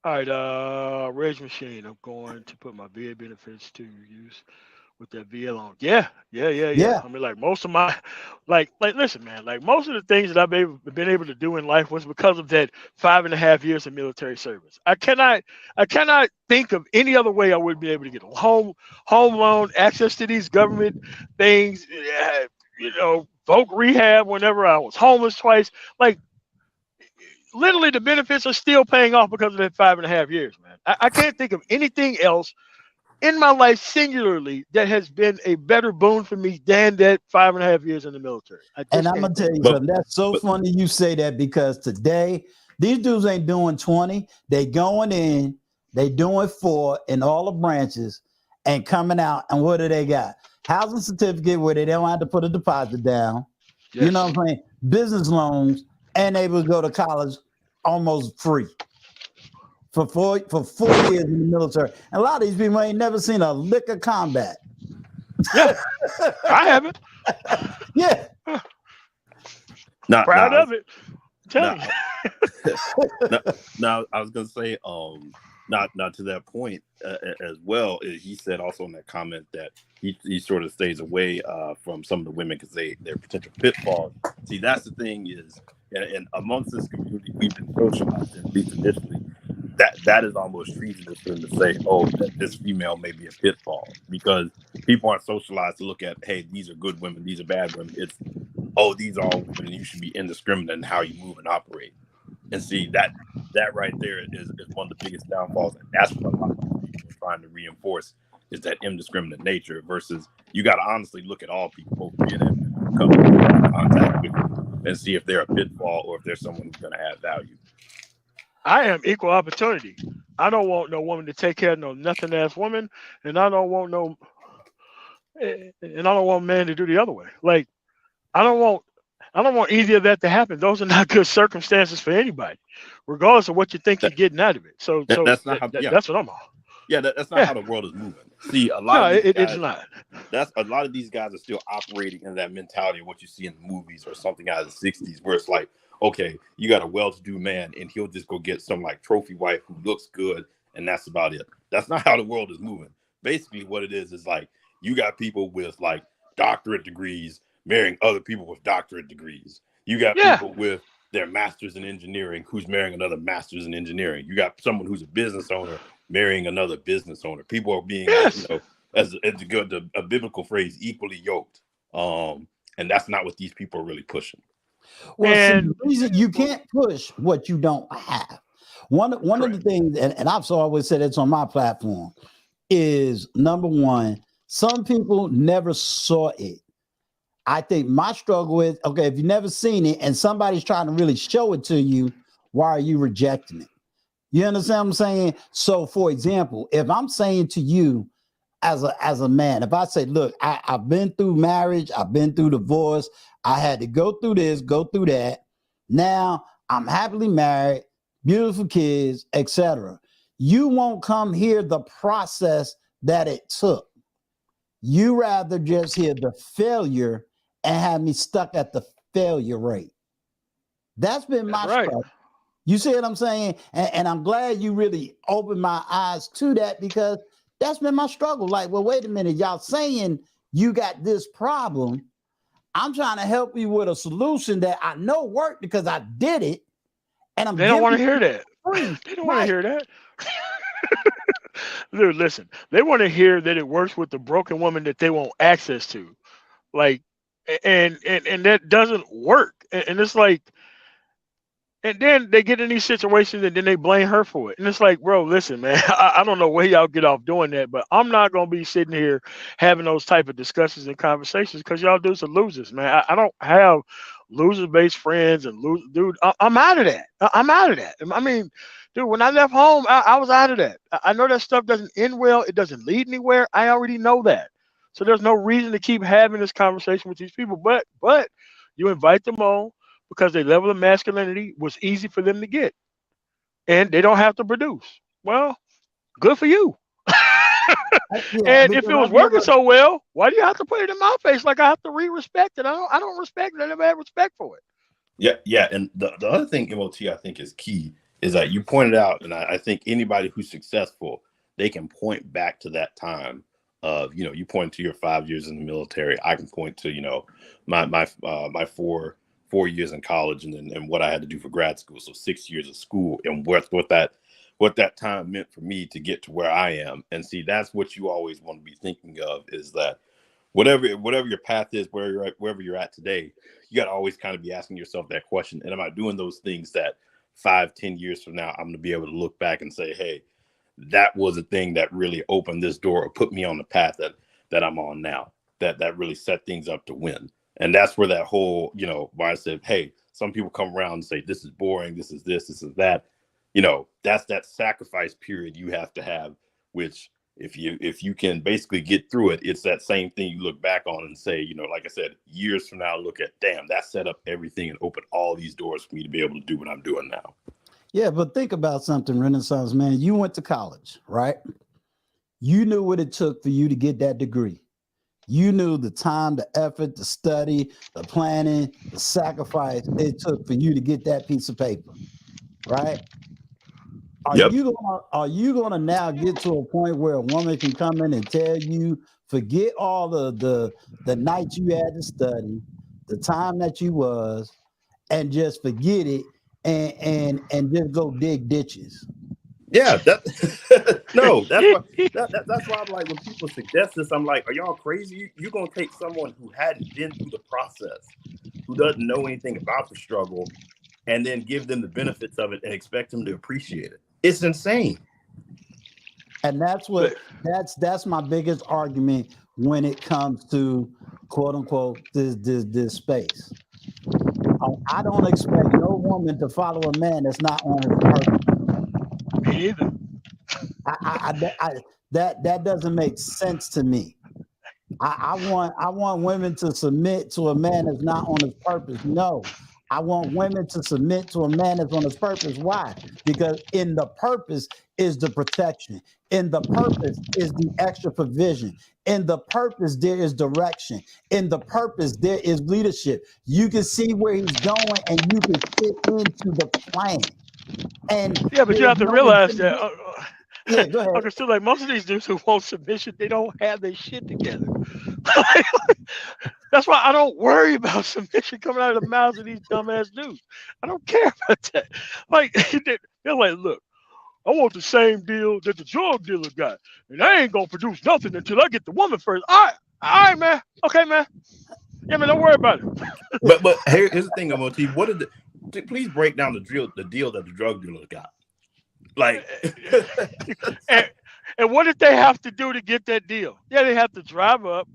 All right, Reg Machine. I'm going to put my VA benefits to use with that VA loan. Yeah. Yeah. I mean, like most of my, like, listen, man. Like most of the things that been able to do in life was because of that 5.5 years of military service. I cannot think of any other way I would be able to get a home loan, access to these government things. Voc rehab whenever I was homeless twice. Like literally, the benefits are still paying off because of that 5.5 years, man. I can't think of anything else in my life singularly that has been a better boon for me than that 5.5 years in the military. I And just I'm can't gonna tell think of you it. But something. That's so but funny you say that because today these dudes ain't doing 20. They going in, they doing 4 in all the branches and coming out. And what do they got? Housing certificate where they don't have to put a deposit down. You know Yes. what I'm saying? Business loans, and they will go to college almost free for 4 years in the military. And a lot of these people ain't never seen a lick of combat. Yeah, I haven't. Yeah. not Proud now of it. I'm telling now you. now, now I was gonna say not to that point as well. He said also in that comment that he sort of stays away from some of the women because they're potential pitfalls. See, that's the thing is, and amongst this community, we've been socialized, at least initially, that is almost treasonous for them to say, oh, that this female may be a pitfall, because people aren't socialized to look at, hey, these are good women, these are bad women. It's, oh, these are all women, and you should be indiscriminate in how you move and operate. And see, that right there is one of the biggest downfalls, and that's what a lot of these people are trying to reinforce, is that indiscriminate nature versus you got to honestly look at all people, both men and women, who come into contact with you, and see if they're a pitfall or if they're someone who's going to add value. I am equal opportunity. I don't want no woman to take care of no nothing ass woman, and I don't want men to do the other way. Like I don't want I don't want either of that to happen. Those are not good circumstances for anybody, regardless of what you think you're That, getting out of it. So so that's not how. Yeah, that's what I'm on. yeah. That's not Yeah, how the world is moving. See, a lot no, of these it's guys. not. That's a lot of these guys are still operating in that mentality of what you see in the movies or something out of the 60s, where it's like, okay, you got a well-to-do man and he'll just go get some like trophy wife who looks good, and that's about it. That's not how the world is moving. Basically what it is like you got people with like doctorate degrees marrying other people with doctorate degrees. You got Yeah. people with their masters in engineering who's marrying another master's in engineering. You got someone who's a business owner marrying another business owner. People are being like, Yes. as a good a biblical phrase, equally yoked. And that's not what these people are really pushing. Well, see, And the reason you can't push what you don't have. One of the correct. things, and I've so always said it's on my platform, is number one, some people never saw it. I think my struggle is okay, if you've never seen it and somebody's trying to really show it to you, why are you rejecting it? You understand what I'm saying? So, for example, if I'm saying to you as a man, if I say, look, I've been through marriage, I've been through divorce, I had to go through this, go through that. Now I'm happily married, beautiful kids, etc. You won't come hear the process that it took. You rather just hear the failure and have me stuck at the failure rate. That's been That's my right. struggle. You see what I'm saying? And I'm glad you really opened my eyes to that because that's been my struggle. Like, well, wait a minute, y'all saying you got this problem. I'm trying to help you with a solution that I know worked because I did it, and I'm They don't giving want to it hear that. for free. They don't want to Right. hear that. Dude, listen. They want to hear that it works with the broken woman that they want access to. Like, and that doesn't work. And it's like, and then they get in these situations and then they blame her for it. And it's like, bro, listen, man, I don't know where y'all get off doing that, but I'm not gonna be sitting here having those type of discussions and conversations because y'all dudes are losers, man. I don't have loser based friends and dude. I'm out of that. I'm out of that. I mean, dude, when I left home, I was out of that. I know that stuff doesn't end well. It doesn't lead anywhere. I already know that. So there's no reason to keep having this conversation with these people. But you invite them on because their level of masculinity was easy for them to get and they don't have to produce. Well, good for you. Yeah, And if because it was I've working never. so well, why do you have to put it in my face like I have to re-respect it? I don't respect it. I never had respect for it. Yeah, yeah. And the other thing, MOT, I think is key is that you pointed out, and I think anybody who's successful, they can point back to that time of, you point to your 5 years in the military. I can point to, my 4 years in college, and what I had to do for grad school. So 6 years of school, and what that time meant for me to get to where I am. And see, that's what you always want to be thinking of, is that whatever your path is, wherever you're at today, you got to always kind of be asking yourself that question. And am I doing those things that 5-10 years from now, I'm going to be able to look back and say, hey, that was a thing that really opened this door or put me on the path that I'm on now, that really set things up to win. And that's where that whole, why I said, hey, some people come around and say, this is boring, this is this is that, that's that sacrifice period you have to have, which if you can basically get through it, it's that same thing you look back on and say, like I said, years from now, look at, damn, that set up everything and opened all these doors for me to be able to do what I'm doing now. Yeah, but think about something, Renaissance man. You went to college, right? You knew what it took for you to get that degree. You knew the time, the effort, the study, the planning, the sacrifice it took for you to get that piece of paper, right? Are you gonna now get to a point where a woman can come in and tell you, forget all the nights you had to study, the time that you was, and just forget it and just go dig ditches? Yeah, no, that's why I'm like, when people suggest this, I'm like, are y'all crazy? You're gonna take someone who hadn't been through the process, who doesn't know anything about the struggle, and then give them the benefits of it and expect them to appreciate it. It's insane. And that's my biggest argument when it comes to quote unquote this space. I don't expect no woman to follow a man that's not on his purpose. Me either. That doesn't make sense to me. I want women to submit to a man that's not on his purpose. No, I want women to submit to a man that's on his purpose. Why? Because in the purpose is the protection. In the purpose is the extra provision. In the purpose, there is direction. In the purpose, there is leadership. You can see where he's going and you can fit into the plan. And yeah, but you have to realize that. Yeah, go ahead. Okay, so like most of these dudes who want submission, they don't have their shit together. That's why I don't worry about submission coming out of the mouths of these dumbass dudes. I don't care about that. Like they're like, look, I want the same deal that the drug dealer got, and I ain't gonna produce nothing until I get the woman first. All right, man. Okay, man. Yeah, man. Don't worry about it. But here's the thing, MOT. Please break down the deal that the drug dealer got. Like, and what did they have to do to get that deal? Yeah, they have to drive up,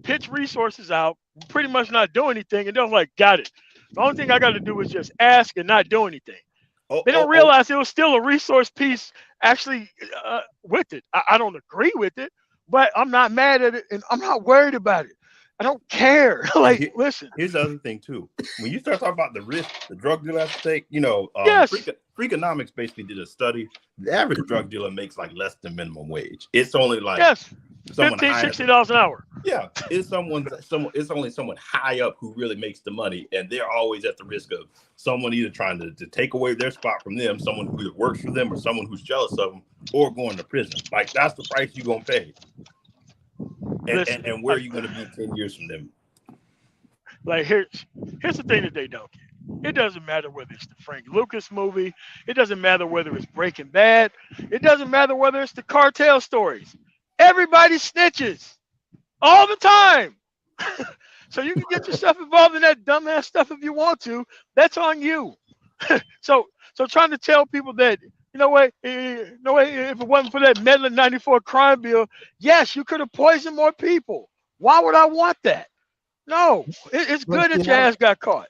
pitch resources out, pretty much not do anything, and they're like, got it. The only thing I got to do is just ask and not do anything. They don't realize it was still a resource piece actually with it. I don't agree with it, but I'm not mad at it, and I'm not worried about it. I don't care. Like, listen. Here's the other thing too. When you start talking about the risk the drug dealer has to take, yes. Freakonomics basically did a study. The average drug dealer makes like less than minimum wage. It's only like $15, $60 an hour. Yeah, it's only someone high up who really makes the money, and they're always at the risk of someone either trying to take away their spot from them, someone who either works for them or someone who's jealous of them, or going to prison. Like, that's the price you're gonna pay. And where are you going to be 10 years from them? Like, here's the thing that they don't get. It doesn't matter whether it's the Frank Lucas movie. It doesn't matter whether it's Breaking Bad. It doesn't matter whether it's the cartel stories. Everybody snitches all the time. So you can get yourself involved in that dumbass stuff if you want to. That's on you. So trying to tell people that, if it wasn't for that meddling 94 crime bill, yes, you could have poisoned more people. Why would I want that? No, it's good that your ass got caught.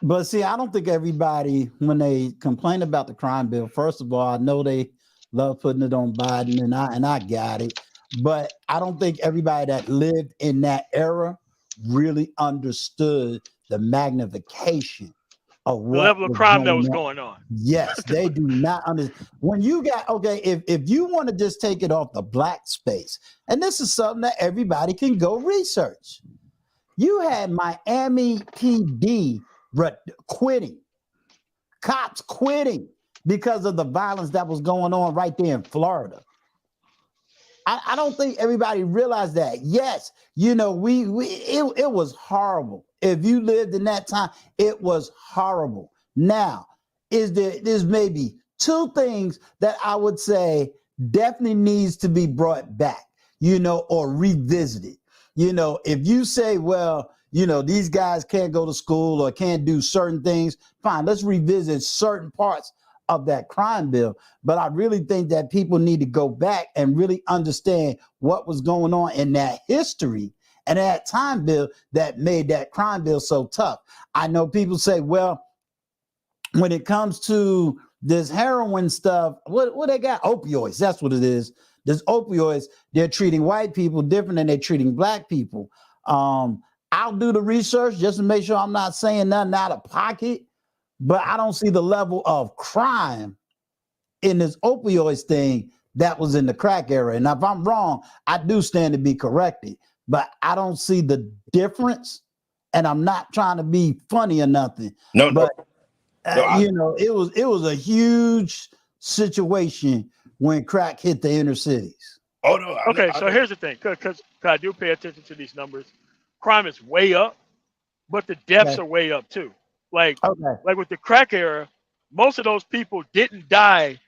But see, I don't think everybody, when they complain about the crime bill, first of all, I know they love putting it on Biden, and I got it. But I don't think everybody that lived in that era really understood the magnification of what the level of crime that was going on. Yes, they do not understand. When you got, if you want to just take it off the black space, and this is something that everybody can go research. You had Miami PD quitting, cops quitting because of the violence that was going on right there in Florida. I don't think everybody realized that. Yes, you know, it was horrible. If you lived in that time, it was horrible. Now, there's maybe two things that I would say definitely needs to be brought back, you know, or revisited. You know, if you say, well, you know, these guys can't go to school or can't do certain things, fine, let's revisit certain parts of that crime bill. But I really think that people need to go back and really understand what was going on in that history and that time bill that made that crime bill so tough. I know people say, well, when it comes to this heroin stuff, what they got? Opioids. That's what it is. There's opioids. They're treating white people different than they're treating black people. I'll do the research just to make sure I'm not saying nothing out of pocket, but I don't see the level of crime in this opioids thing that was in the crack era. And if I'm wrong, I do stand to be corrected, but I don't see the difference. And I'm not trying to be funny or nothing. No, but no, you know, it was a huge situation when crack hit the inner cities. Oh no. Okay, so here's the thing, because I do pay attention to these numbers. Crime is way up, but the deaths Okay. are way up too. Like Okay. with the crack era, most of those people didn't die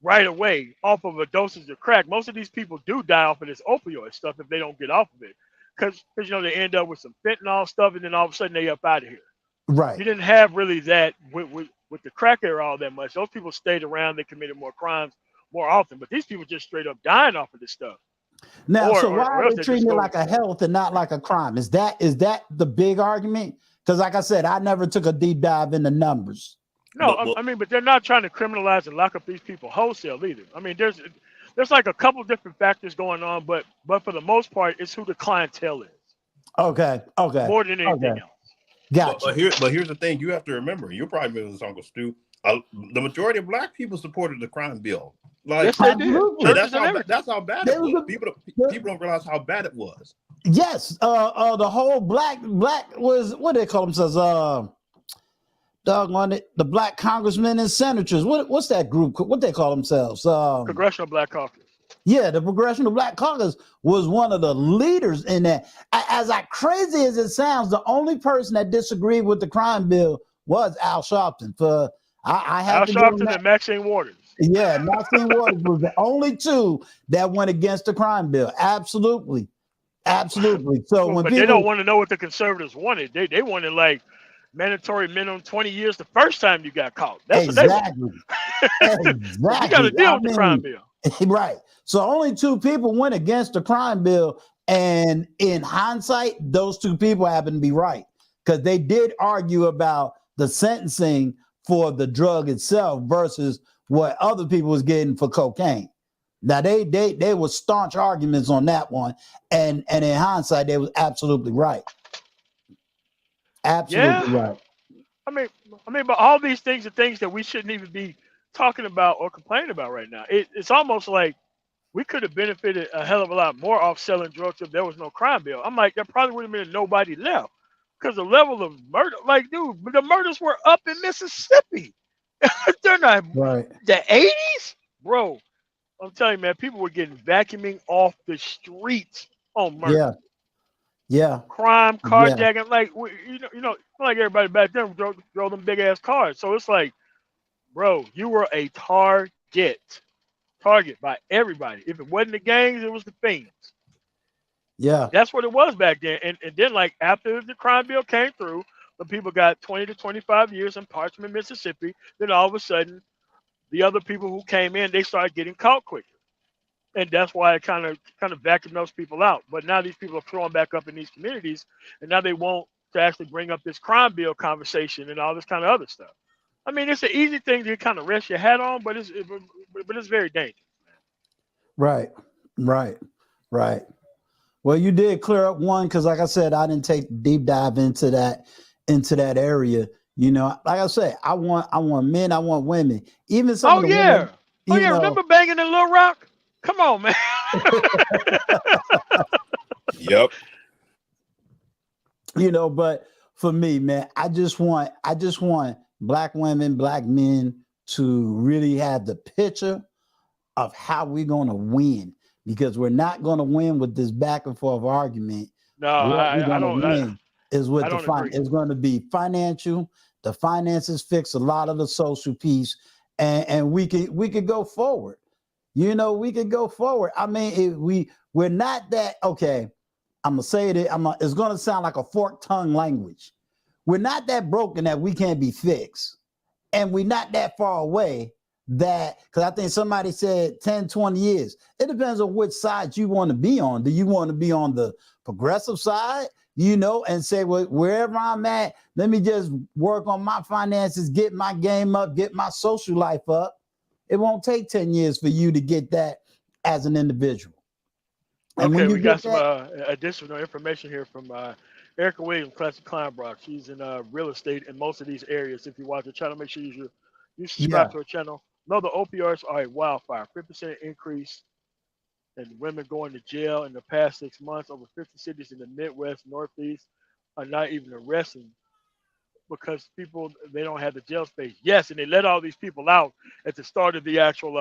right away off of a dosage of crack. Most of these people do die off of this opioid stuff if they don't get off of it, because you know they end up with some fentanyl stuff, and then all of a sudden they up out of here. Right. You didn't have really that with the crack era all that much. Those people stayed around. They committed more crimes more often, but these people just straight up dying off of this stuff. Now, so why or are else they they treating just it go. like a health and not like a crime? Is that the big argument? Because like I said, I never took a deep dive into numbers. No, I mean, but they're not trying to criminalize and lock up these people wholesale either. I mean, there's like a couple different factors going on, but for the most part, it's who the clientele is Okay. more than anything else. Gotcha. But here's the thing: you have to remember. You probably remember this, Uncle Stu. The majority of black people supported the crime bill. Like, Yes, they did. Absolutely. Churches and everything. That's how bad They it was. was People don't realize how bad it was. Yes. The whole black was, what do they call themselves? Doggone it, the black congressmen and senators. What's that group? What they call themselves? Congressional Black Caucus. Yeah, the Congressional Black Caucus was one of the leaders in that. As crazy as it sounds, the only person that disagreed with the crime bill was Al Sharpton. I have Al to give him Sharpton that. and Maxine Waters. Yeah, Maxine Waters was the only two that went against the crime bill. Absolutely. So when But people they don't want to know what the conservatives wanted. They wanted like mandatory minimum 20 years the first time you got caught. That's what they want. Exactly. You got to deal with the crime bill. Right. So only two people went against the crime bill. And in hindsight, those two people happen to be right, because they did argue about the sentencing for the drug itself versus what other people was getting for cocaine. Now they were staunch arguments on that one. And in hindsight, they was absolutely right. Absolutely right. I mean, but all these things are things that we shouldn't even be talking about or complaining about right now. It's almost like we could have benefited a hell of a lot more off selling drugs if there was no crime bill. I'm like, there probably would have been nobody left, because the level of murder, like, dude, the murders were up in Mississippi. They're not Right. the 80s, bro. I'm telling you, man, people were getting vacuuming off the streets on murder. Yeah. Crime, carjacking, like you know, like everybody back then drove them big ass cars. So it's like, bro, you were a target by everybody. If it wasn't the gangs, it was the fiends. Yeah. That's what it was back then. And then, like, after the crime bill came through, the people got 20 to 25 years in Parchment, Mississippi. Then all of a sudden, the other people who came in, they started getting caught quicker. And that's why it kind of vacuumed those people out. But now these people are throwing back up in these communities, and now they want to actually bring up this crime bill conversation and all this kind of other stuff. I mean, it's an easy thing to kind of rest your hat on, but it's very dangerous. Right. Well, you did clear up one, because like I said, I didn't take deep dive into that area. You know, like I said, I want men, I want women. Even some of the women. Oh yeah, remember banging in Little Rock? Come on, man. Yep. You know, but for me, man, I just want black women, black men, to really have the picture of how we're going to win, because we're not going to win with this back and forth argument. No, What we're I going to don't. win is with I the don't agree. it's going to be financial. The finances fix a lot of the social piece, and we could go forward. You know, we could go forward. I mean, we're not that okay. I'm gonna say it. It's gonna sound like a forked tongue language. We're not that broken that we can't be fixed, and we're not that far away that, because I think somebody said 10, 20 years. It depends on which side you want to be on. Do you want to be on the progressive side, you know, and say, well, wherever I'm at, let me just work on my finances, get my game up, get my social life up. It won't take 10 years for you to get that as an individual. And when Okay, you we got get some that, additional information here from Erica Williams, Classic Kleinbrock. She's in real estate in most of these areas. If you watch the channel, make sure you yeah, subscribe to her channel. No, the opioids are a wildfire. 50% increase in women going to jail in the past 6 months. Over 50 cities in the Midwest, Northeast are not even arresting because people they don't have the jail space. Yes, and they let all these people out at the start of the actual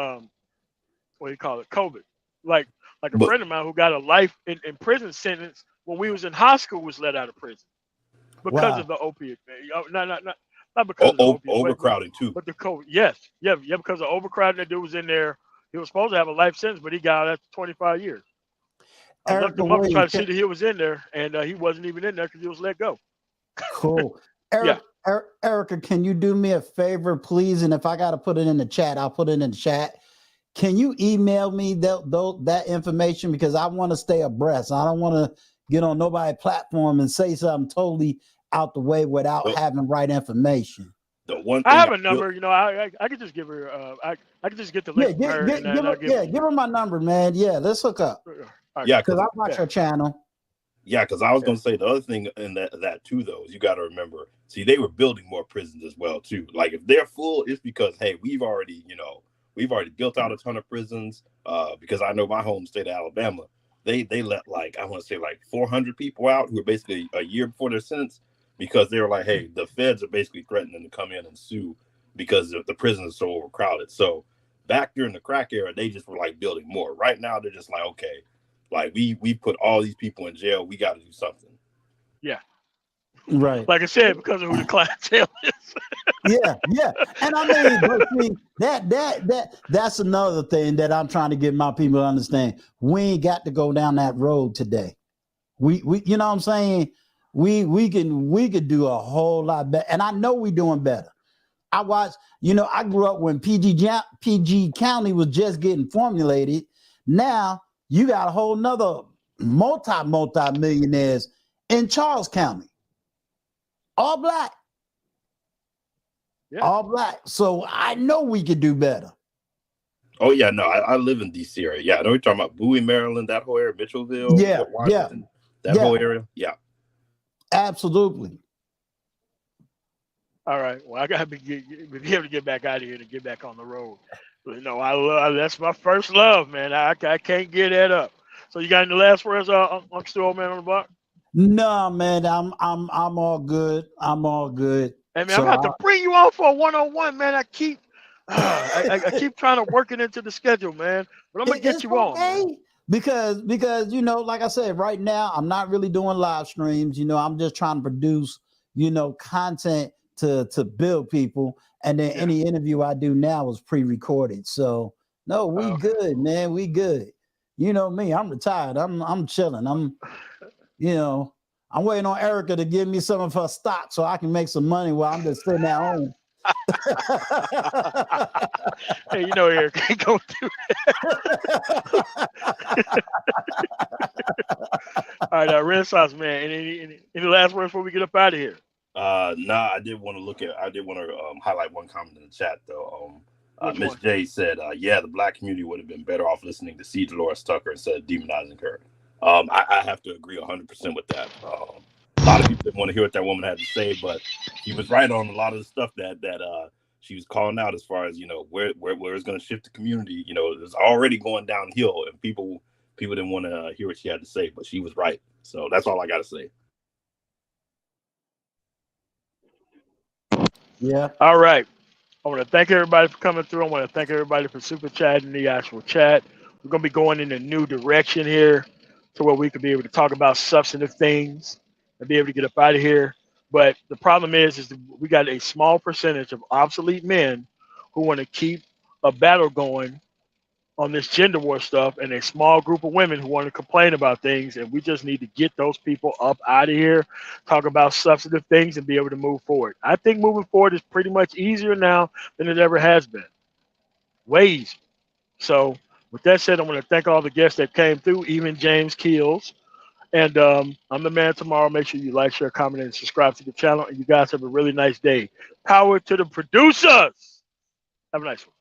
what do you call it, COVID. Like like a But friend of mine who got a life in prison sentence when we was in high school was let out of prison because wow, of the opiate. Not because of the opiates, overcrowding too. but the COVID. Yes, yeah, because of overcrowding. That dude was in there. He was supposed to have a life sentence, but he got out after 25 years. I looked Erica him up to try Williams, to see that he was in there, and he wasn't even in there because he was let go. cool. Yeah. Erica, can you do me a favor, please? And if I got to put it in the chat, I'll put it in the chat. Can you email me that information, because I want to stay abreast. I don't want to get on nobody's platform and say something totally out the way without Well, having right information. the one I thing have I a will, number. I could just give her. I could just get the link Yeah, from her, and, give and her, I'll give it to give you. her my number, man. Yeah, let's hook up, All right, yeah, because because I watch her channel. yeah, because I was yeah, gonna say the other thing in that too though is you got to remember. See, they were building more prisons as well too. Like if they're full, it's because hey, we've already built out a ton of prisons. Because I know my home state of Alabama, they let like I want to say like 400 people out who were basically a year before their sentence because they were like, hey, the feds are basically threatening to come in and sue because the prisons are so overcrowded. So back during the crack era, they just were like building more. Right now, they're just like, okay, like we put all these people in jail. We got to do something. yeah. Right. Like I said, because of who the clientele is. Yeah. And I mean, but see, that's another thing that I'm trying to get my people to understand. We ain't got to go down that road today. We you know what I'm saying? We could do a whole lot better. And I know we doing better. I watched, I grew up when PG County was just getting formulated. Now you got a whole nother multi millionaires in Charles County, all black, Yeah. all black. So I know we could do better. Oh yeah, no, I live in DC area. Yeah, I know you're talking about Bowie, Maryland, that whole area, Mitchellville, Yeah, Port Washington, that yeah, whole area. Yeah. absolutely. All right. Well, I gotta be able to get back out of here to get back on the road. That's my first love, man. I can't get that up. So you got any last words, Uncle Old Man on the block? No, man, I'm all good. I'm all good. Hey man, I'm So gonna have to bring you on for a 1-on-1, man. I keep trying to work it into the schedule, man. But I'm gonna get it's you on, man. okay, because like I said, right now I'm not really doing live streams. I'm just trying to produce content to build people, and then Yeah. any interview I do now is pre-recorded. So no, we Okay. good, man. We good. You know me, I'm retired. I'm chilling. I'm waiting on Erica to give me some of her stock so I can make some money while I'm just sitting at home. Hey, Eric ain't going to. All right, Renaissance man. Any last words before we get up out of here? Nah, I did want to highlight one comment in the chat though. Which Miss one? J said, yeah, the black community would have been better off listening to C. Dolores Tucker instead of demonizing her. I have to agree 100% with that. A lot of people didn't want to hear what that woman had to say, but she was right on a lot of the stuff that she was calling out as far as where it's going to shift the community. It's already going downhill, and people didn't want to hear what she had to say, but she was right. So that's all I got to say. Yeah. All right. I want to thank everybody for coming through. I want to thank everybody for super chatting the actual chat. We're going to be going in a new direction here to where we could be able to talk about substantive things and be able to get up out of here. But the problem is that we got a small percentage of obsolete men who want to keep a battle going on this gender war stuff, and a small group of women who want to complain about things, and we just need to get those people up out of here, talk about substantive things, and be able to move forward. I think moving forward is pretty much easier now than it ever has been. Way easier. So with that said, I want to thank all the guests that came through, even James Keels. And I'm the man tomorrow. Make sure you like, share, comment, and subscribe to the channel. And you guys have a really nice day. Power to the producers. Have a nice one.